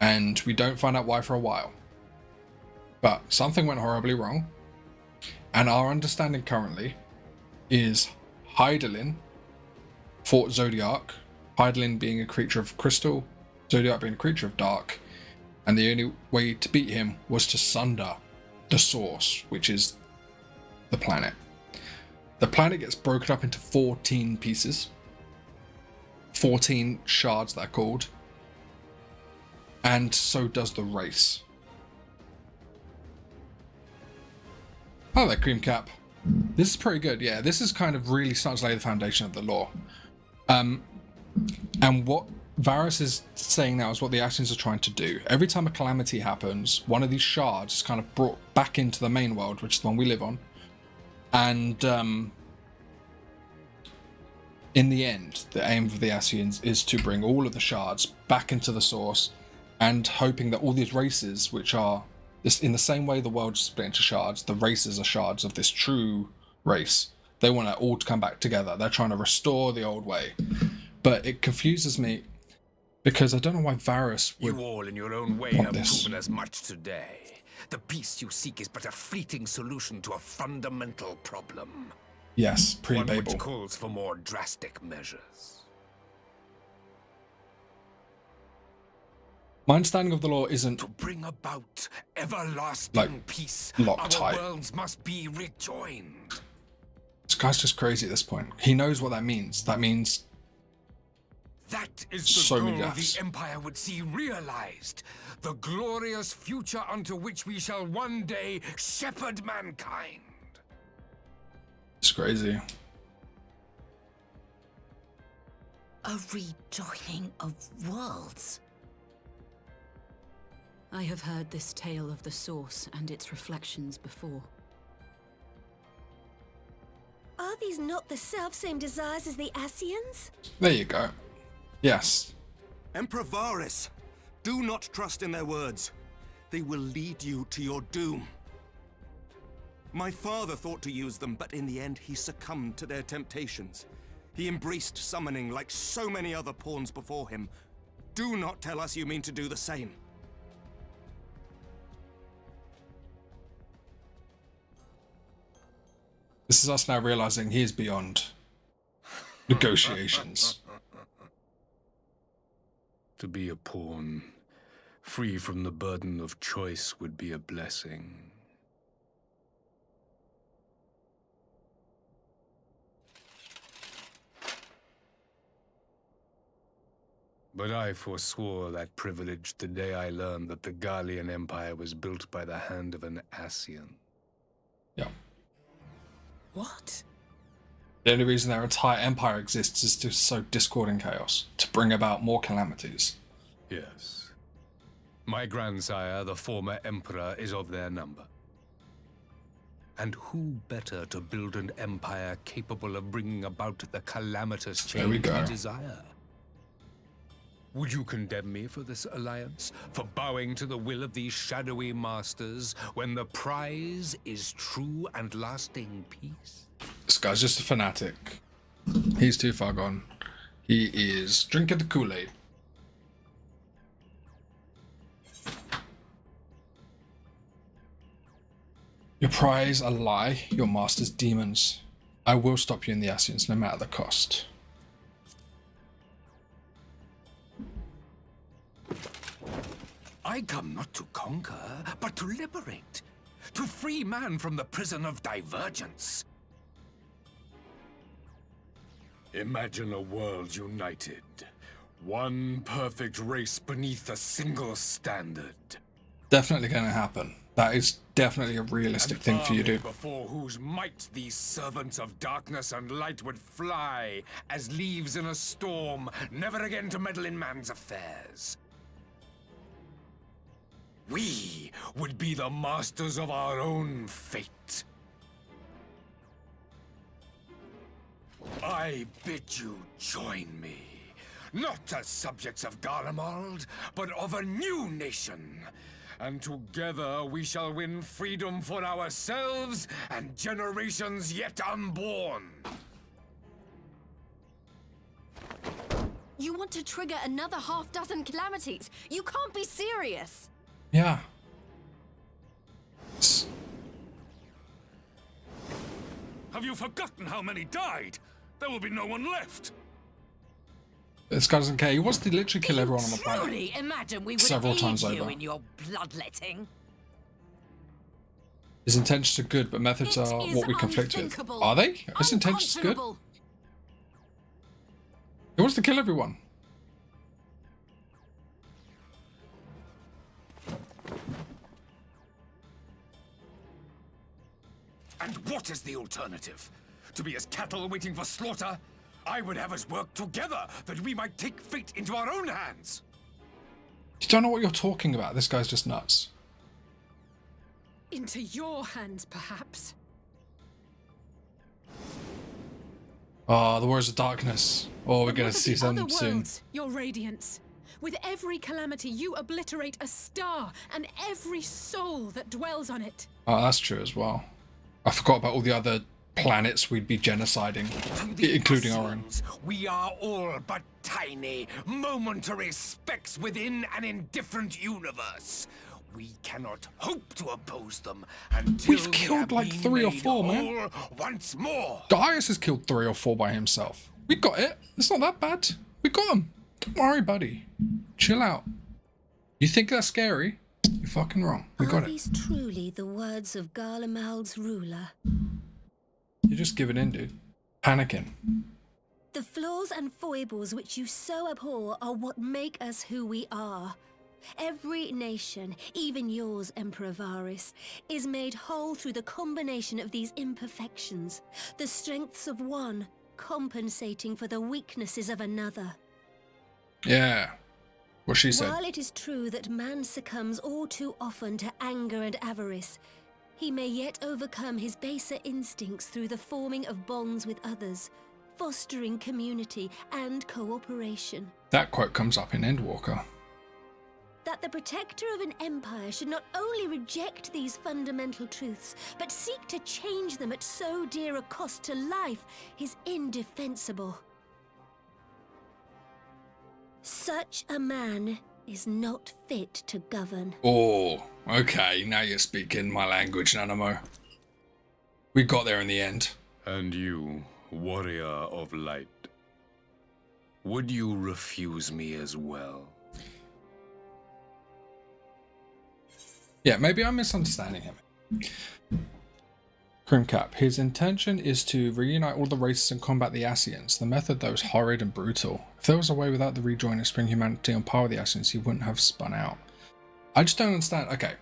And we don't find out why for a while. But something went horribly wrong. And our understanding currently is Hydaelyn fought Zodiac, Hydaelyn being a creature of crystal, Zodiac being a creature of dark, and the only way to beat him was to sunder the source, which is the planet. The planet gets broken up into 14 pieces, 14 shards they're called, and so does the race. Oh, there, Cream Cap. This is pretty good, yeah. This is kind of really starting to lay the foundation of the lore. And what Varys is saying now is what the Ascians are trying to do. Every time a calamity happens, one of these shards is kind of brought back into the main world, which is the one we live on. And in the end, the aim of the Ascians is to bring all of the shards back into the source, and hoping that all these races, which are this, in the same way the world is split into shards, the races are shards of this true race. They want it all to come back together. They're trying to restore the old way. But it confuses me because I don't know why Varys would You all in your own way want have this. proven as much today. The peace you seek is but a fleeting solution to a fundamental problem. Yes, One pre-Babel. which calls for more drastic measures. My understanding of the law isn't To bring about everlasting like peace, Loctite. our worlds must be rejoined. This guy's just crazy at this point. He knows what that means. That means That is the so many goal deaths. the Empire would see realized. The glorious future unto which we shall one day shepherd mankind. It's crazy. A rejoining of worlds. I have heard this tale of the Source and its reflections before. Are these not the self-same desires as the Ascians? There you go. Yes. Emperor Varys, do not trust in their words. They will lead you to your doom. My father thought to use them, but in the end he succumbed to their temptations. He embraced summoning like so many other pawns before him. Do not tell us you mean to do the same. This is us now realizing he is beyond negotiations. To be a pawn, free from the burden of choice, would be a blessing. But I forswore that privilege the day I learned that the Gallian Empire was built by the hand of an Ascian. Yeah. What? The only reason their entire empire exists is to sow discord and chaos, to bring about more calamities. Yes. My grandsire, the former emperor, is of their number. And who better to build an empire capable of bringing about the calamitous There we change we go. desire? Would you condemn me for this alliance? For bowing to the will of these shadowy masters, when the prize is true and lasting peace? This guy's just a fanatic. He's too far gone. He is drinking the Kool-Aid. Your prize a lie, your master's demons. I will stop you in the Ascians, no matter the cost. I come not to conquer, but to liberate. To free man from the prison of divergence. Imagine a world united. One perfect race beneath a single standard. Definitely going to happen. That is definitely a realistic thing for you to do. Before whose might these servants of darkness and light would fly, as leaves in a storm, never again to meddle in man's affairs. We would be the masters of our own fate. I bid you join me. not as subjects of Garlemald, but of a new nation. And together we shall win freedom for ourselves and generations yet unborn. You want to trigger another half-dozen calamities? You can't be serious! Yeah. Have you forgotten how many died? There will be no one left. This guy doesn't care. He wants to literally kill everyone on the planet. Truly imagine we would Several aid times you over. in your bloodletting. His intentions are good, but methods are what we conflict with. unthinkable. Are they? His intentions good? Unconscionable. He wants to kill everyone. And what is the alternative? To be as cattle waiting for slaughter? I would have us work together that we might take fate into our own hands. You don't know what you're talking about. This guy's just nuts. Into your hands, perhaps. Oh, the Warriors of Darkness. Oh, we're going to see Other them soon. worlds, your radiance. With every calamity, you obliterate a star and every soul that dwells on it. Oh, that's true as well. I forgot about all the other planets we'd be genociding, including our own. We are all but tiny, momentary specks within an indifferent universe. We cannot hope to oppose them until We've killed we have like been 3 or made 4, man. whole once more. Gaius has killed 3 or 4 by himself. We got it. It's not that bad. We got him. Don't worry, buddy. Chill out. You think that's scary? You're fucking wrong. We got Are it. these truly the words of Garlemald's ruler? You're just giving in, dude. Panicking. The flaws and foibles which you so abhor are what make us who we are. Every nation, even yours, Emperor Varys, is made whole through the combination of these imperfections, the strengths of one compensating for the weaknesses of another. Yeah. What she said. While it is true that man succumbs all too often to anger and avarice, he may yet overcome his baser instincts through the forming of bonds with others, fostering community and cooperation. That quote comes up in Endwalker. That the protector of an empire should not only reject these fundamental truths, but seek to change them at so dear a cost to life is indefensible. Such a man is not fit to govern. Oh, okay. Now you're speaking my language, Nanamo. We got there in the end. And you, warrior of light, would you refuse me as well? Yeah, maybe I'm misunderstanding him. Crimcap. His intention is to reunite all the races and combat the Ascians. The method, though, is horrid and brutal. If there was a way without the rejoin and spring humanity on par with the Ascians, he wouldn't have spun out. I just don't understand. Okay.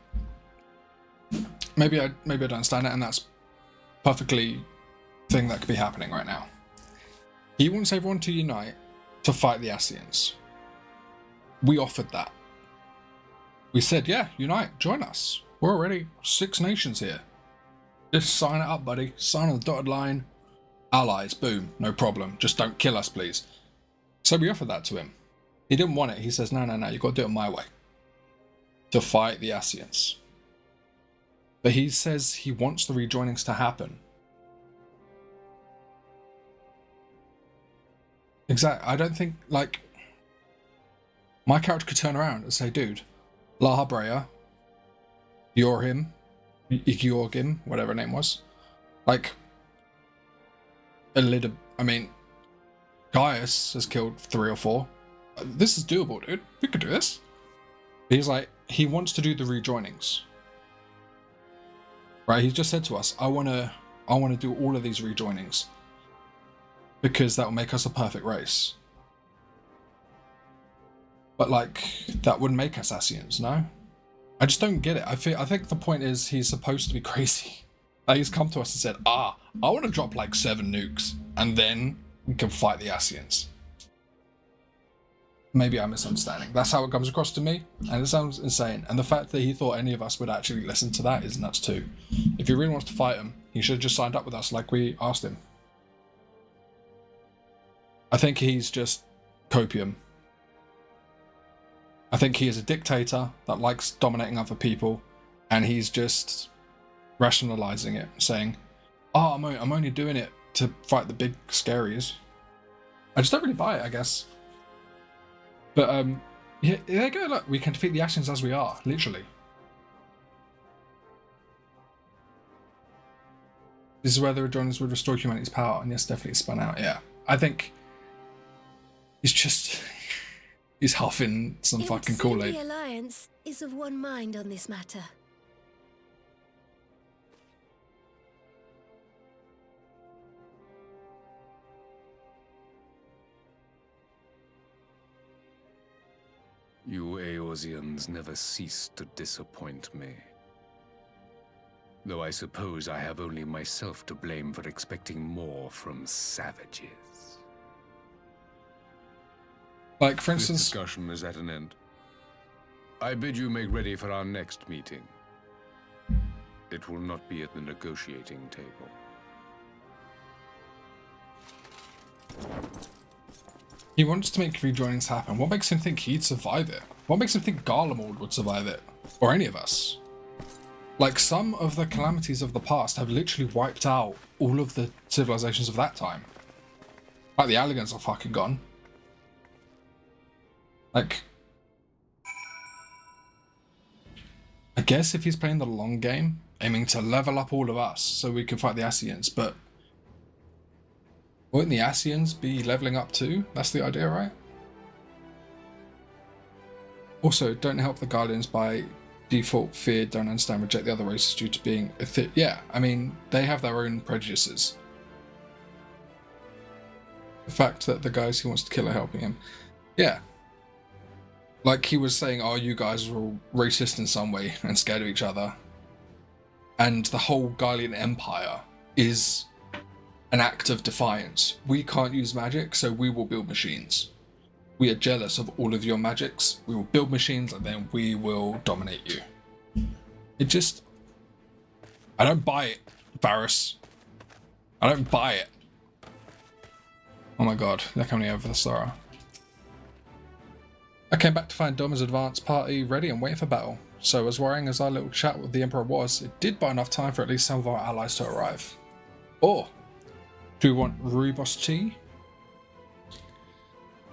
Maybe I don't understand it, and that's perfectly thing that could be happening right now. He wants everyone to unite to fight the Ascians. We offered that. We said, yeah, unite, join us. We're already 6 nations here. Just sign it up, buddy. Sign on the dotted line. Allies, boom, no problem. Just don't kill us, please. So we offered that to him. He didn't want it. He says, no, you've got to do it my way. To fight the Ascians. But he says he wants the rejoinings to happen. Exactly. I don't think, like, my character could turn around and say, dude, La Habrea, Yorhim, Georgim, whatever her name was. Like, Gaius has killed 3 or 4. This is doable, dude. We could do this. He's like, he wants to do the rejoinings. Right? He just said to us, I want to do all of these rejoinings. Because that will make us a perfect race. But, like, that wouldn't make us Ascians, no? I just don't get it. I think the point is he's supposed to be crazy. Like, he's come to us and said, I want to drop like 7 nukes, and then we can fight the Ascians. Maybe I'm misunderstanding. That's how it comes across to me, and it sounds insane. And the fact that he thought any of us would actually listen to that is nuts too. If he really wants to fight him, he should have just signed up with us like we asked him. I think he's just copium. I think he is a dictator that likes dominating other people, and he's just rationalizing it, saying, "Oh, I'm only doing it to fight the big scaries." I just don't really buy it, I guess. But yeah, there you go. Look, we can defeat the Assassins as we are, literally. This is where the Rejoiners would restore humanity's power, and yes, definitely spun out. Yeah, I think he's just he's huffing some fucking Kool-Aid. The Alliance is of one mind on this matter. You Eorzeans never cease to disappoint me. Though I suppose I have only myself to blame for expecting more from savages. Like, for instance... This discussion is at an end. I bid you make ready for our next meeting. It will not be at the negotiating table. He wants to make rejoinings happen. What makes him think he'd survive it? What makes him think Garlemald would survive it? Or any of us? Like, some of the calamities of the past have literally wiped out all of the civilizations of that time. Like, the Alligans are fucking gone. Like, I guess if he's playing the long game, aiming to level up all of us so we can fight the Ascians, but wouldn't the Ascians be leveling up too? That's the idea, right? Also, don't help the Guardians by default fear, don't understand, reject the other races due to being yeah, I mean, they have their own prejudices. The fact that the guys he wants to kill are helping him. Yeah. Like he was saying, oh, you guys are all racist in some way and scared of each other. And the whole Garlean Empire is an act of defiance. We can't use magic, so we will build machines. We are jealous of all of your magics. We will build machines and then we will dominate you. It just... I don't buy it, Varys. I don't buy it. Oh my god, they're coming over the Sora. I came back to find Dom's advance party ready and waiting for battle. So as worrying as our little chat with the Emperor was, it did buy enough time for at least some of our allies to arrive. Or, do we want rooibos tea?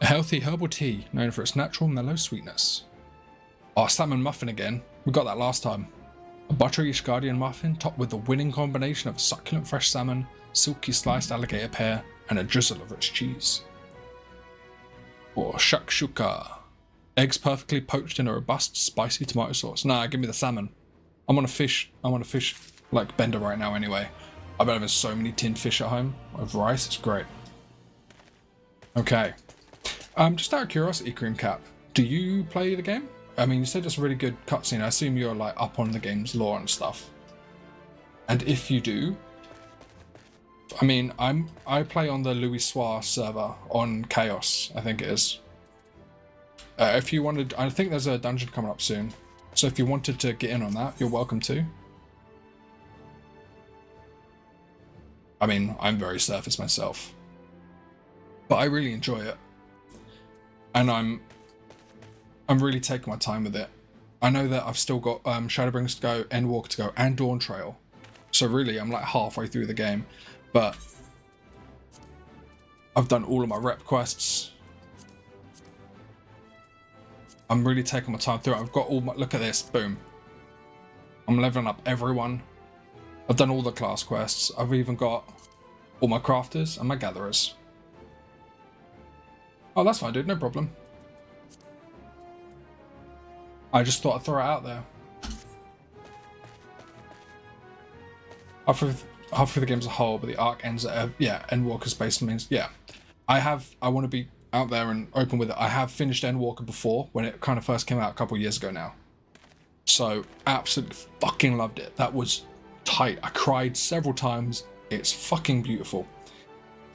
A healthy herbal tea known for its natural mellow sweetness. Oh, salmon muffin again. We got that last time. A buttery Ishgardian muffin topped with the winning combination of succulent fresh salmon, silky sliced alligator pear, and a drizzle of rich cheese. Or shakshuka. Eggs perfectly poached in a robust, spicy tomato sauce. Nah, give me the salmon. I'm on a fish like bender right now anyway. I've been having so many tinned fish at home with rice, it's great. Okay. Just out of curiosity, Cream Cap, do you play the game? I mean, you said it's a really good cutscene. I assume you're like up on the game's lore and stuff. And if you do, I mean, I play on the Louis Soir server on Chaos, I think it is. If you wanted, I think there's a dungeon coming up soon. So if you wanted to get in on that, you're welcome to. I mean, I'm very surface myself, but I really enjoy it. And I'm really taking my time with it. I know that I've still got Shadowbringers to go, Endwalker to go, and Dawn Trail. So really, I'm like halfway through the game. But I've done all of my rep quests. I'm really taking my time through it. I've got all my... Look at this. Boom. I'm leveling up everyone. I've done all the class quests. I've even got all my crafters and my gatherers. Oh, that's fine, dude. No problem. I just thought I'd throw it out there. Halfway the game as a whole, but the arc ends at Endwalker's basically means, yeah. I want to be out there and open with it. I have finished Endwalker before, when it kind of first came out a couple of years ago now. So, absolutely fucking loved it. That was tight. I cried several times. It's fucking beautiful.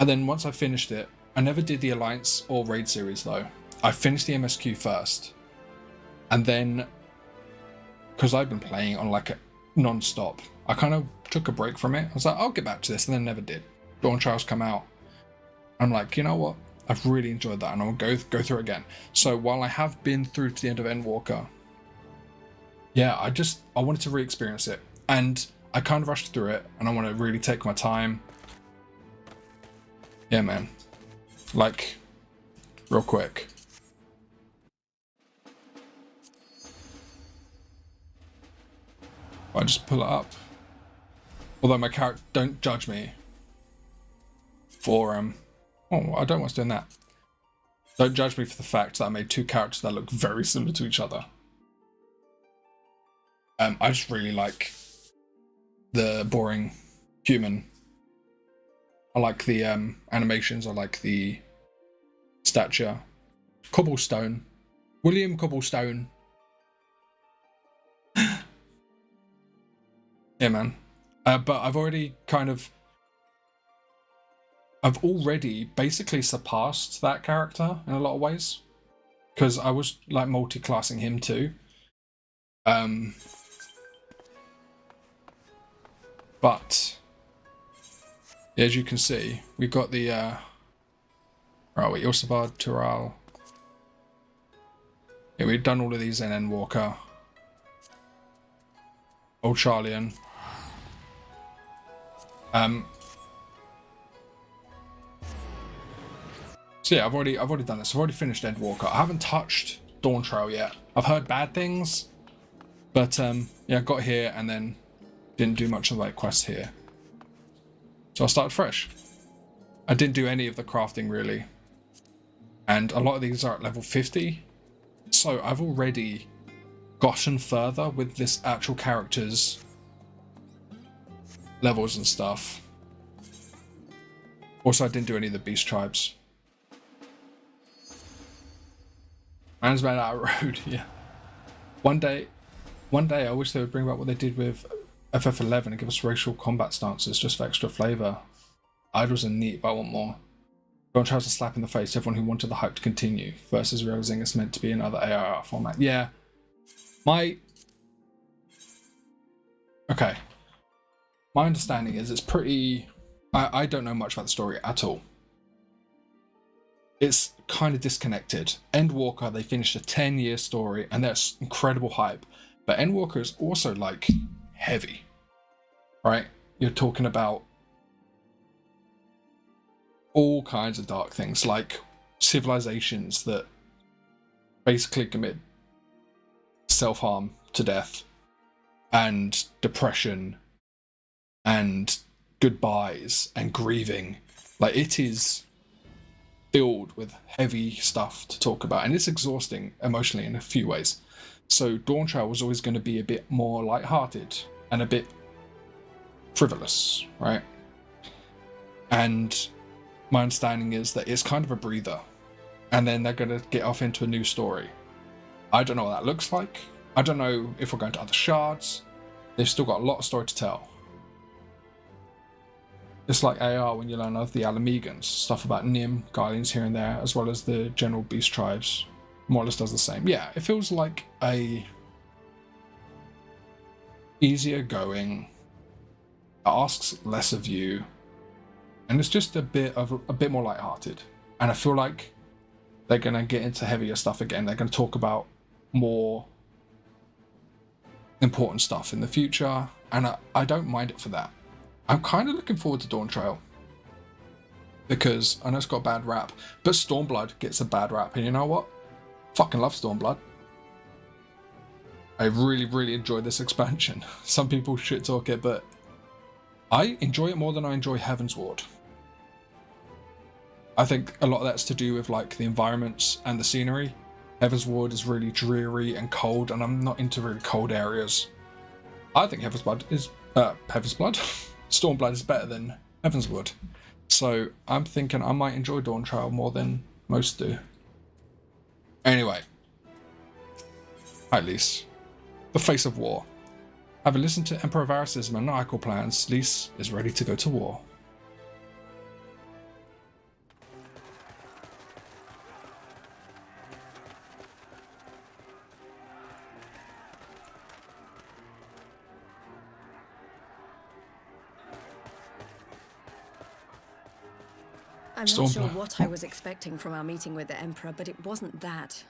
And then once I finished it, I never did the Alliance or Raid series though. I finished the MSQ first. And then, because I've been playing on like a non-stop, I kind of took a break from it. I was like, I'll get back to this, and then never did. Dawn Trials come out. I'm like, you know what? I've really enjoyed that, and I'll go through it again. So while I have been through to the end of Endwalker, yeah, I wanted to re-experience it, and I kind of rushed through it, and I want to really take my time. Yeah, man. Like, real quick. I just pull it up. Although my character, don't judge me for oh, I don't want to doing that. Don't judge me for the fact that I made two characters that look very similar to each other. I just really like the boring human. I like the animations. I like the stature. Cobblestone. William Cobblestone. Yeah, man. But I've already basically surpassed that character in a lot of ways, because I was like multi-classing him too. But as you can see, we've got the Ilsabard, Tural. Yeah, we've done all of these in Endwalker. Old Charlian. So yeah, I've already done this. I've already finished Endwalker. I haven't touched Dawn Trail yet. I've heard bad things, but yeah, I got here and then didn't do much of like quests here. So I started fresh. I didn't do any of the crafting really, and a lot of these are at level 50. So I've already gotten further with this actual character's levels and stuff. Also, I didn't do any of the beast tribes. Man's Man Out Road, yeah. One day I wish they would bring back what they did with FF11 and give us racial combat stances just for extra flavour. Idols are neat, but I want more. Dawn tries to slap in the face everyone who wanted the hype to continue, versus realizing it's meant to be another AIR format. Yeah. Okay. My understanding is it's pretty... I don't know much about the story at all. It's kind of disconnected. Endwalker, they finished a 10-year story, and that's incredible hype. But Endwalker is also, like, heavy. Right? You're talking about all kinds of dark things, like civilizations that basically commit self-harm to death, and depression, and goodbyes, and grieving. Like, it is filled with heavy stuff to talk about, and it's exhausting emotionally in a few ways. So Dawn Trail was always going to be a bit more light-hearted and a bit frivolous, right? And my understanding is that it's kind of a breather, and then they're going to get off into a new story. I don't know what that looks like. I don't know if we're going to other shards. They've still got a lot of story to tell. It's like AR when you learn of the Alamegans, stuff about Nim, Guardians here and there, as well as the general beast tribes. More or less does the same. Yeah, it feels like a easier going, asks less of you, and it's just a bit more lighthearted. And I feel like they're gonna get into heavier stuff again. They're gonna talk about more important stuff in the future, and I don't mind it for that. I'm kind of looking forward to Dawn Trail, because I know it's got a bad rap, but Stormblood gets a bad rap, and you know what? Fucking love Stormblood. I really, really enjoyed this expansion. Some people shit talk it, but I enjoy it more than I enjoy Heavensward. I think a lot of that's to do with like the environments and the scenery. Heavensward is really dreary and cold, and I'm not into really cold areas. I think Stormblood is better than Heavensward. So I'm thinking I might enjoy Dawn Trail more than most do. Anyway. Hi, Lys. The face of war. Having listened to Emperor Varys' maniacal plans, Lys is ready to go to war. I'm not sure what I was expecting from our meeting with the Emperor, but it wasn't that.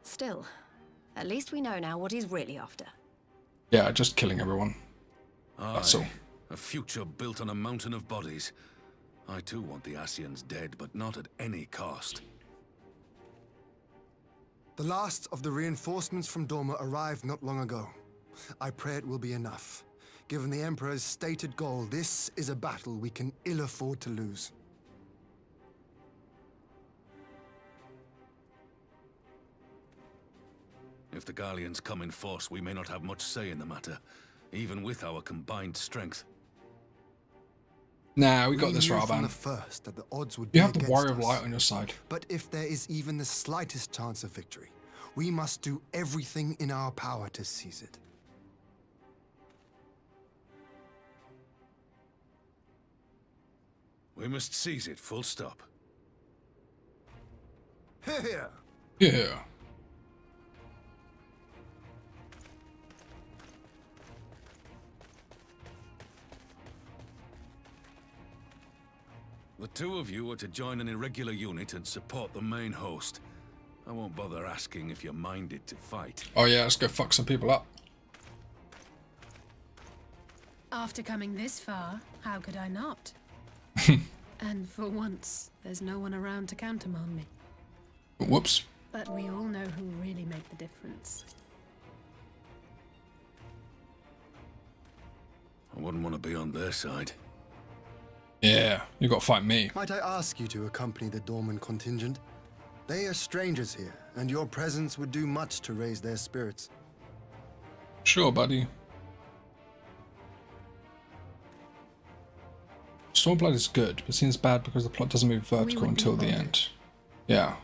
Still, at least we know now what he's really after. Yeah, just killing everyone. That's all. A future built on a mountain of bodies. I too want the Ascians dead, but not at any cost. The last of the reinforcements from Dorma arrived not long ago. I pray it will be enough. Given the Emperor's stated goal, this is a battle we can ill afford to lose. If the Gallians come in force, we may not have much say in the matter, even with our combined strength. Nah, we got this, knew from Raban. the first that the odds would You be have the against Warrior of us. Light on your side. But if there is even the slightest chance of victory, we must do everything in our power to seize it. We must seize it, full stop. Here! Yeah. The two of you are to join an irregular unit and support the main host. I won't bother asking if you're minded to fight. Oh yeah, let's go fuck some people up. After coming this far, how could I not? And for once, there's no one around to countermand me. Whoops. But we all know who really make the difference. I wouldn't want to be on their side. Yeah, you got to fight me. Might I ask you to accompany the Dorman contingent? They are strangers here, and your presence would do much to raise their spirits. Sure, buddy. Stormblood is good, but seems bad because the plot doesn't move vertical until the end. Yeah.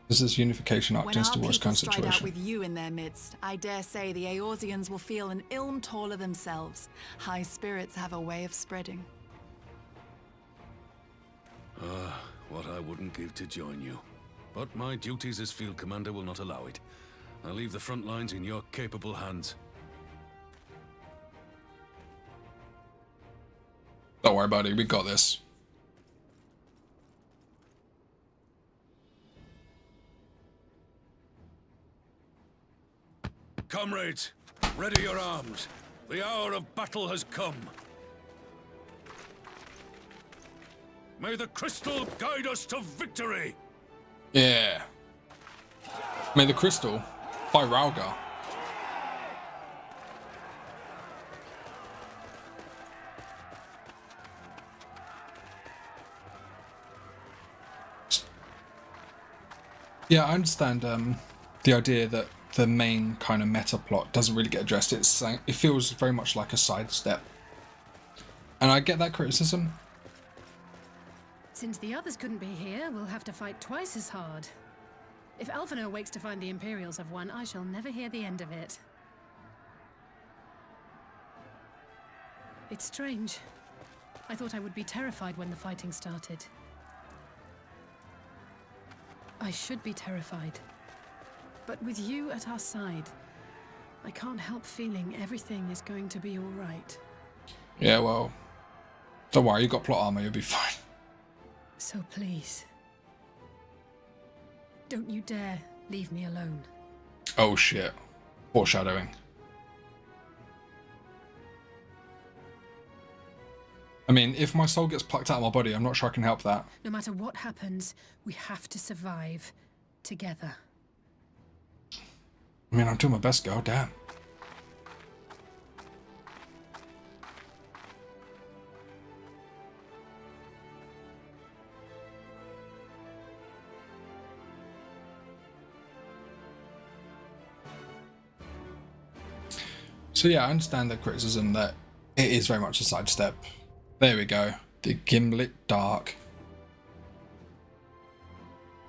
This is unification arc tends to worst kind of When our people stride out situation. with you in their midst, I dare say the Eorzeans will feel an ilm taller themselves. High spirits have a way of spreading. What I wouldn't give to join you. But my duties as field commander will not allow it. I'll leave the front lines in your capable hands. Don't worry, buddy. We got this. Comrades, ready your arms. The hour of battle has come. May the crystal guide us to victory! Yeah. May the Crystal by Rauga. Yeah, I understand the idea that the main kind of meta plot doesn't really get addressed. It feels very much like a sidestep. And I get that criticism. Since the others couldn't be here, we'll have to fight twice as hard. If Alphinaud wakes to find the Imperials have won, I shall never hear the end of it. It's strange. I thought I would be terrified when the fighting started. I should be terrified. But with you at our side, I can't help feeling everything is going to be all right. Yeah, well, don't worry, you got plot armor, you'll be fine. So please, don't you dare leave me alone. Oh shit. Foreshadowing. I mean, if my soul gets plucked out of my body, I'm not sure I can help that. No matter what happens, we have to survive together. I mean, I'm doing my best, girl, damn. So yeah, I understand the criticism that it is very much a sidestep. There we go. The Gimlet Dark.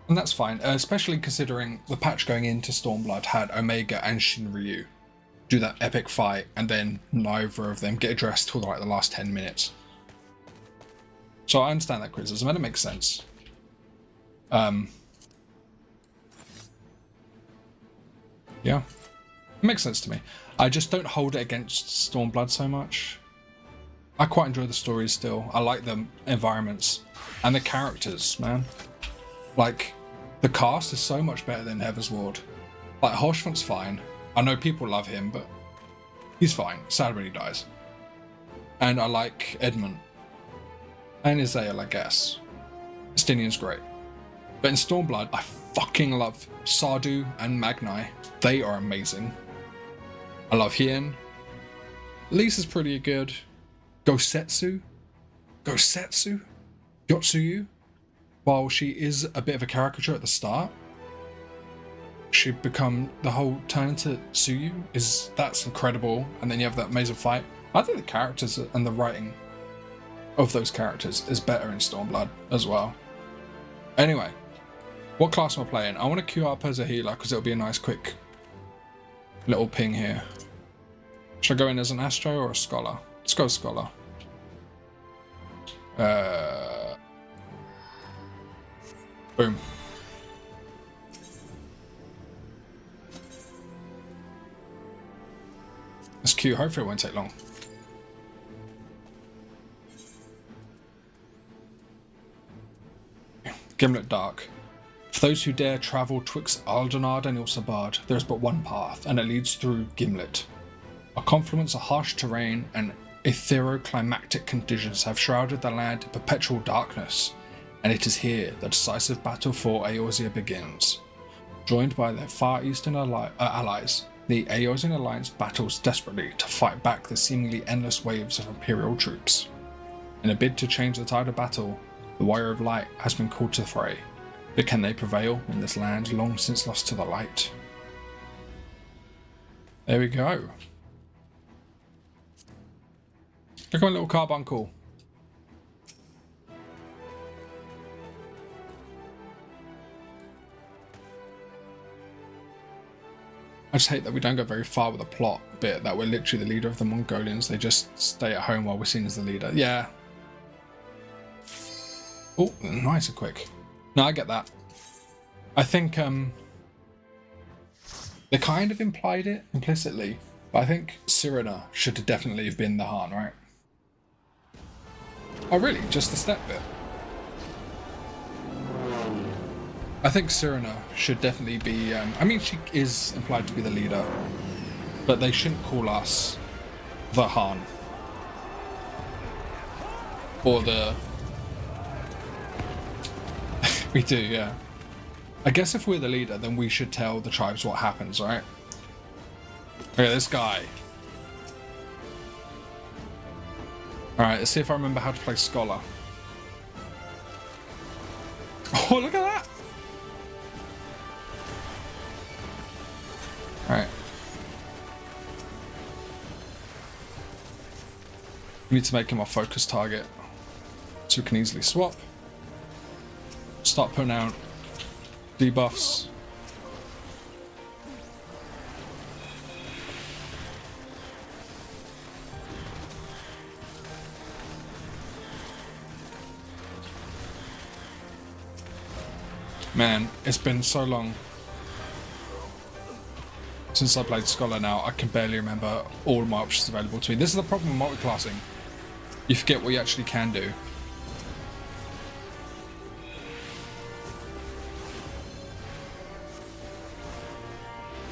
And that's fine, especially considering the patch going into Stormblood had Omega and Shinryu do that epic fight, and then neither of them get addressed till like the last 10 minutes. So I understand that criticism, and it makes sense. Yeah, it makes sense to me. I just don't hold it against Stormblood so much. I quite enjoy the stories still. I like the environments and the characters, man. Like, the cast is so much better than Heather's Ward. Like, Hoshfront's fine. I know people love him, but he's fine. Sad when he dies. And I like Edmund. And Izael, I guess. Estinian's great. But in Stormblood, I fucking love Sardu and Magnai. They are amazing. I love Hien. Lisa's pretty good. Gosetsu? Yotsuyu? While she is a bit of a caricature at the start, she'd become the whole turn into Tsuyu. That's incredible. And then you have that amazing fight. I think the characters and the writing of those characters is better in Stormblood as well. Anyway, what class am I playing? I want to queue up as a healer because it'll be a nice quick little ping here. Should I go in as an Astro or a Scholar? Let's go Scholar. Boom. Let's queue. Hopefully it won't take long. Gimlet Dark. For those who dare travel twixt Aldenard and Ilsabard, there is but one path, and it leads through Gimlet. A confluence of harsh terrain and ethereal-climactic conditions have shrouded the land in perpetual darkness, and it is here the decisive battle for Eorzea begins. Joined by their Far Eastern allies, the Eorzean Alliance battles desperately to fight back the seemingly endless waves of Imperial troops. In a bid to change the tide of battle, the Warrior of Light has been called to the fray. But can they prevail in this land long since lost to the light? There we go. Look at my little carbuncle. I just hate that we don't go very far with the plot bit, that we're literally the leader of the Mongolians. They just stay at home while we're seen as the leader. Yeah. Oh, nice and quick. No, I get that. I think they kind of implied it implicitly, but I think Cyrena should definitely have been the Han, right? Oh, really? Just the step bit? I think Cyrena should definitely be... I mean, she is implied to be the leader, but they shouldn't call us the Han. Or the... We do, yeah. I guess if we're the leader, then we should tell the tribes what happens, right? Okay, this guy. Alright, let's see if I remember how to play Scholar. Oh, look at that! Alright. We need to make him our focus target, so we can easily swap. Start putting out debuffs. Man, it's been so long since I played Scholar now, I can barely remember all my options available to me. This is the problem with multi-classing. You forget what you actually can do.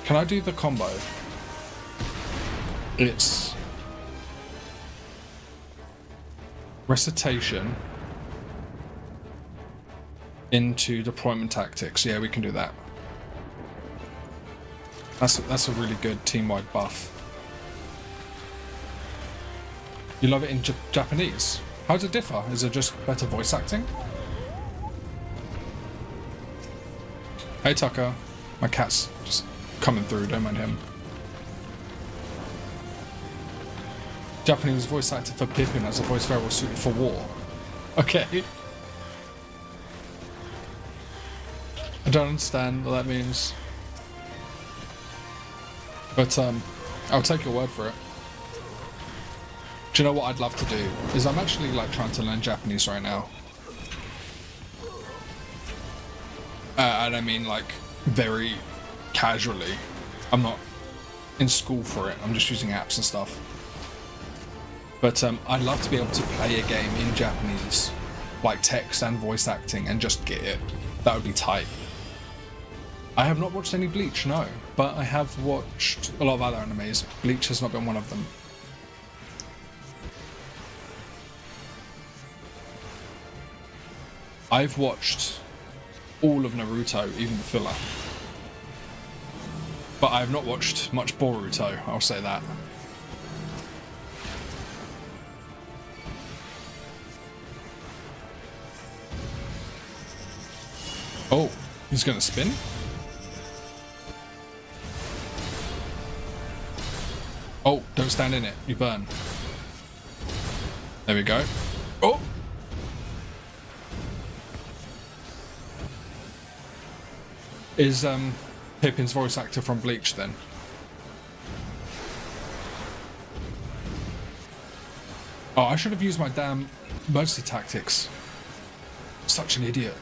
Can I do the combo? It's recitation into deployment tactics. Yeah, we can do that. That's a really good team-wide buff. You love it in Japanese? How does it differ? Is it just better voice acting? Hey Tucker, my cat's just coming through, don't mind him. Japanese voice actor for Pippin as a voice very well suited for war. Okay. I don't understand what that means. But I'll take your word for it. Do you know what I'd love to do? Is I'm actually like trying to learn Japanese right now. And I mean like very casually. I'm not in school for it. I'm just using apps and stuff. But I'd love to be able to play a game in Japanese, like text and voice acting, and just get it. That would be tight. I have not watched any Bleach, no, but I have watched a lot of other animes. Bleach has not been one of them. I've watched all of Naruto, even the filler. But I have not watched much Boruto, I'll say that. Oh, he's gonna spin? Oh, don't stand in it, you burn. There we go. Oh! Is Pippin's voice actor from Bleach then? Oh, I should have used my damn emergency tactics. Such an idiot.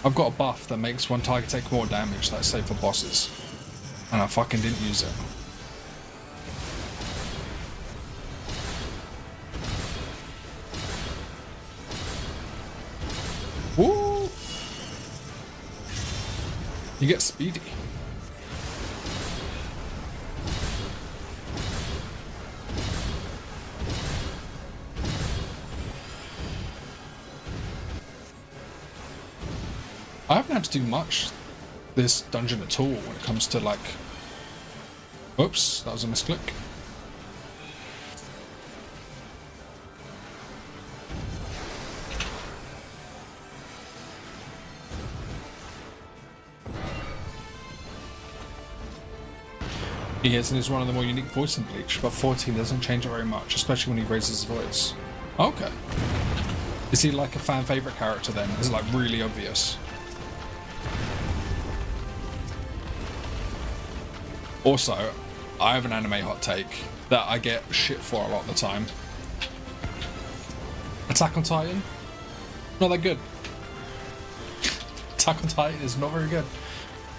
I've got a buff that makes one target take more damage, that's safe for bosses. And I fucking didn't use it. Woo! You get speedy. I haven't had to do much this dungeon at all when it comes to like... Oops, that was a misclick. He is, and is one of the more unique voices in Bleach, but 14 doesn't change it very much, especially when he raises his voice. Okay. Is he like a fan favourite character then? Is it like really obvious? Also, I have an anime hot take that I get shit for a lot of the time. Attack on Titan? Not that good. Attack on Titan is not very good.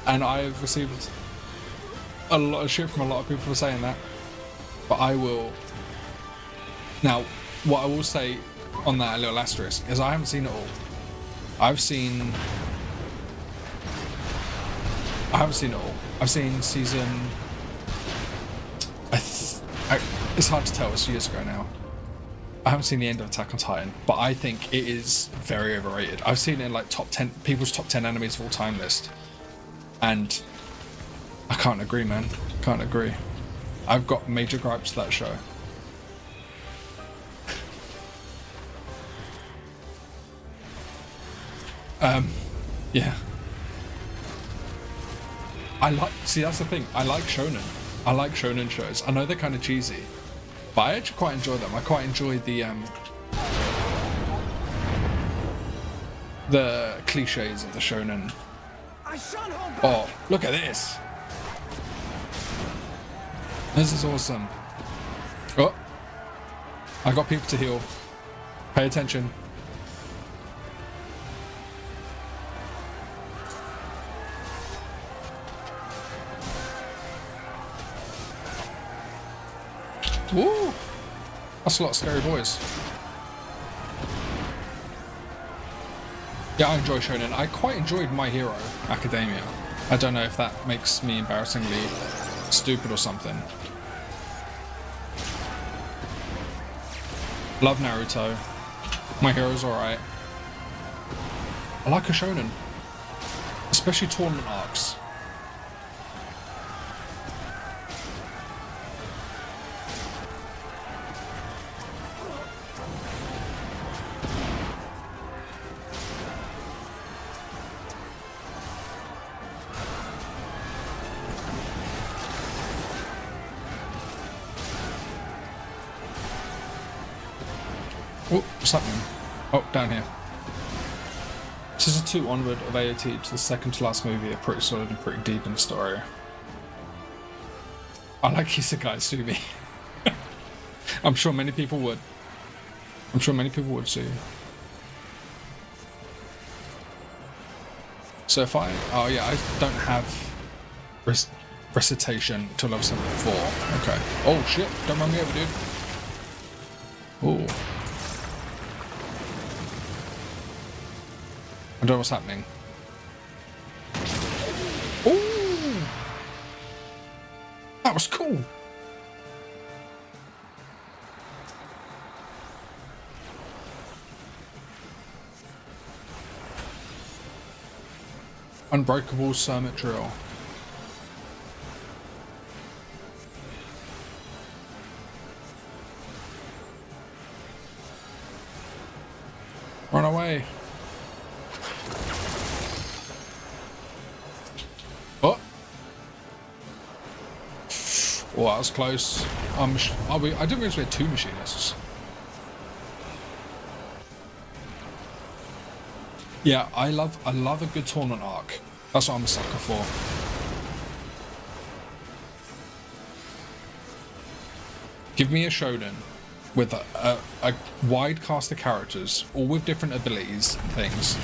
And I've received a lot of shit from a lot of people for saying that. But I will... Now, what I will say on that little asterisk is I haven't seen it all. I've seen it all. I've seen season... it's hard to tell, it's years ago now. I haven't seen the end of Attack on Titan, but I think it is very overrated. I've seen it in like people's top 10 animes of all time list. And I can't agree, man. Can't agree. I've got major gripes to that show. Yeah. See, that's the thing. I like shonen. I like shonen shows. I know they're kind of cheesy, but I actually quite enjoy them. I quite enjoy the cliches of the shonen. Oh, look at this. This is awesome. Oh, I got people to heal. Pay attention. Woo! That's a lot of scary boys. Yeah, I enjoy shonen. I quite enjoyed My Hero Academia. I don't know if that makes me embarrassingly stupid or something. Love Naruto. My Hero's alright. I like a shonen. Especially tournament arcs. Oh, what's happening? Oh, down here. Season 2 Onward of AOT to the second to last movie are pretty solid and pretty deep in the story. I like Isekai Sumi. I'm sure many people would. So if I... Oh yeah, I don't have recitation till level 74. Okay. Oh shit, don't run me over, dude. Ooh. I don't know what's happening. Ooh! That was cool. Unbreakable Summit Drill. Run away. Oh. Oh, that was close. I didn't realize we had 2 machinists. Yeah, I love a good tournament arc. That's what I'm a sucker for. Give me a shonen with a wide cast of characters, all with different abilities and things,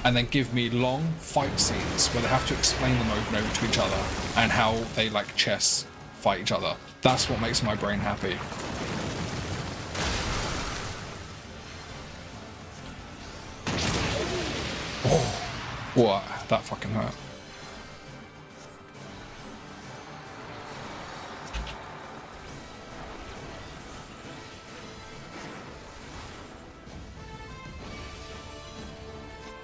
and then give me long fight scenes where they have to explain them over and over to each other and how they, like chess, fight each other. That's what makes my brain happy. Oh, what? That fucking hurt.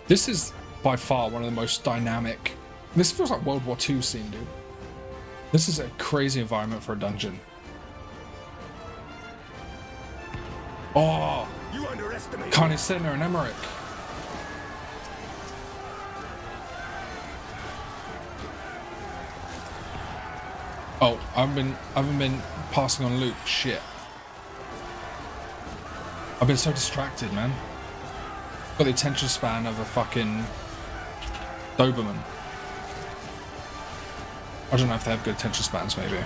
This is by far one of the most dynamic. This feels like World War II scene, dude. This is a crazy environment for a dungeon. Oh, You underestimate. Carnage Senna and Emmerich. Oh, I haven't been passing on loot. Shit. I've been so distracted, man. Got the attention span of a fucking Doberman. I don't know if they have good attention spans, maybe.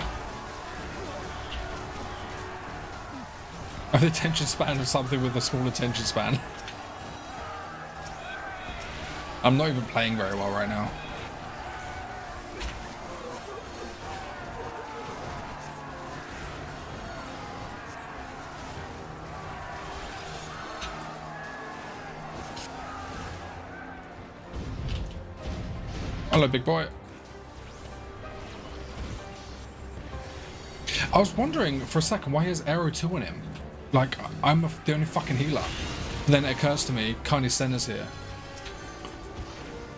I have the attention span of something with a small attention span. I'm not even playing very well right now. Hello, big boy. I was wondering for a second why he has Aero 2 on him. Like, I'm the only fucking healer. And then it occurs to me, Kani Senna's here.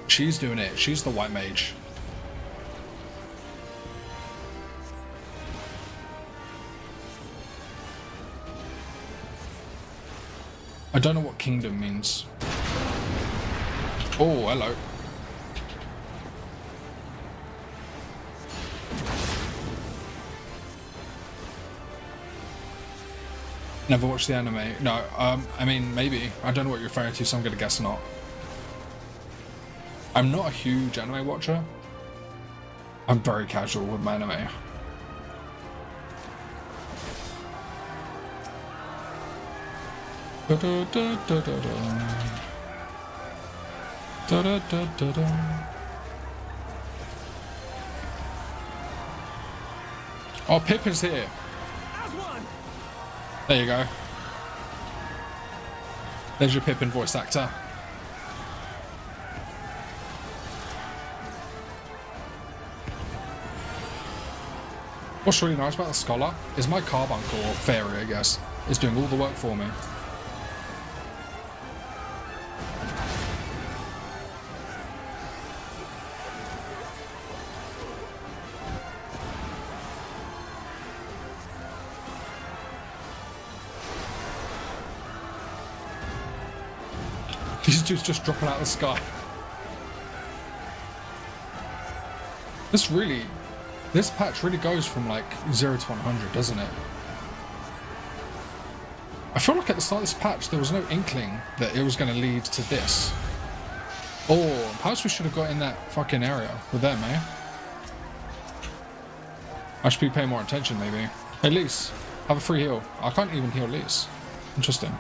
She's doing it. She's the white mage. I don't know what kingdom means. Oh, hello. Never watched the anime. No, I mean, maybe. I don't know what you're referring to, so I'm gonna guess not. I'm not a huge anime watcher. I'm very casual with my anime. Da da da da da da da da da da. Oh, Pippin's here. There you go. There's your Pippin voice actor. What's really nice about the Scholar is my carbuncle, or fairy I guess, is doing all the work for me. These dudes just dropping out of the sky. This patch really goes from like 0 to 100, doesn't it? I feel like at the start of this patch there was no inkling that it was going to lead to this. Oh, perhaps we should have got in that fucking area with them, eh? I should be paying more attention, maybe. Hey, Lise, have a free heal. I can't even heal Lise. Interesting.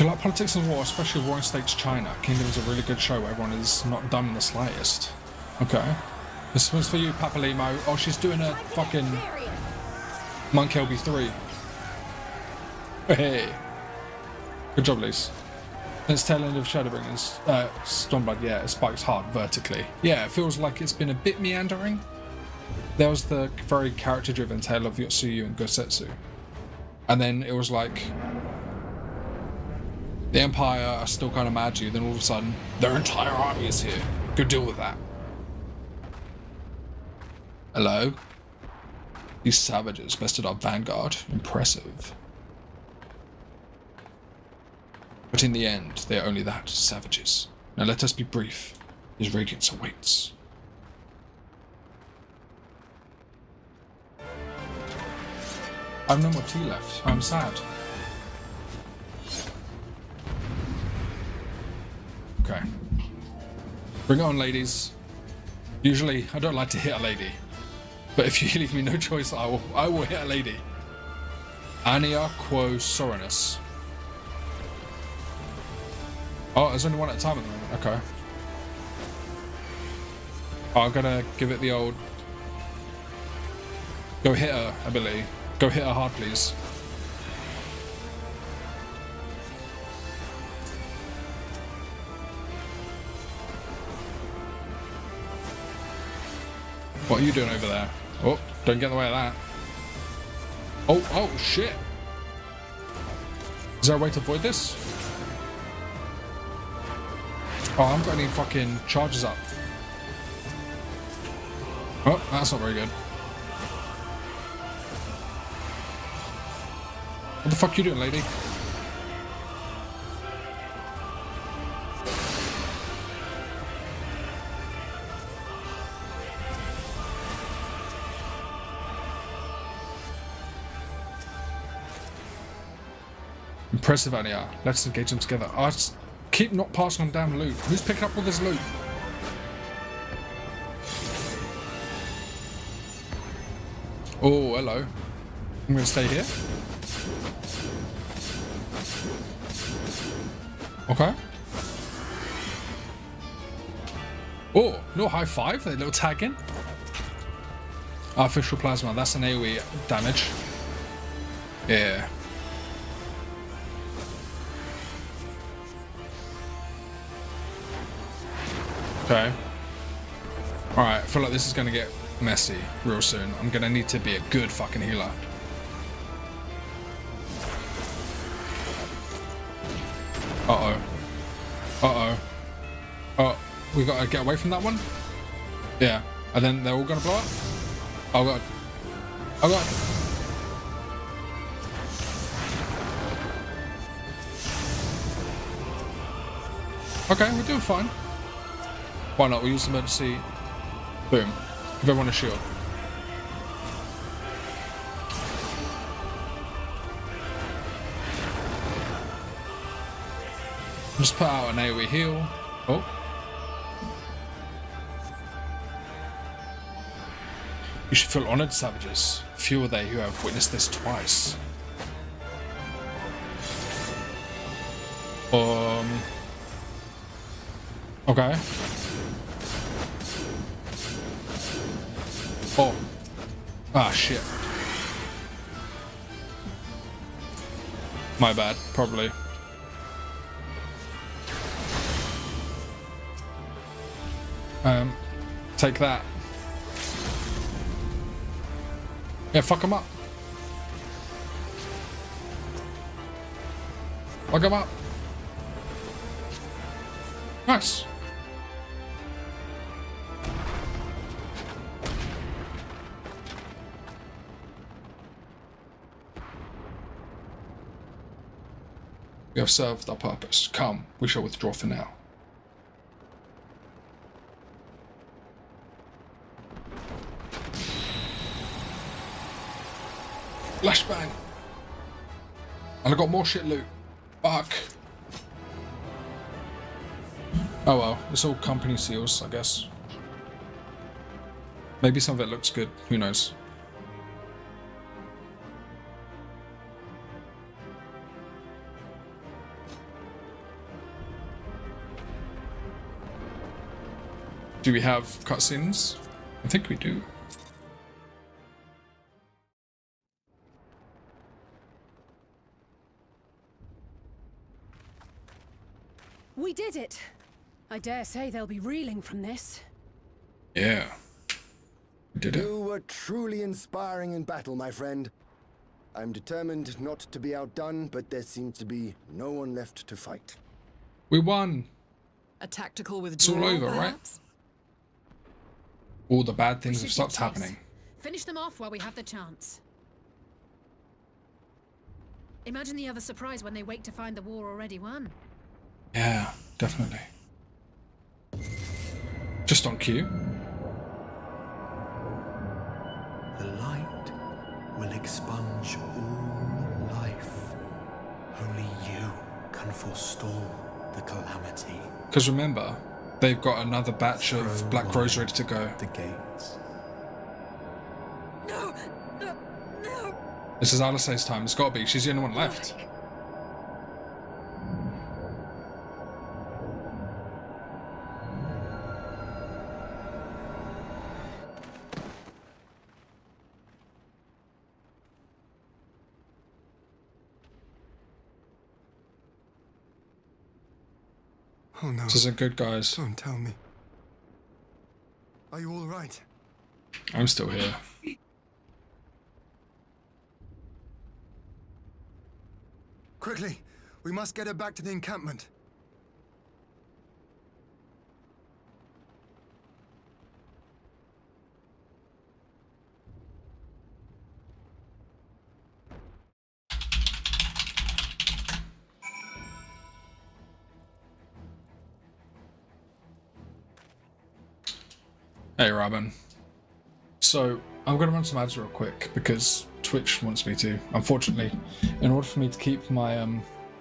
Do you like politics and war, especially Warring States China? Kingdom is a really good show where everyone is not dumb in the slightest. Okay. This one's for you, Papalimo. Oh, she's doing a fucking Monk LB3. Hey. Good job, Lise. It's tail end of Shadowbringers. Stormblood, yeah, it spikes hard vertically. Yeah, it feels like it's been a bit meandering. There was the very character-driven tale of Yotsuyu and Gosetsu. And then it was like the Empire are still kind of mad at you, then all of a sudden their entire army is here. Go deal with that. Hello? These savages bested our vanguard. Impressive. But in the end, they are only that, savages. Now let us be brief. His radiance awaits. I have no more tea left. I'm sad. Okay. Bring it on, ladies. Usually, I don't like to hit a lady. But if you leave me no choice, I will hit a lady. Ania quo Soranus. Oh, there's only one at a time at the moment. Okay. Oh, I'm gonna give it the old go hit her ability. Go hit her hard, please. What are you doing over there? Oh, don't get in the way of that. Oh, shit. Is there a way to avoid this? Oh, I haven't got any fucking charges up. Oh, that's not very good. What the fuck are you doing, lady? Impressive, Anya. Let's engage them together. I just keep not passing on damn loot. Who's picking up all this loot? Oh, hello. I'm gonna stay here. Okay. Oh, no high five, a little tag in. Artificial plasma, that's an AoE damage. Yeah. Okay. Alright, I feel like this is gonna get messy real soon. I'm gonna need to be a good fucking healer. Uh-oh. Uh-oh. Oh, we gotta get away from that one? Yeah. And then they're all gonna blow up? Oh god. Oh god. Okay, we're doing fine. Why not? We'll use emergency. Boom. Give everyone a shield. Just put out an AoE heal. Oh. You should feel honored, savages. Few are they who have witnessed this twice. Okay. Oh. Ah, shit. My bad, probably. Take that. Yeah, fuck him up. Fuck him up. Nice. We have served our purpose. Come, we shall withdraw for now. Flashbang! And I got more shit loot. Fuck. Oh well, it's all company seals, I guess. Maybe some of it looks good, who knows. Do we have cutscenes? I think we do. We did it! I dare say they'll be reeling from this. Yeah. We did it. You were truly inspiring in battle, my friend. I'm determined not to be outdone, but there seems to be no one left to fight. We won! A tactical It's withdrawal, all over, perhaps? right? All the bad things We have should stopped give chase. happening. Finish them off while we have the chance. Imagine the other surprise when they wake to find the war already won. Yeah, definitely. Just on cue. The light will expunge all life. Only you can forestall the calamity. Because remember, they've got another batch of Black Crows ready to go. The gates. No! No! No! This is Alice's time. It's got to be. She's the only one left. Oh no. This isn't good, guys. Don't tell me. Are you all right? I'm still here. Quickly! We must get her back to the encampment. Hey, Robin. So, I'm going to run some ads real quick because Twitch wants me to. Unfortunately, in order for me to keep my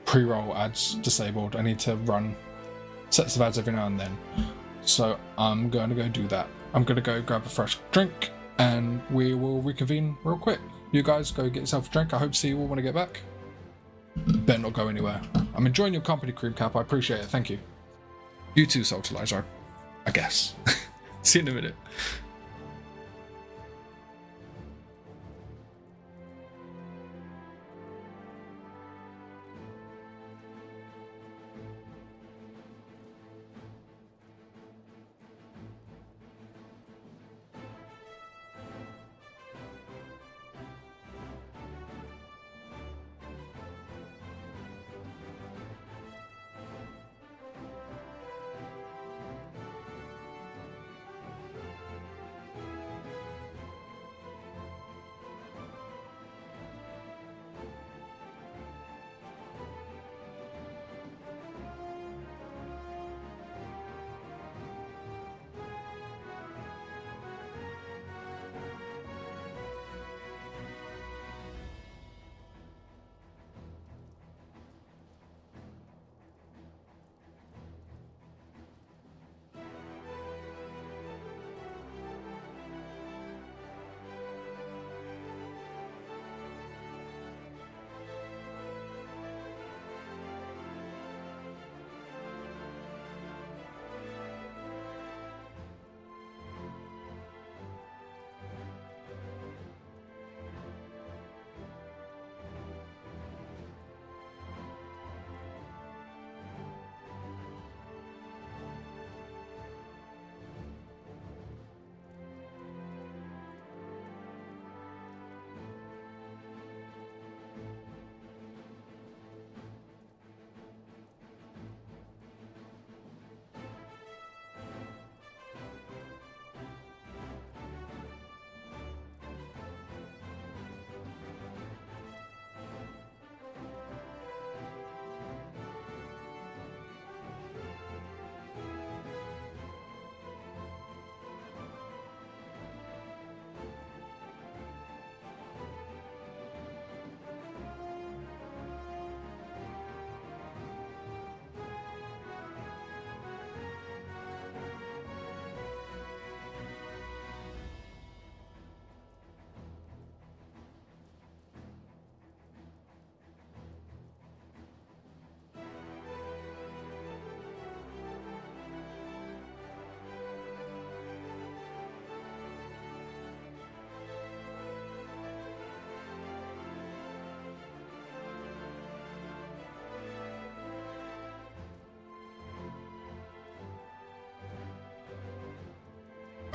pre-roll ads disabled, I need to run sets of ads every now and then. So, I'm going to go do that. I'm going to go grab a fresh drink and we will reconvene real quick. You guys go get yourself a drink. I hope to see you all when I get back. Better not go anywhere. I'm enjoying your company, Creamcap. I appreciate it. Thank you. You too, Saltalizer. I guess. See you in a minute.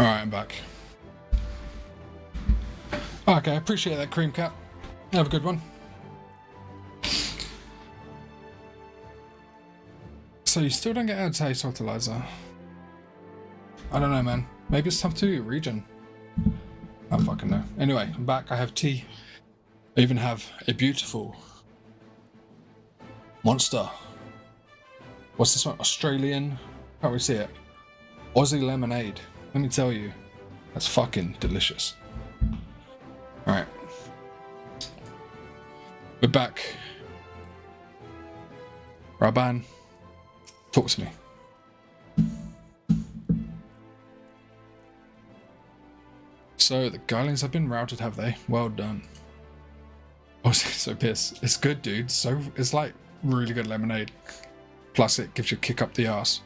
Alright, I'm back. Okay, I appreciate that, Cream Cat. Have a good one. So you still don't get out to taste fertilizer? I don't know, man. Maybe it's tough to do your region. I don't fucking know. Anyway, I'm back. I have tea. I even have a beautiful monster. What's this one? Australian? Can't we see it? Aussie lemonade. Let me tell you, that's fucking delicious. Alright. We're back. Raban, talk to me. So, the Guardians have been routed, have they? Well done. Oh, so pissed. It's good, dude. So, it's like really good lemonade. Plus, it gives you a kick up the arse.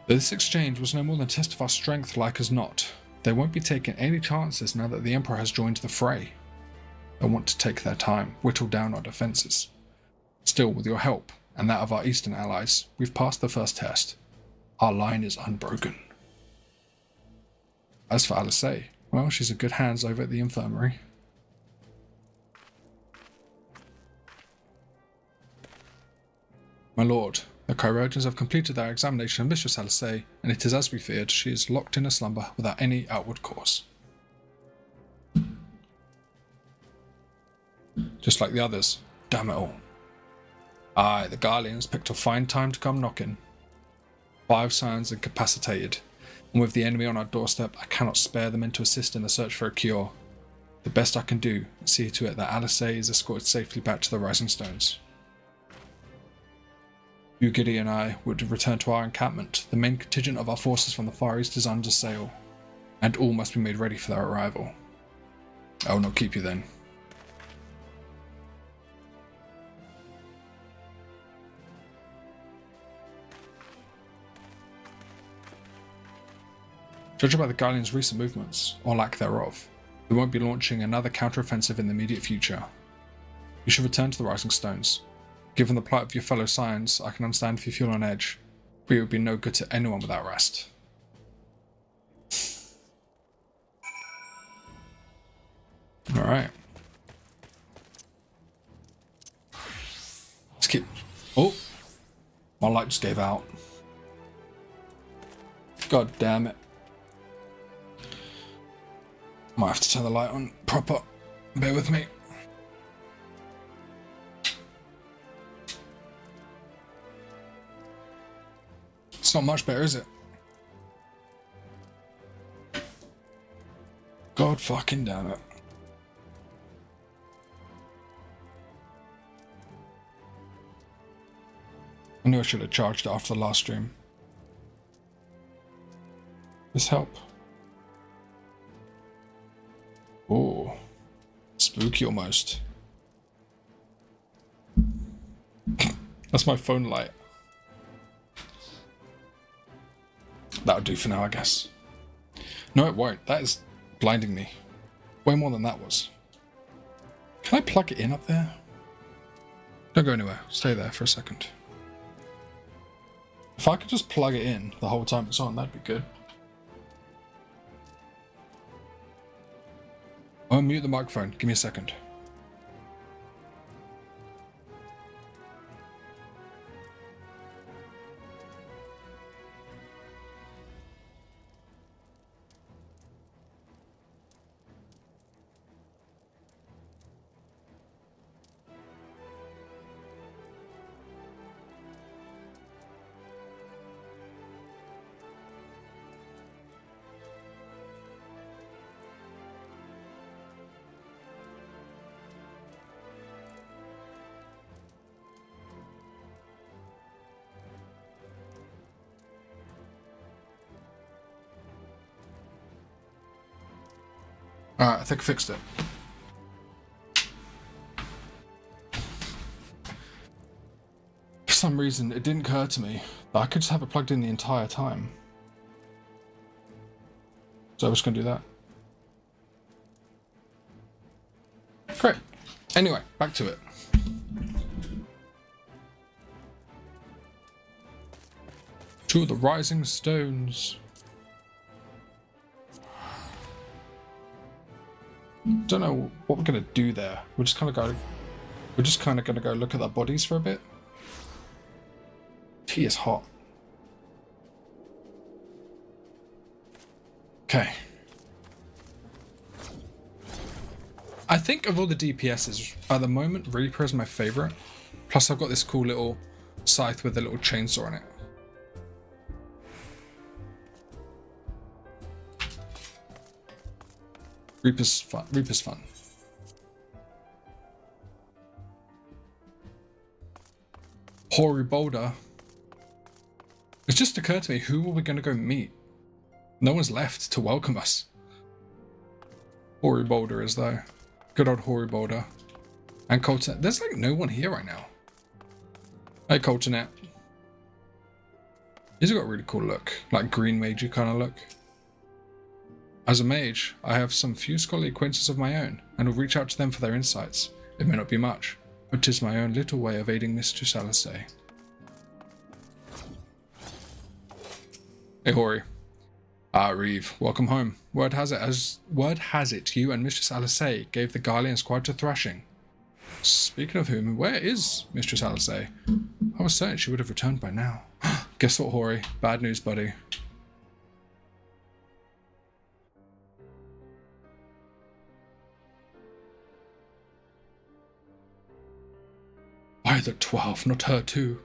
This exchange was no more than a test of our strength, like as not. They won't be taking any chances now that the Emperor has joined the fray. They want to take their time, whittle down our defences. Still, with your help, and that of our eastern allies, we've passed the first test. Our line is unbroken. As for Alice, well, she's in good hands over at the infirmary. My lord, the chirurgeons have completed their examination of Mistress Alice, and it is as we feared, she is locked in a slumber without any outward cause. Just like the others, damn it all. Aye, the Guardians picked a fine time to come knocking. 5 scions incapacitated, and with the enemy on our doorstep, I cannot spare the men to assist in the search for a cure. The best I can do is see to it that Alice is escorted safely back to the Rising Stones. You, Giddy, and I would return to our encampment. The main contingent of our forces from the Far East is under sail, and all must be made ready for their arrival. I will not keep you then. Judging by the Guardians' recent movements, or lack thereof, we won't be launching another counter-offensive in the immediate future. You should return to the Rising Stones. Given the plight of your fellow Scions, I can understand if you feel on edge, but it would be no good to anyone without rest. Alright. Let's keep... Oh! My light just gave out. God damn it. Might have to turn the light on proper. Bear with me. It's not much better, is it? God fucking damn it. I knew I should have charged it after the last stream. This help? Oh, spooky almost. That's my phone light. That'll do for now, I guess. No, it won't. That is blinding me. Way more than that was. Can I plug it in up there? Don't go anywhere. Stay there for a second. If I could just plug it in the whole time it's on, that'd be good. I'll mute the microphone. Give me a second. Alright, I think I fixed it. For some reason, it didn't occur to me that I could just have it plugged in the entire time. So I was going to do that. Great. Anyway, back to it. To the Rising Stones. Don't know what we're gonna do there. We're just kind of gonna go look at their bodies for a bit. Tea is hot. Okay. I think of all the DPSs at the moment, Reaper is my favorite. Plus I've got this cool little scythe with a little chainsaw on it. Reaper's fun. Reaper's fun. Hoary Boulder. It's just occurred to me, who are we going to go meet? No one's left to welcome us. Hoary Boulder is though. Good old Hoary Boulder. And Coltonet. There's like no one here right now. Hey Coltonet. He's got a really cool look. Like green magey kind of look. As a mage, I have some few scholarly acquaintances of my own, and will reach out to them for their insights. It may not be much, but 'tis my own little way of aiding Mistress Alisay. Hey Hori. Reeve, welcome home. Word has it you and Mistress Alisay gave the Garleans quite a thrashing. Speaking of whom, where is Mistress Alisay? I was certain she would have returned by now. Guess what, Hori? Bad news, buddy. Why the 12, not her too?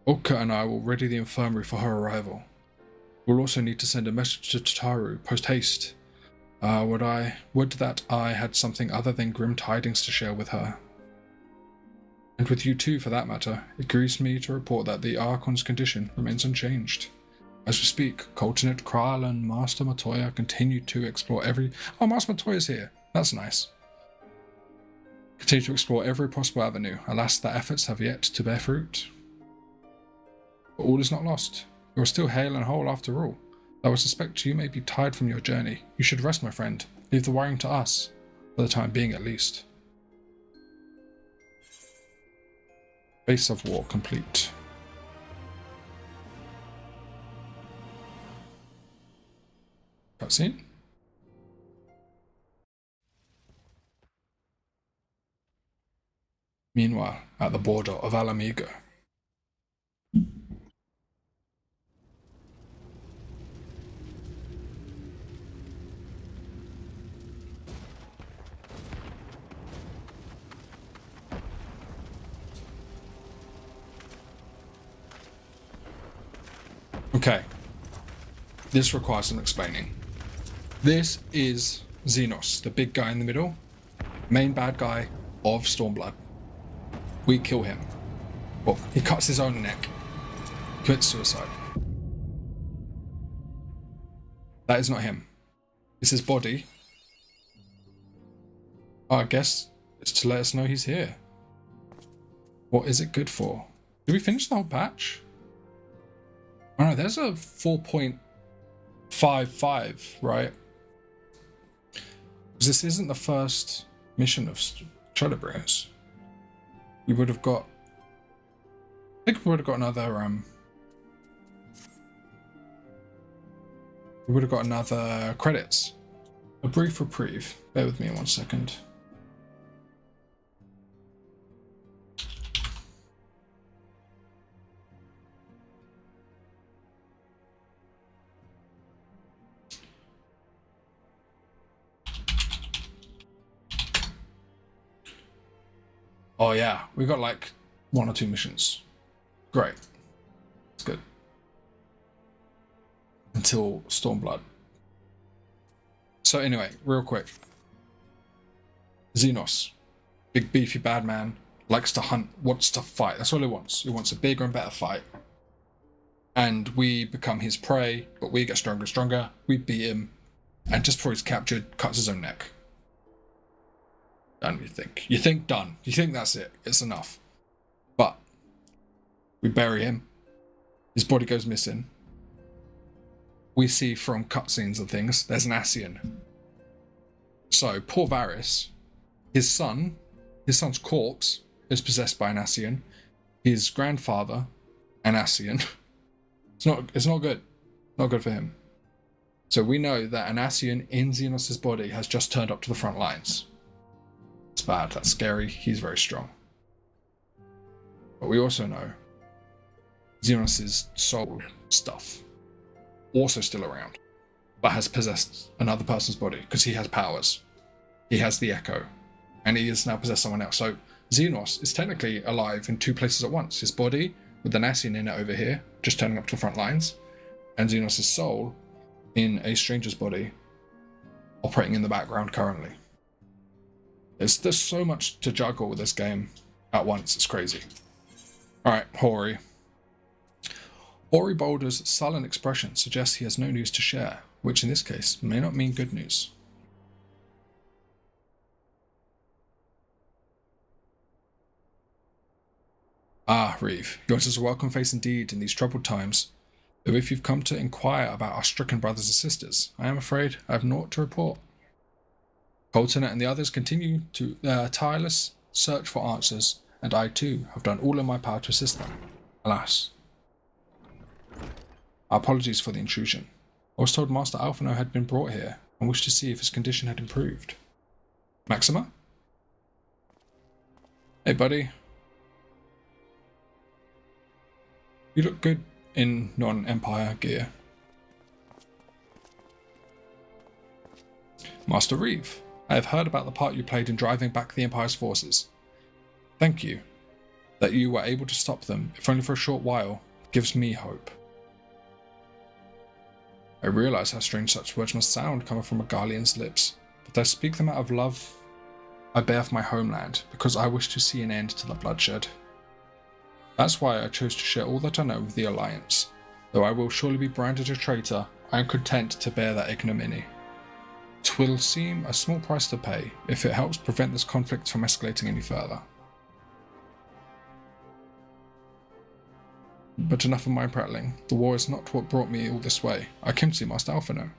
Oka and I will ready the infirmary for her arrival. We'll also need to send a message to Tataru, post-haste. Would that I had something other than grim tidings to share with her. And with you too, for that matter. It grieves me to report that the Archon's condition remains unchanged. As we speak, Coltonet, Kral, and Master Matoya continue to explore every... Oh, Master Matoya's here. That's nice. Continue to explore every possible avenue. Alas, their efforts have yet to bear fruit. But all is not lost. You are still hale and whole after all. Though I suspect you may be tired from your journey. You should rest, my friend. Leave the worrying to us. For the time being, at least. Base of war complete. Cutscene. Meanwhile, at the border of Alamigo. Okay. This requires some explaining. This is Xenos, the big guy in the middle. Main bad guy of Stormblood. We kill him. Well, he cuts his own neck. Commits suicide. That is not him. It's his body. I guess it's to let us know he's here. What is it good for? Did we finish the whole patch? Oh no, there's a 4.55, right? Because this isn't the first mission of Shadowbringers. We would have got... I think we would have got another... we would have got another credits. A brief reprieve. Bear with me 1 second. Oh yeah, we got like 1 or 2 missions. Great. It's good. Until Stormblood. So anyway, real quick. Xenos. Big beefy bad man. Likes to hunt, wants to fight. That's all he wants. He wants a bigger and better fight. And we become his prey, but we get stronger and stronger. We beat him. And just before he's captured, cuts his own neck. Done, you think. You think done. You think that's it. It's enough. But we bury him. His body goes missing. We see from cutscenes and things, there's an Ascian. So, poor Varys, his son's corpse is possessed by an Ascian. His grandfather, an Ascian. It's not good. Not good for him. So we know that an Ascian in Xenos' body has just turned up to the front lines. It's bad, that's scary, he's very strong. But we also know Xenos' soul stuff also still around, but has possessed another person's body because he has powers. He has the Echo, and he has now possessed someone else. So Xenos is technically alive in two places at once. His body, with an Ascian in it over here, just turning up to the front lines, and Xenos' soul in a stranger's body, operating in the background currently. There's so much to juggle with this game at once, it's crazy. Alright, Hori. Hori Boulder's sullen expression suggests he has no news to share, which in this case may not mean good news. Ah, Reeve, yours is a welcome face indeed in these troubled times. Though if you've come to inquire about our stricken brothers and sisters, I am afraid I have naught to report. Colton and the others continue to tireless search for answers, and I too have done all in my power to assist them. Alas. Our apologies for the intrusion. I was told Master Alphino had been brought here and wished to see if his condition had improved. Maxima? Hey buddy. You look good in non-Empire gear. Master Reeve, I have heard about the part you played in driving back the Empire's forces. Thank you. That you were able to stop them, if only for a short while, gives me hope. I realize how strange such words must sound coming from a Garlean's lips, but I speak them out of love I bear for my homeland, because I wish to see an end to the bloodshed. That's why I chose to share all that I know with the Alliance. Though I will surely be branded a traitor, I am content to bear that ignominy. 'Twill seem a small price to pay, if it helps prevent this conflict from escalating any further. But enough of my prattling. The war is not what brought me all this way. I came to see Master Alphino.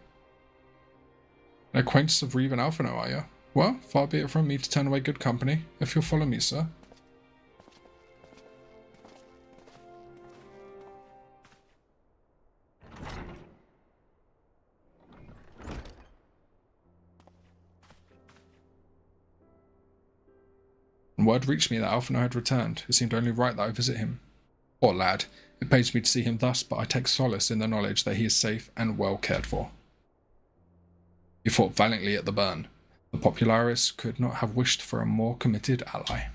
An acquaintance of Reeve and Alphino, are you? Well, far be it from me to turn away good company, if you'll follow me, sir. And word reached me that Alphino had returned. It seemed only right that I visit him. Poor lad. It pains me to see him thus, but I take solace in the knowledge that he is safe and well cared for. He fought valiantly at the burn. The Popularis could not have wished for a more committed ally.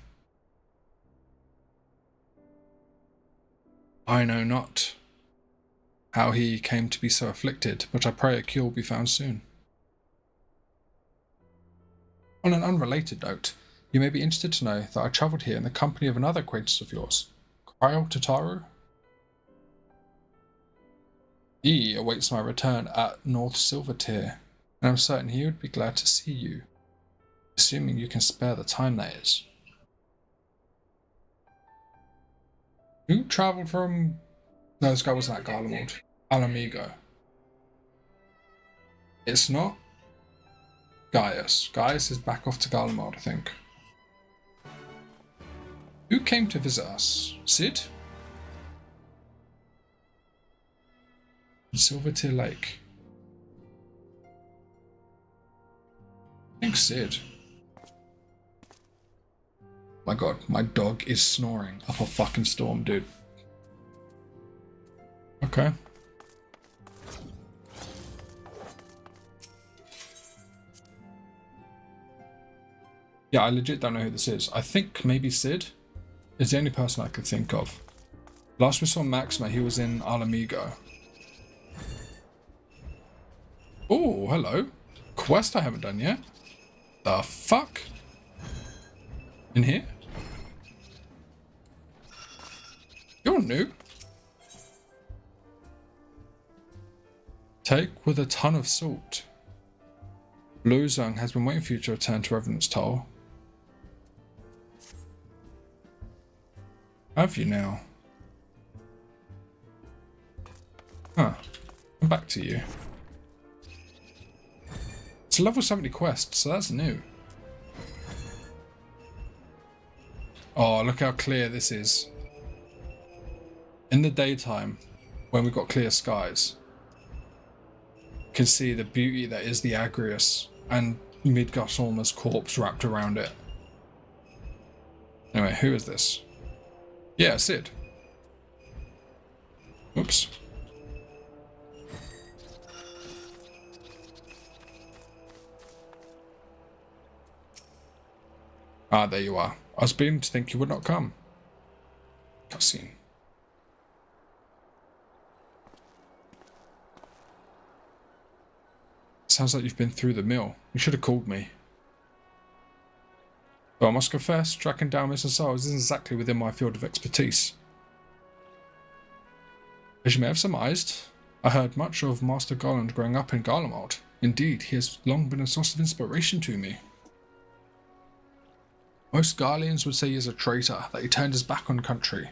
I know not how he came to be so afflicted, but I pray a cure will be found soon. On an unrelated note, you may be interested to know that I travelled here in the company of another acquaintance of yours, Cryo Tataru. He awaits my return at North Silvertier, and I'm certain he would be glad to see you, assuming you can spare the time, that is. Who travelled from... No, this guy wasn't at Garlemald. Alamigo. It's not Gaius. Gaius is back off to Garlemald, I think. Who came to visit us? Sid? Silvertier Lake. I think Sid. My god, my dog is snoring up a fucking storm, dude. Okay. Yeah, I legit don't know who this is. I think maybe Sid is the only person I could think of. Last we saw Maxima, he was in Alamigo. Oh, hello. Quest I haven't done yet. The fuck? In here? You're new. Take with a ton of salt. Blue Zung has been waiting for you to return to Revenant's Toll. Have you now? Huh. I'm back to you. It's a level 70 quest, so that's new. Oh, look how clear this is. In the daytime, when we've got clear skies. can see the beauty that is the Agrius and Midgardsormr's corpse wrapped around it. Anyway, who is this? Yeah, Sid. Oops. Ah, there you are. I was beginning to think you would not come. Cutscene. Sounds like you've been through the mill. You should have called me. But I must confess, tracking down Mr. Souls isn't exactly within my field of expertise. As you may have surmised, I heard much of Master Garland growing up in Garlemald. Indeed, he has long been a source of inspiration to me. Most Garleans would say he is a traitor, that he turned his back on country.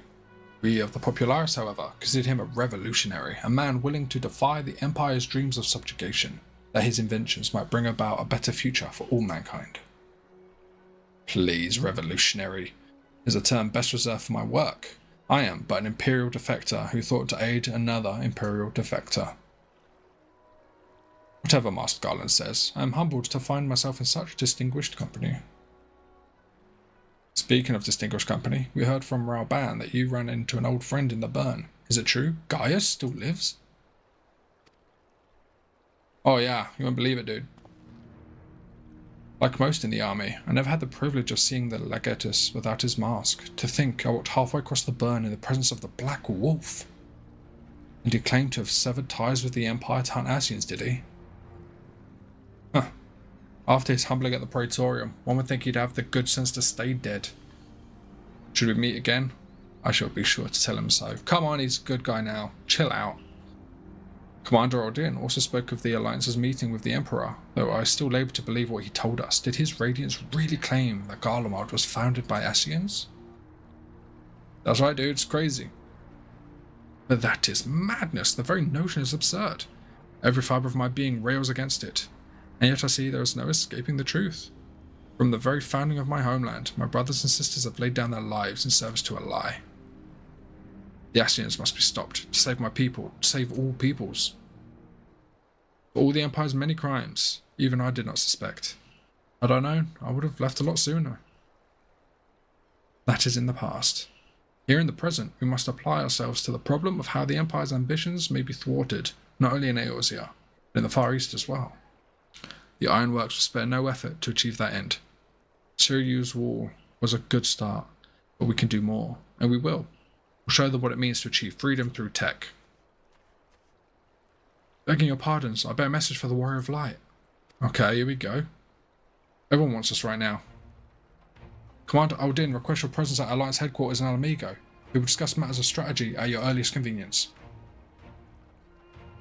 We of the Popularis, however, considered him a revolutionary, a man willing to defy the Empire's dreams of subjugation, that his inventions might bring about a better future for all mankind. Please, revolutionary is a term best reserved for my work. I am but an Imperial defector who thought to aid another Imperial defector. Whatever Master Garland says, I am humbled to find myself in such distinguished company. Speaking of distinguished company, we heard from Rauban that you ran into an old friend in the burn. Is it true? Gaius still lives? Oh yeah, you won't believe it, dude. Like most in the army, I never had the privilege of seeing the Legatus without his mask. To think I walked halfway across the burn in the presence of the Black Wolf. And he claimed to have severed ties with the Empire to hunt Asians, did he? Huh. After his humbling at the Praetorium, one would think he'd have the good sense to stay dead. Should we meet again? I shall be sure to tell him so. Come on, he's a good guy now. Chill out. Commander Ordin also spoke of the Alliance's meeting with the Emperor, though I still labor to believe what he told us. Did his Radiance really claim that Garlemald was founded by Asians? That's right, dude, it's crazy. But that is madness. The very notion is absurd. Every fibre of my being rails against it. And yet I see there is no escaping the truth. From the very founding of my homeland, my brothers and sisters have laid down their lives in service to a lie. The Asians must be stopped, to save my people, to save all peoples. For all the Empire's many crimes, even I did not suspect. Had I known, I would have left a lot sooner. That is in the past. Here in the present, we must apply ourselves to the problem of how the Empire's ambitions may be thwarted, not only in Eorzea, but in the Far East as well. The Ironworks will spare no effort to achieve that end. Siriu's wall was a good start, but we can do more, and we will. We'll show them what it means to achieve freedom through tech. Begging your pardons, I bear a message for the Warrior of Light. Okay, here we go. Everyone wants us right now. Commander Aldin requests your presence at Alliance headquarters in Alamigo. We will discuss matters of strategy at your earliest convenience.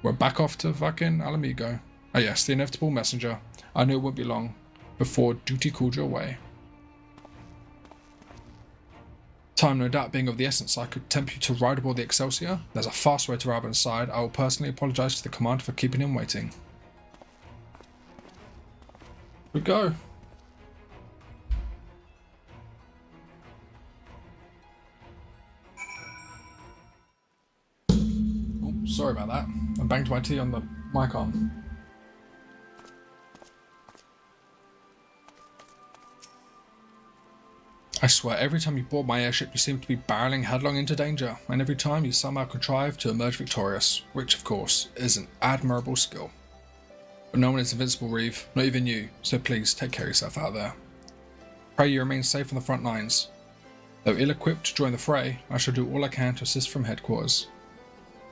We're back off to fucking Alamigo. Ah yes, the inevitable messenger. I knew it wouldn't be long before duty called your way. Time no doubt being of the essence, I could tempt you to ride aboard the Excelsior. There's a fast way to Raban's side. I will personally apologise to the commander for keeping him waiting. We go. Oh, sorry about that. I banged my tea on the mic arm. I swear, every time you board my airship you seem to be barreling headlong into danger, and every time you somehow contrive to emerge victorious, which of course is an admirable skill. But no one is invincible, Reeve, not even you, so please take care of yourself out there. Pray you remain safe on the front lines. Though ill-equipped to join the fray, I shall do all I can to assist from headquarters.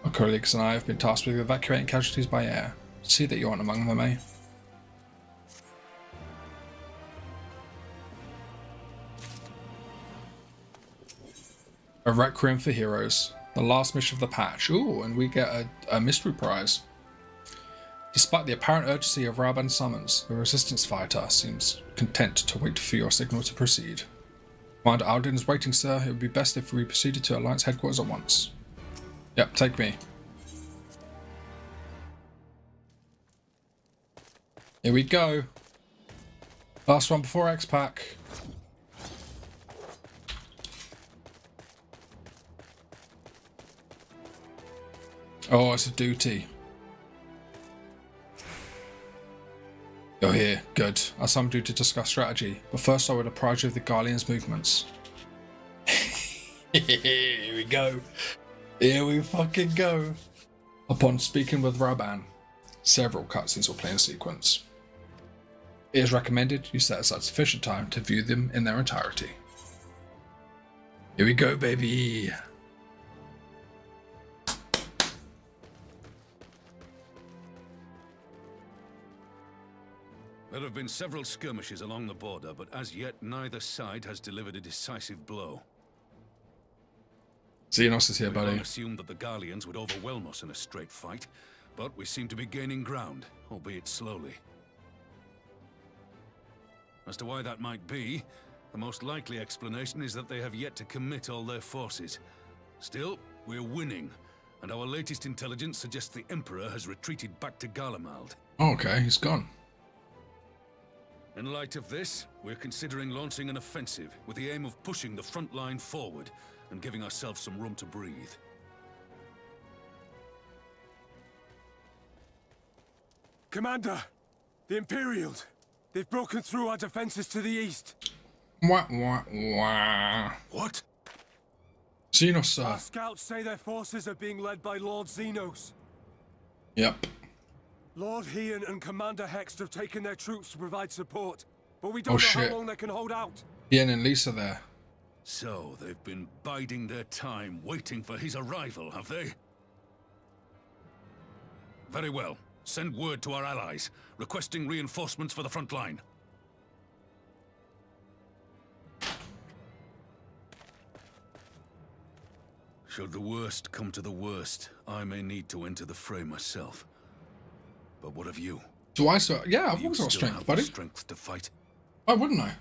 My colleagues and I have been tasked with evacuating casualties by air. See that you aren't among them, eh? A Requiem for Heroes. The last mission of the patch. Ooh, and we get a mystery prize. Despite the apparent urgency of Raban's summons, the resistance fighter seems content to wait for your signal to proceed. Commander Aldin is waiting, sir. It would be best if we proceeded to Alliance headquarters at once. Yep, take me. Here we go. Last one before X-Pack. Oh, it's a duty. You're here. Good. I summoned you to discuss strategy, but first I would apprise you of the Guardians' movements. Here we go. Here we fucking go. Upon speaking with Raban, several cutscenes will play in sequence. It is recommended you set aside sufficient time to view them in their entirety. Here we go, baby. There have been several skirmishes along the border, but as yet neither side has delivered a decisive blow. Xenos is here, We buddy. all assumed that the Garleans would overwhelm us in a straight fight, but we seem to be gaining ground, albeit slowly. As to why that might be, the most likely explanation is that they have yet to commit all their forces. Still, we're winning, and our latest intelligence suggests the Emperor has retreated back to Garlemald. Okay, he's gone. In light of this, we're considering launching an offensive with the aim of pushing the front line forward and giving ourselves some room to breathe. Commander, the Imperials, they've broken through our defenses to the east. Wah, wah, wah. What? Xenos, sir. Our scouts say their forces are being led by Lord Xenos. Yep. Lord Hien and Commander Hext have taken their troops to provide support, but we don't Oh, know shit. how long they can hold out. Ian and Lisa there. So, they've been biding their time, waiting for his arrival, have they? Very well. Send word to our allies, requesting reinforcements for the front line. Should the worst come to the worst, I may need to enter the fray myself. But what of you? Do I still? Yeah, I've You always got still strength, have buddy. the strength to fight. Why wouldn't I?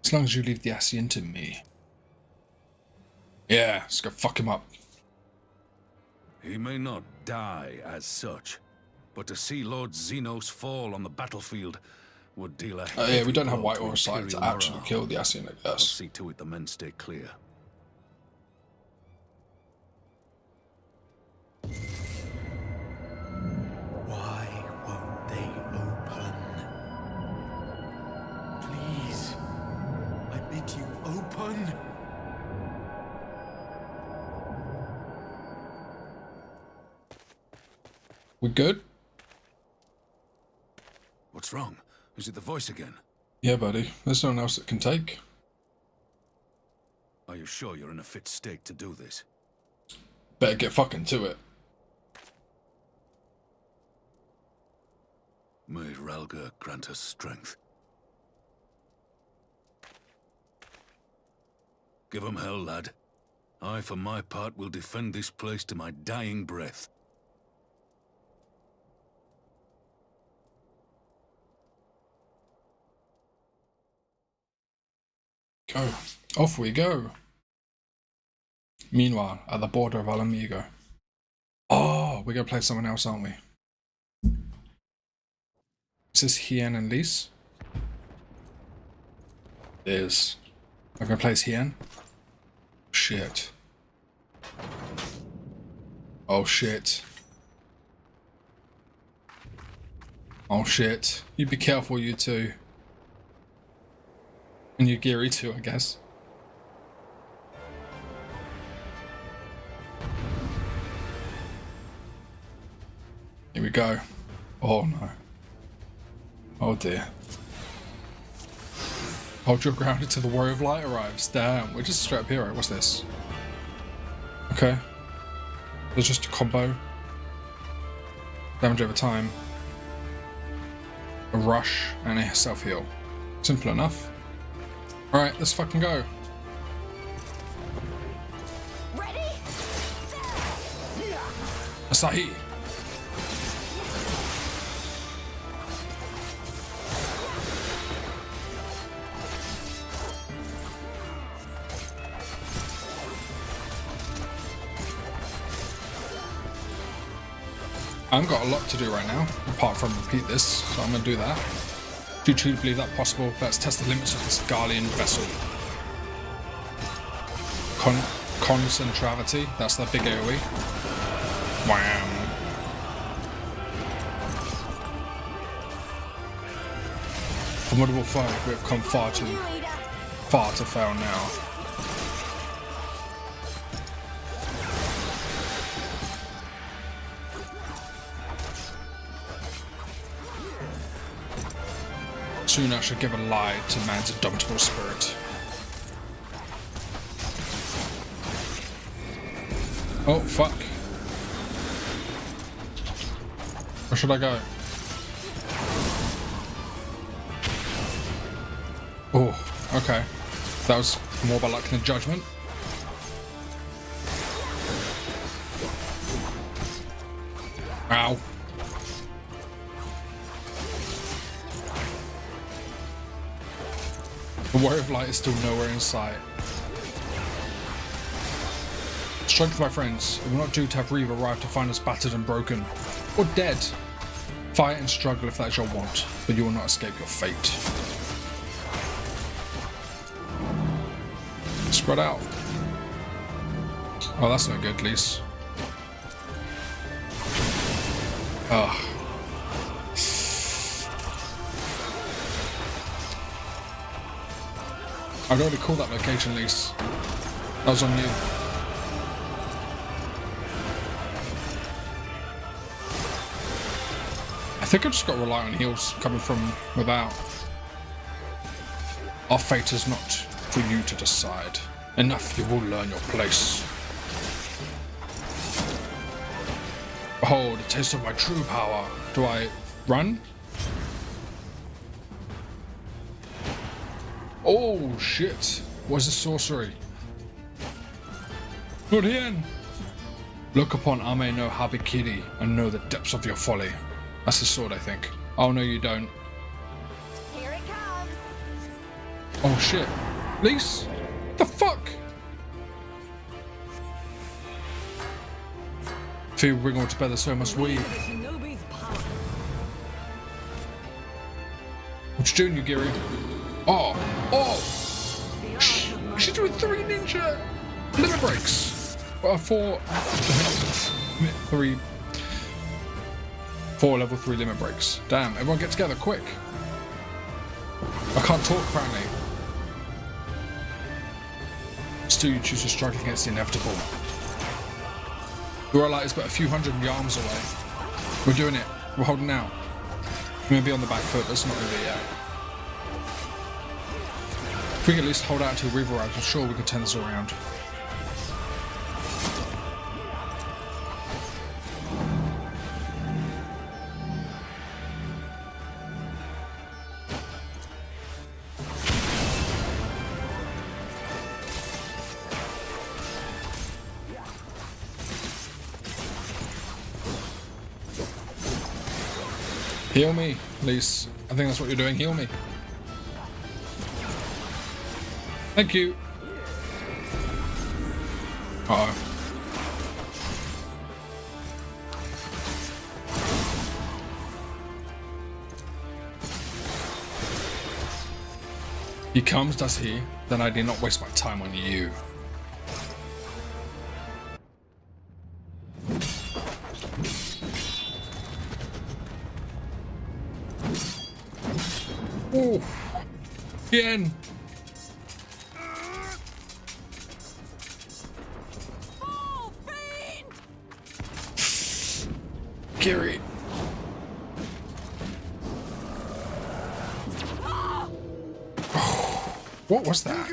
As long as you leave the Ascian to me. Yeah, let's go fuck him up. He may not die as such, but to see Lord Xenos fall on the battlefield would deal a Yeah, we heavy don't have blow white to aura sight Imperial to actually morale. kill the Ascian, I I'll guess. see to it the men stay clear. Why won't they open? Please, I bid you open. We good? What's wrong? Is it the voice again? Yeah, buddy. There's no one else that can take. Are you sure you're in a fit state to do this? Better get fucking to it. May Ralga grant us strength. Give 'em hell, lad. I, for my part, will defend this place to my dying breath. Go. Off we go. Meanwhile, at the border of Alamigo. Oh, we're gonna play someone else, aren't we? Is this Hien and Lise? It is. I'm gonna play as Hien. Shit. Oh shit. Oh shit. You be careful, you two. And you Geary too, I guess. Here we go. Oh no. Oh dear. Hold your ground until the Warrior of Light arrives. Damn, we're just a straight up hero. What's this? Okay. There's just a combo. Damage over time. A rush and a self-heal. Simple enough. Alright, let's fucking go. Ready? Asahi! I haven't got a lot to do right now, apart from repeat this, so I'm going to do that. Do you truly believe that possible? Let's test the limits of this Garlean vessel. Concentravity, that's the big AoE. Wham! Formidable foe, we have come far to fail now. Soon I shall give a lie to man's indomitable spirit. Oh, fuck. Where should I go? Oh, okay. That was more by luck than judgment. Ow. The Warrior of Light is still nowhere in sight. Strength, my friends. It will not do to have Reeve arrive to find us battered and broken. Or dead. Fight and struggle if that is your want, but you will not escape your fate. Spread out. Oh, that's no good, Lise. Ugh. I'd already called that location, Lise. That was on you. I think I've just got to rely on heals coming from without. Our fate is not for you to decide. Enough, you will learn your place. Behold, a taste of my true power. Do I run? Oh shit! What's the sorcery? Urien! Look upon Ame no Habikiri and know the depths of your folly. That's his sword, I think. Oh no, you don't. Here it comes. Oh shit. Lise? The fuck? If you bring all together, so must we. What you doing, Yugiri? Oh! Oh! She's doing 3 ninja limit breaks! 4 level 3 limit breaks. Damn, everyone get together, quick! I can't talk, apparently. Still, you choose to struggle against the inevitable. The Light is but a few hundred yards away. We're doing it. We're holding out. We may be on the back foot, but it's not over yet. If we can at least hold out until Reeve arrives, I'm sure we can turn this around. Heal me, Lise. I think that's what you're doing. Heal me. Thank you. Uh-oh. He comes, does he? Then I did not waste my time on you. Ooh. Again. Kiri. What was that?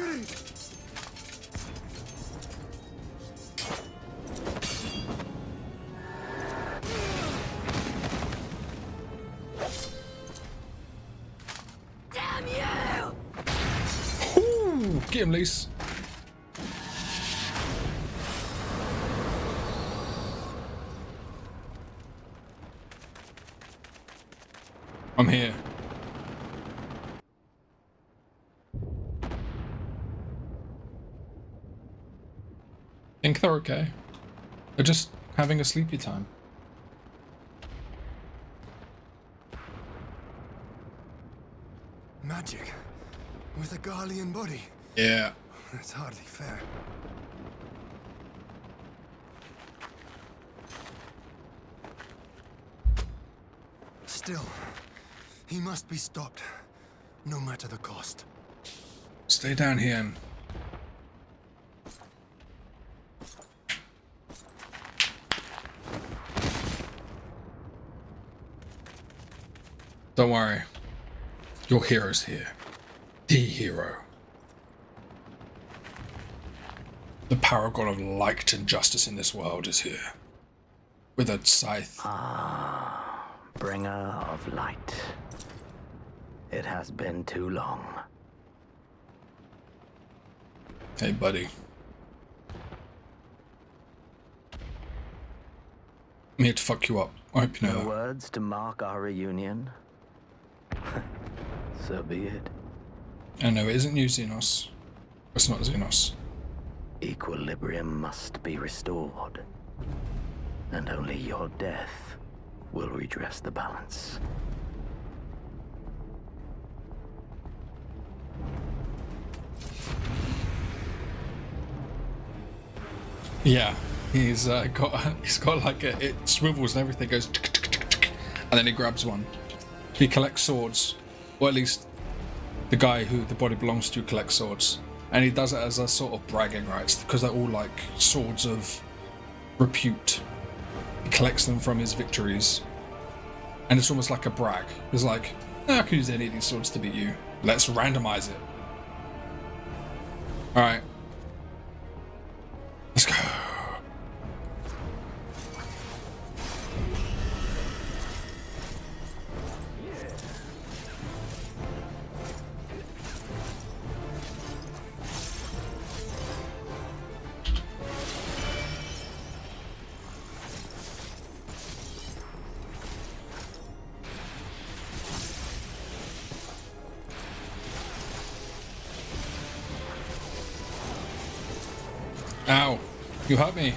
Damn you! Ooh, get him, Lise. I'm here. I think they're okay. They're just having a sleepy time. Magic with a Garlean body. Yeah. That's hardly fair. Still, he must be stopped. no matter the cost. Stay down here and... Don't worry. Your hero's here. The hero. The paragon of light and justice in this world is here. With a scythe. Ah, bringer of light. It has been too long. Hey, buddy. I'm here to fuck you up. I hope you know No that. words to mark our reunion? So be it. I know it isn't you, Xenos. It's not Xenos. Equilibrium must be restored. And only your death will redress the balance. Yeah, he's got like it swivels and everything goes, and then he grabs one. He collects swords, or at least the guy who the body belongs to collects swords, and he does it as a sort of bragging rights because they're all like swords of repute. He collects them from his victories, and it's almost like a brag. It's like, I can use any of these swords to beat you. Let's randomize it. All right. Let's go. Ow. You hurt me.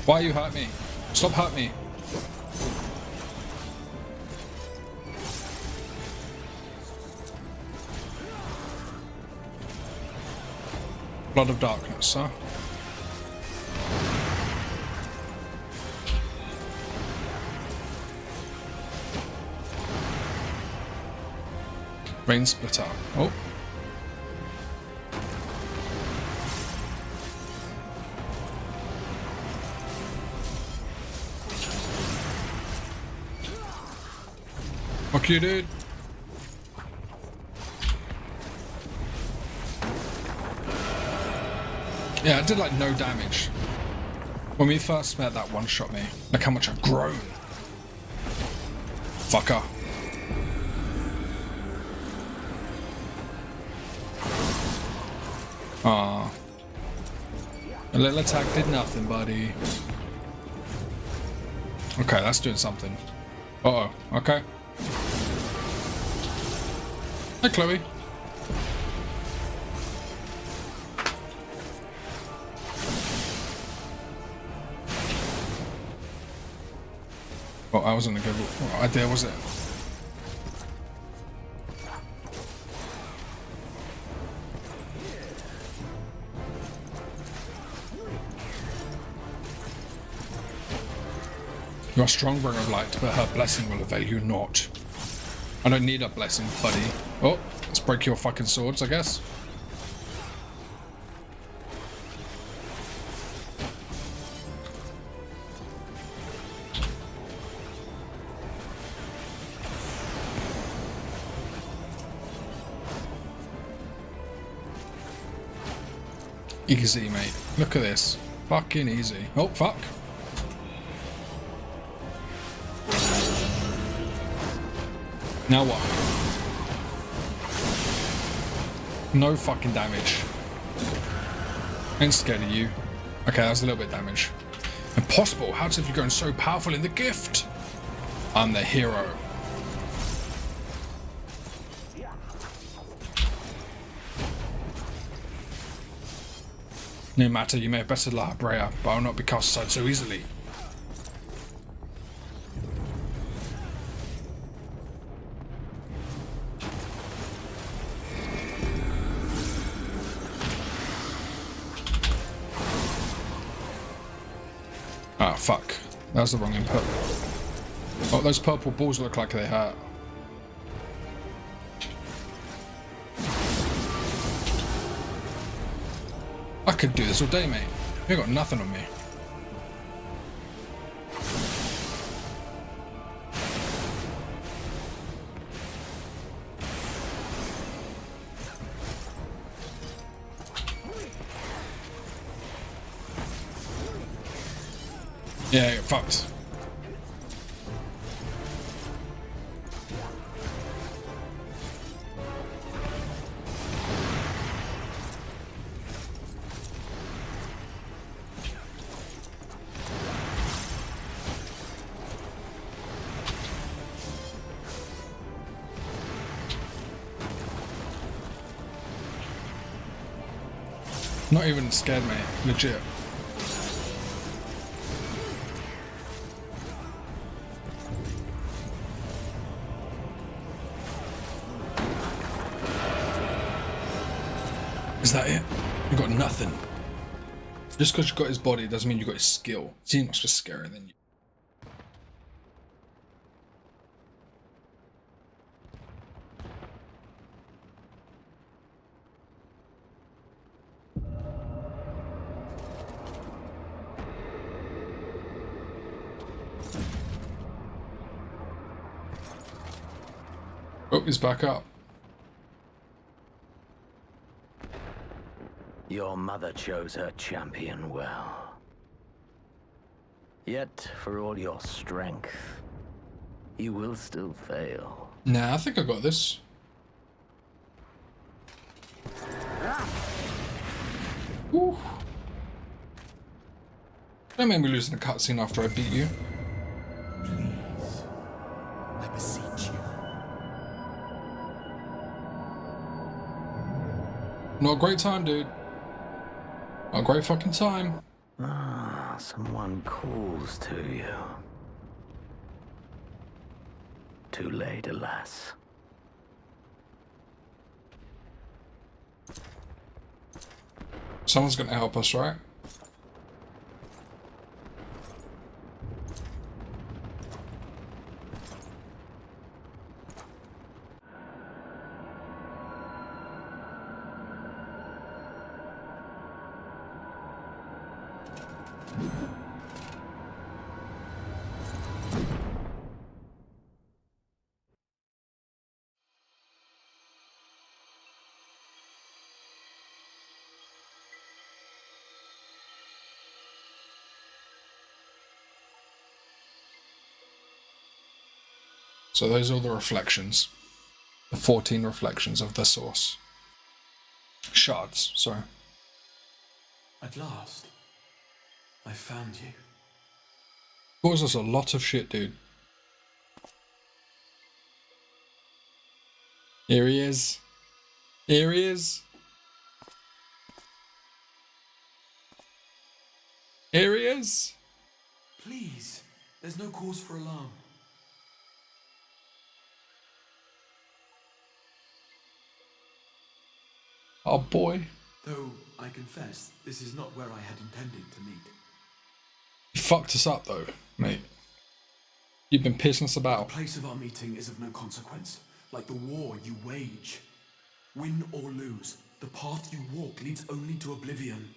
Why you hurt me? Stop hurt me. Blood of darkness, huh? Rain splitter. Oh. Fuck you, dude. Yeah, I did like no damage. When we first met, that one shot me. Look how much I've grown. Fucker. Ah. A little attack did nothing, buddy. Okay, that's doing something. Uh-oh, okay. Hi, Chloe. Well, I wasn't a good idea, was it? You are strong, bringer of light, but her blessing will avail you not. I don't need a blessing, buddy. Oh, let's break your fucking swords, I guess. Easy, mate. Look at this. Fucking easy. Oh, fuck. Now what? No fucking damage. I ain't scared of you. Okay, that's a little bit of damage. Impossible. How have you grown so powerful in the gift? I'm the hero. No matter, you may have bested La Brea, but I will not be cast aside so easily. Ah, fuck. That was the wrong input. Oh, those purple balls look like they hurt. I could do this all day, mate. You got nothing on me. Yeah, get fucked. Not even scared, mate. Legit. Is that it? You got nothing. Just because you got his body doesn't mean you got his skill. He's not supposed to scarier than you. Oh, he's back up. Your mother chose her champion well. Yet, for all your strength, you will still fail. Nah, I think I got this. Woo. Don't make me lose in a cutscene after I beat you. Please, I beseech you. Not a great time, dude. Not a great fucking time. Ah, someone calls to you. Too late, alas. Someone's gonna help us, right? So those are all the reflections. The 14 reflections of the source. Shards, sorry. At last, I found you. Caused us a lot of shit, dude. Here he is. Here he is. Here he is. Please, there's no cause for alarm. Oh boy. Though, I confess, this is not where I had intended to meet. You fucked us up though, mate. You've been pissing us about. The place of our meeting is of no consequence, like the war you wage. Win or lose, the path you walk leads only to oblivion.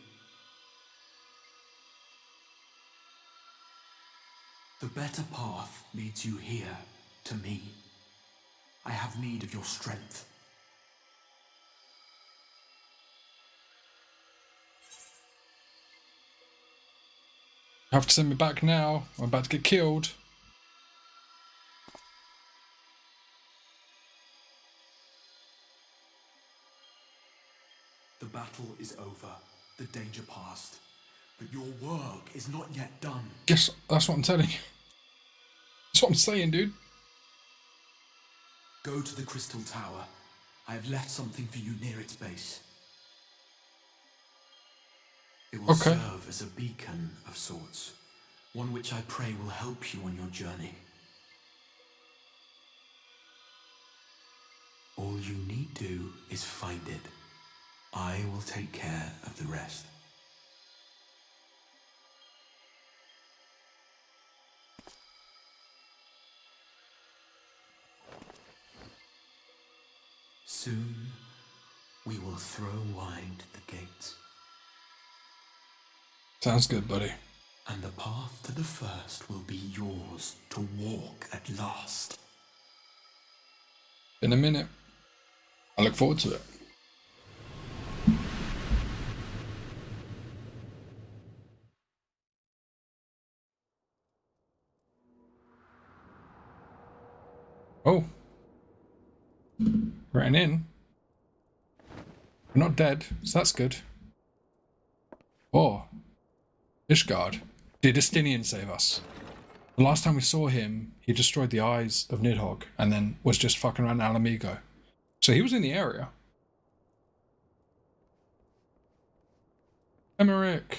The better path leads you here, to me. I have need of your strength. You have to send me back now. I'm about to get killed. The battle is over, the danger past. But your work is not yet done. Yes, that's what I'm telling you. That's what I'm saying, dude. Go to the Crystal Tower. I have left something for you near its base. It will serve as a beacon of sorts. One which I pray will help you on your journey. All you need do is find it. I will take care of the rest. Soon, we will throw wide the gates. Sounds good, buddy. And the path to the first will be yours to walk at last. In a minute. I look forward to it. Oh. Ran in. We're not dead, so that's good. Oh. Ishgard. Did Estinian save us? The last time we saw him, he destroyed the eyes of Nidhogg and then was just fucking around Alamigo. So he was in the area. Emmerich.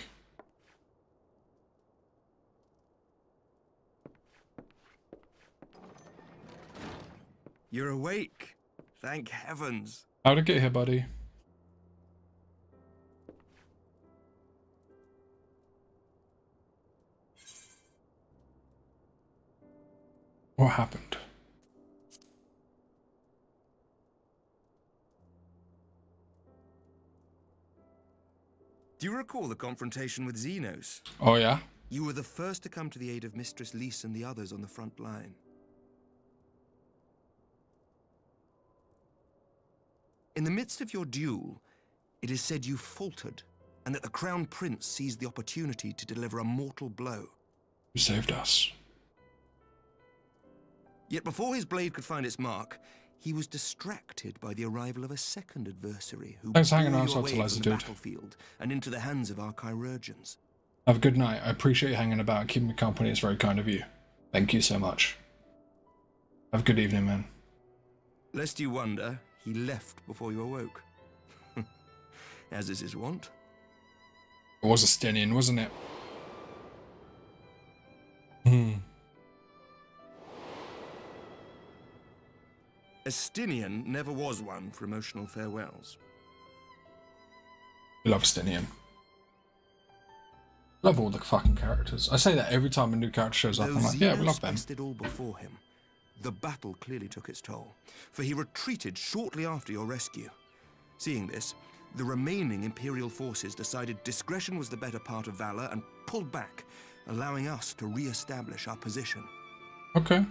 You're awake. Thank heavens. How'd it get here, buddy? What happened? Do you recall the confrontation with Xenos? Oh, yeah? You were the first to come to the aid of Mistress Lys and the others on the front line. In the midst of your duel, it is said you faltered, and that the Crown Prince seized the opportunity to deliver a mortal blow. You saved us. Yet before his blade could find its mark, he was distracted by the arrival of a second adversary who Thanks for hanging bore around, you away Socializer, from the dude. battlefield and into the hands of our chirurgeons. Have a good night. I appreciate you hanging about and keeping me company. It's very kind of you. Thank you so much. Have a good evening, man. Lest you wonder, he left before you awoke. As is his wont. It was Estinian, wasn't it? Hmm. Estinian never was one for emotional farewells. We love Estinian. Love all the fucking characters. I say that every time a new character shows up. I'm like, yeah, we love them. It all before him. The battle clearly took its toll, for he retreated shortly after your rescue. Seeing this, the remaining Imperial forces decided discretion was the better part of valor and pulled back, allowing us to re-establish our position. Okay.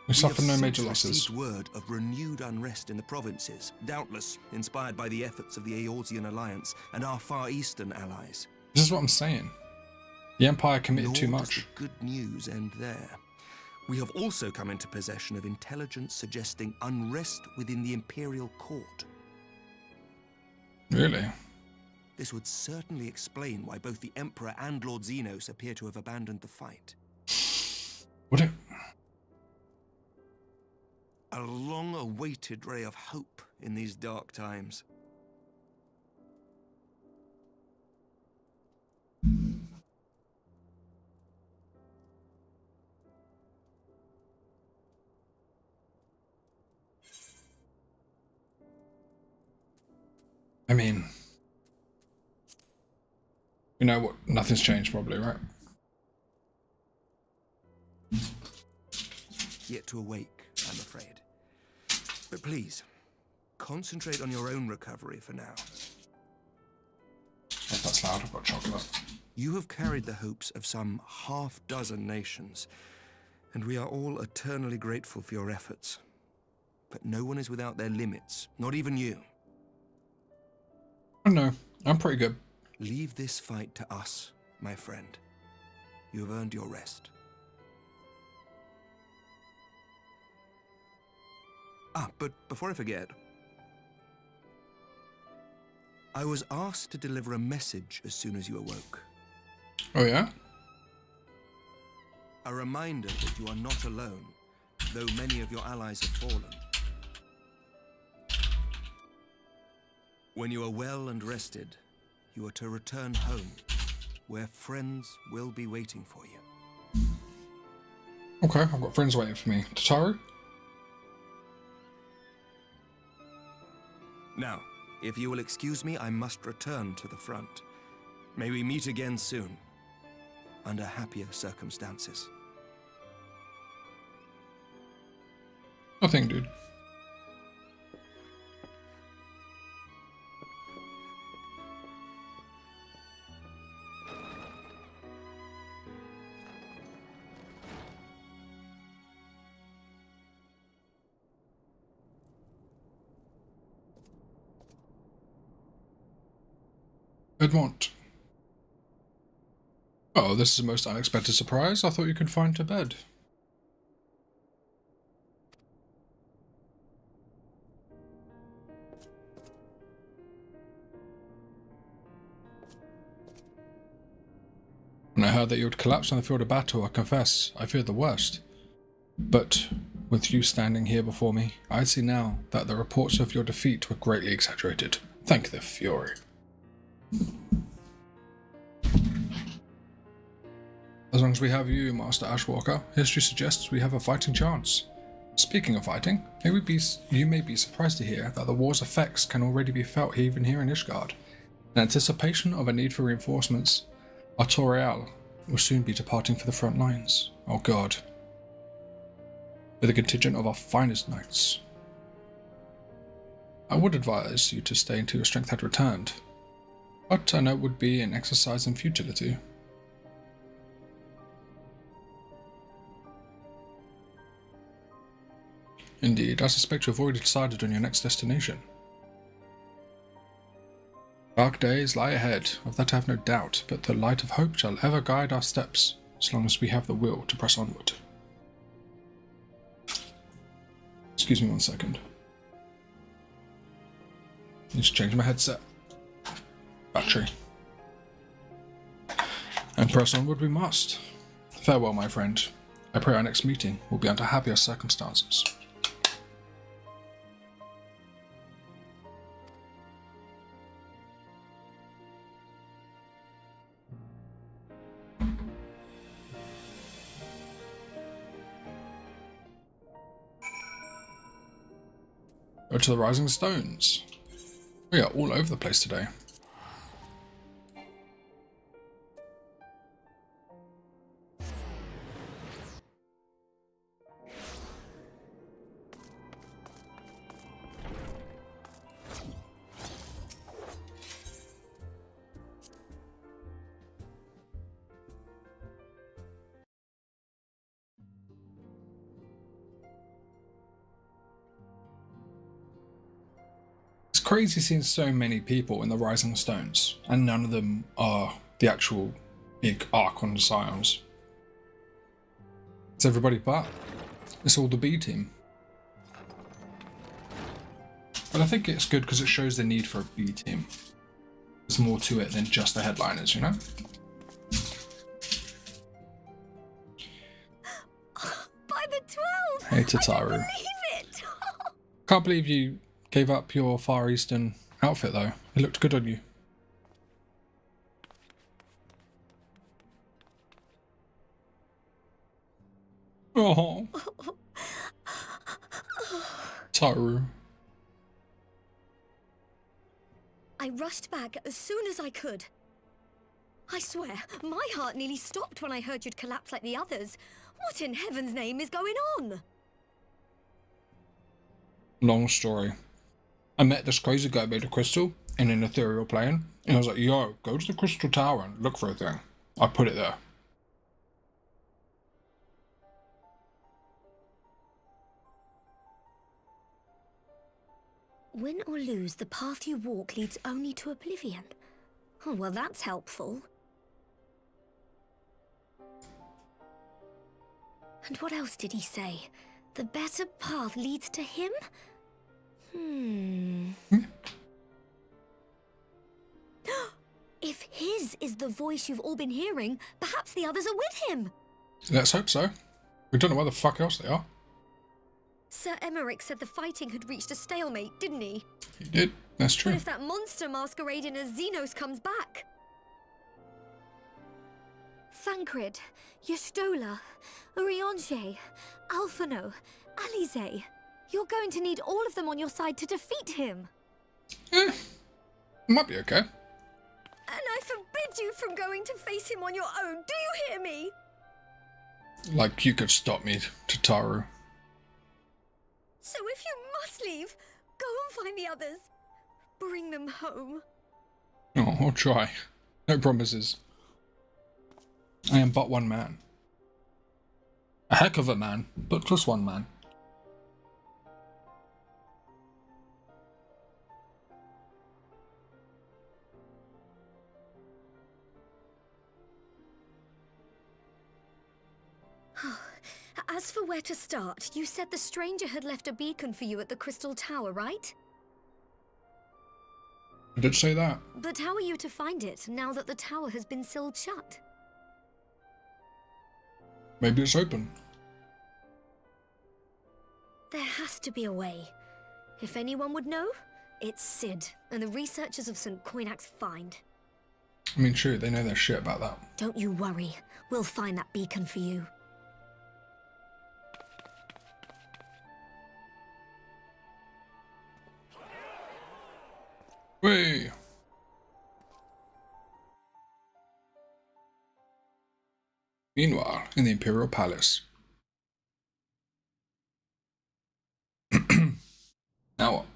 We suffered no have major since losses. received word of renewed unrest in the provinces, doubtless inspired by the efforts of the Eorzean Alliance and our Far Eastern allies. This is what I'm saying. The Empire committed too Nor much. does the good news end there. We have also come into possession of intelligence suggesting unrest within the Imperial Court. Really? This would certainly explain why both the Emperor and Lord Xenos appear to have abandoned the fight. Would it? A long-awaited ray of hope in these dark times. I mean, you know what? Nothing's changed, probably, right? Yet to awake, I'm afraid. But please, concentrate on your own recovery for now. If that's loud, I've got chocolate. You have carried the hopes of some half-dozen nations, and we are all eternally grateful for your efforts. But no one is without their limits, not even you. I know. I'm pretty good. Leave this fight to us, my friend. You have earned your rest. But before I forget, I was asked to deliver a message as soon as you awoke. Oh, yeah? A reminder that you are not alone, though many of your allies have fallen. When you are well and rested, you are to return home, where friends will be waiting for you. Okay, I've got friends waiting for me. Tataru? Now, if you will excuse me, I must return to the front. May we meet again soon, under happier circumstances. Nothing, dude. Edmont. Oh, this is a most unexpected surprise. I thought you could find to bed. When I heard that you would collapse on the field of battle, I confess, I feared the worst. But with you standing here before me, I see now that the reports of your defeat were greatly exaggerated. Thank the Fury. As long as we have you, Master Ashwalker, history suggests we have a fighting chance. Speaking of fighting, you may be surprised to hear that the war's effects can already be felt even here in Ishgard. In anticipation of a need for reinforcements, Artorial will soon be departing for the front lines. Oh god. With a contingent of our finest knights. I would advise you to stay until your strength had returned, but I know it would be an exercise in futility. Indeed, I suspect you have already decided on your next destination. Dark days lie ahead, of that I have no doubt, but the light of hope shall ever guide our steps, as long as we have the will to press onward. Excuse me 1 second. Need to change my headset. Battery. And press onward we must. Farewell, my friend. I pray our next meeting will be under happier circumstances. Go to the Rising Stones. We are all over the place today. It's crazy seeing so many people in the Rising Stones, and none of them are the actual big Archon Scions. It's everybody but. It's all the B team. But I think it's good because it shows the need for a B team. There's more to it than just the headliners, you know? By the 12! Hey, Tataru. Can't believe you gave up your Far Eastern outfit though. It looked good on you. Oh. Taru. I rushed back as soon as I could. I swear, my heart nearly stopped when I heard you'd collapse like the others. What in heaven's name is going on? Long story. I met this crazy guy made of crystal in an ethereal plane, and I was like, yo, go to the crystal tower and look for a thing. I put it there. Win or lose, the path you walk leads only to oblivion. Oh, well, that's helpful. And what else did he say? The better path leads to him? If his is the voice you've all been hearing, perhaps the others are with him. Let's hope so. We don't know where the fuck else they are. Sir Emmerich said the fighting had reached a stalemate, didn't he? He did. That's true. What if that monster masquerading as Xenos comes back? Thancred, Yestola, Urianger, Alphino, Alize. You're going to need all of them on your side to defeat him. Might be okay. And I forbid you from going to face him on your own. Do you hear me? Like you could stop me, Tataru. So if you must leave, go and find the others. Bring them home. Oh, I'll try. No promises. I am but one man. A heck of a man, but just one man. As for where to start, you said the stranger had left a beacon for you at the Crystal Tower, right? I did say that. But how are you to find it, now that the tower has been sealed shut? Maybe it's open. There has to be a way. If anyone would know, it's Sid and the researchers of St. Coinac's find. I mean, true, they know their shit about that. Don't you worry. We'll find that beacon for you. Whee! Meanwhile, in the Imperial Palace. Now what?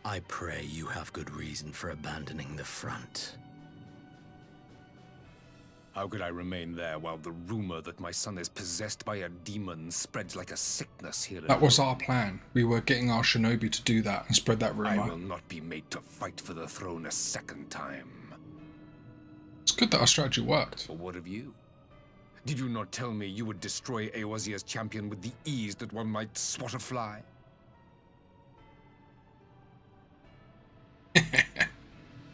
I pray you have good reason for abandoning the front. How could I remain there while the rumor that my son is possessed by a demon spreads like a sickness here? That was our plan. We were getting our shinobi to do that and spread that rumor. I will not be made to fight for the throne a second time. It's good that our strategy worked. But what of you? Did you not tell me you would destroy Eorzea's champion with the ease that one might swat a fly?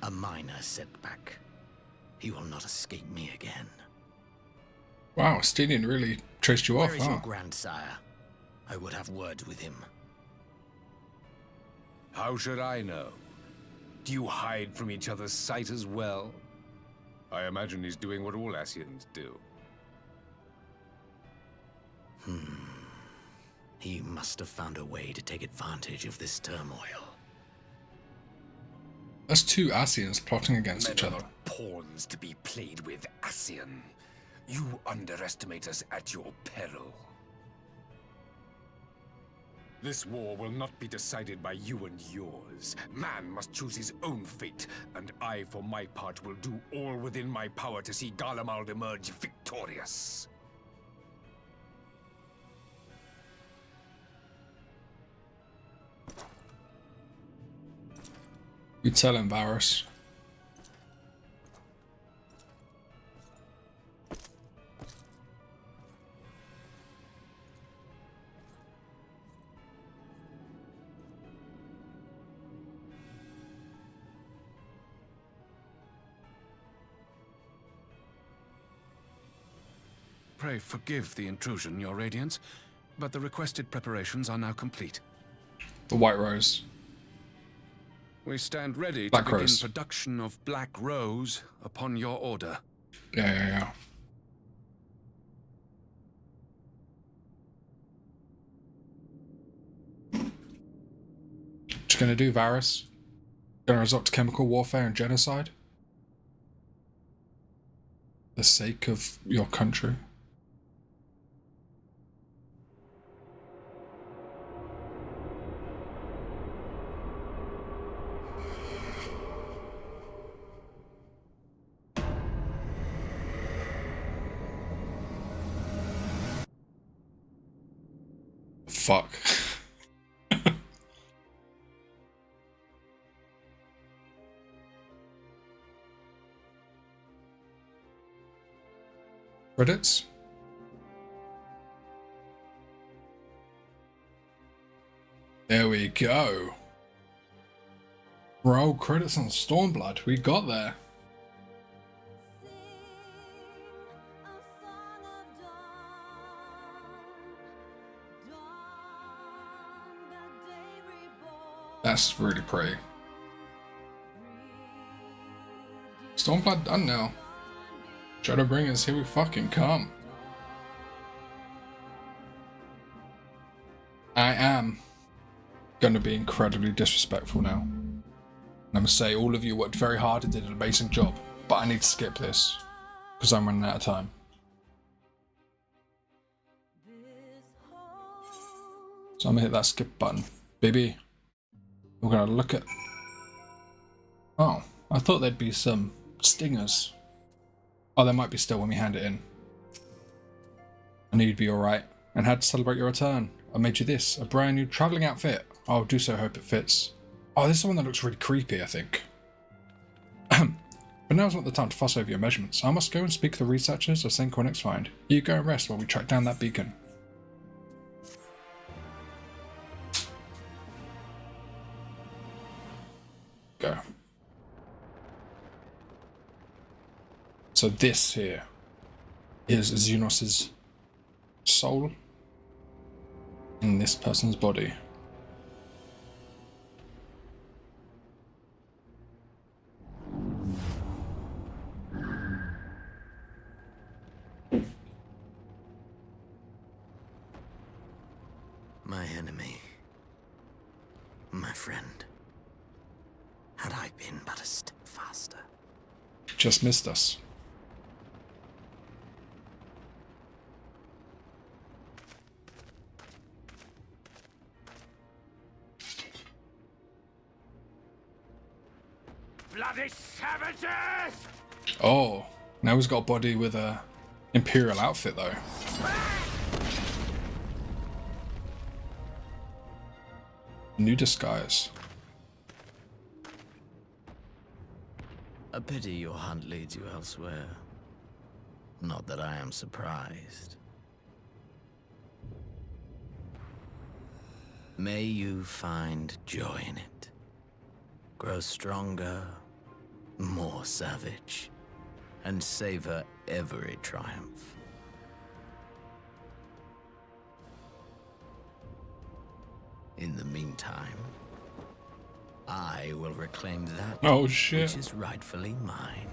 A minor setback. He will not escape me again. Wow, Stenian really traced you off, Where is huh? your grandsire? I would have words with him. How should I know? Do you hide from each other's sight as well? I imagine he's doing what all Ascians do. He must have found a way to take advantage of this turmoil. That's two Ascians plotting against each other. Pawns to be played with, Ascian. You underestimate us at your peril. This war will not be decided by you and yours. Man must choose his own fate, and I, for my part, will do all within my power to see Garlemald emerge victorious. You tell him, Varys. Pray forgive the intrusion, Your Radiance, but the requested preparations are now complete. The White Rose. We stand ready Black to begin Rose. production of Black Rose upon your order. Yeah. What you gonna do, Varys? Gonna resort to chemical warfare and genocide? For the sake of your country? Fuck. Credits? There we go. Roll credits on Stormblood. We got there. That's really pretty. Stormblood done now. Shadowbringers, here we fucking come. I am gonna be incredibly disrespectful now. And I'm gonna say all of you worked very hard and did an amazing job, but I need to skip this because I'm running out of time. So I'm gonna hit that skip button. Baby, we're gonna look at... Oh, I thought there'd be some stingers. Oh, there might be still when we hand it in. I knew you'd be alright, and had to celebrate your return. I made you this, a brand new travelling outfit. I do so hope it fits. Oh, this is the one that looks really creepy, I think. But now's not the time to fuss over your measurements. I must go and speak to the researchers of St. Cornet's find. You go and rest while we track down that beacon. Go. So this here is Xenos' soul in this person's body. My enemy. My friend. Had I been but a step faster. Just missed us. Bloody savages! Oh, now he's got a body with a Imperial outfit though. New disguise. A pity your hunt leads you elsewhere. Not that I am surprised. May you find joy in it. Grow stronger, more savage, and savor every triumph. In the meantime, I will reclaim that which is rightfully mine.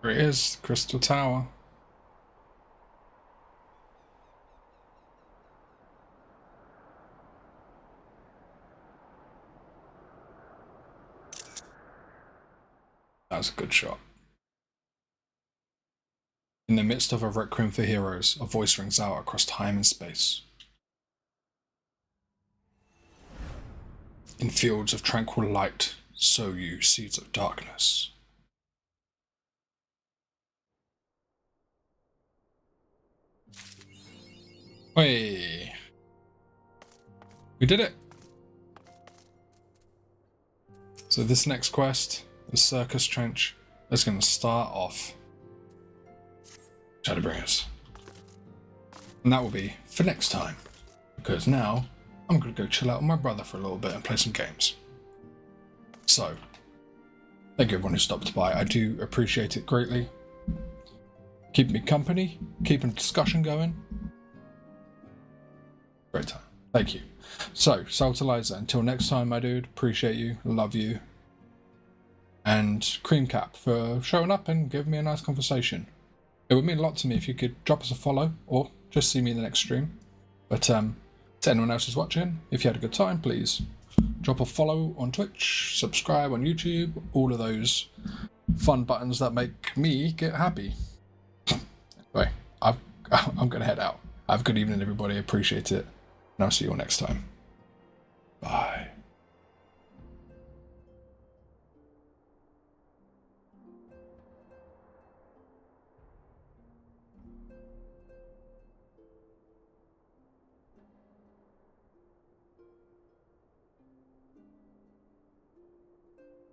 Here it is, Crystal Tower. That was a good shot. In the midst of a requiem for heroes, a voice rings out across time and space. In fields of tranquil light, sow you seeds of darkness. Hey, we did it. So this next quest, the Circus Trench, is going to start off Shadowbringers. And that will be for next time, because now I'm going to go chill out with my brother for a little bit and play some games. So, thank you everyone who stopped by. I do appreciate it greatly. Keeping me company, keeping the discussion going. Great time. Thank you. So, Saltalizer, until next time, my dude, appreciate you, love you. And Creamcap for showing up and giving me a nice conversation. It would mean a lot to me if you could drop us a follow or just see me in the next stream. But to anyone else who's watching, if you had a good time, please drop a follow on Twitch, subscribe on YouTube, all of those fun buttons that make me get happy. Anyway, I'm going to head out. Have a good evening, everybody. Appreciate it. And I'll see you all next time. Bye.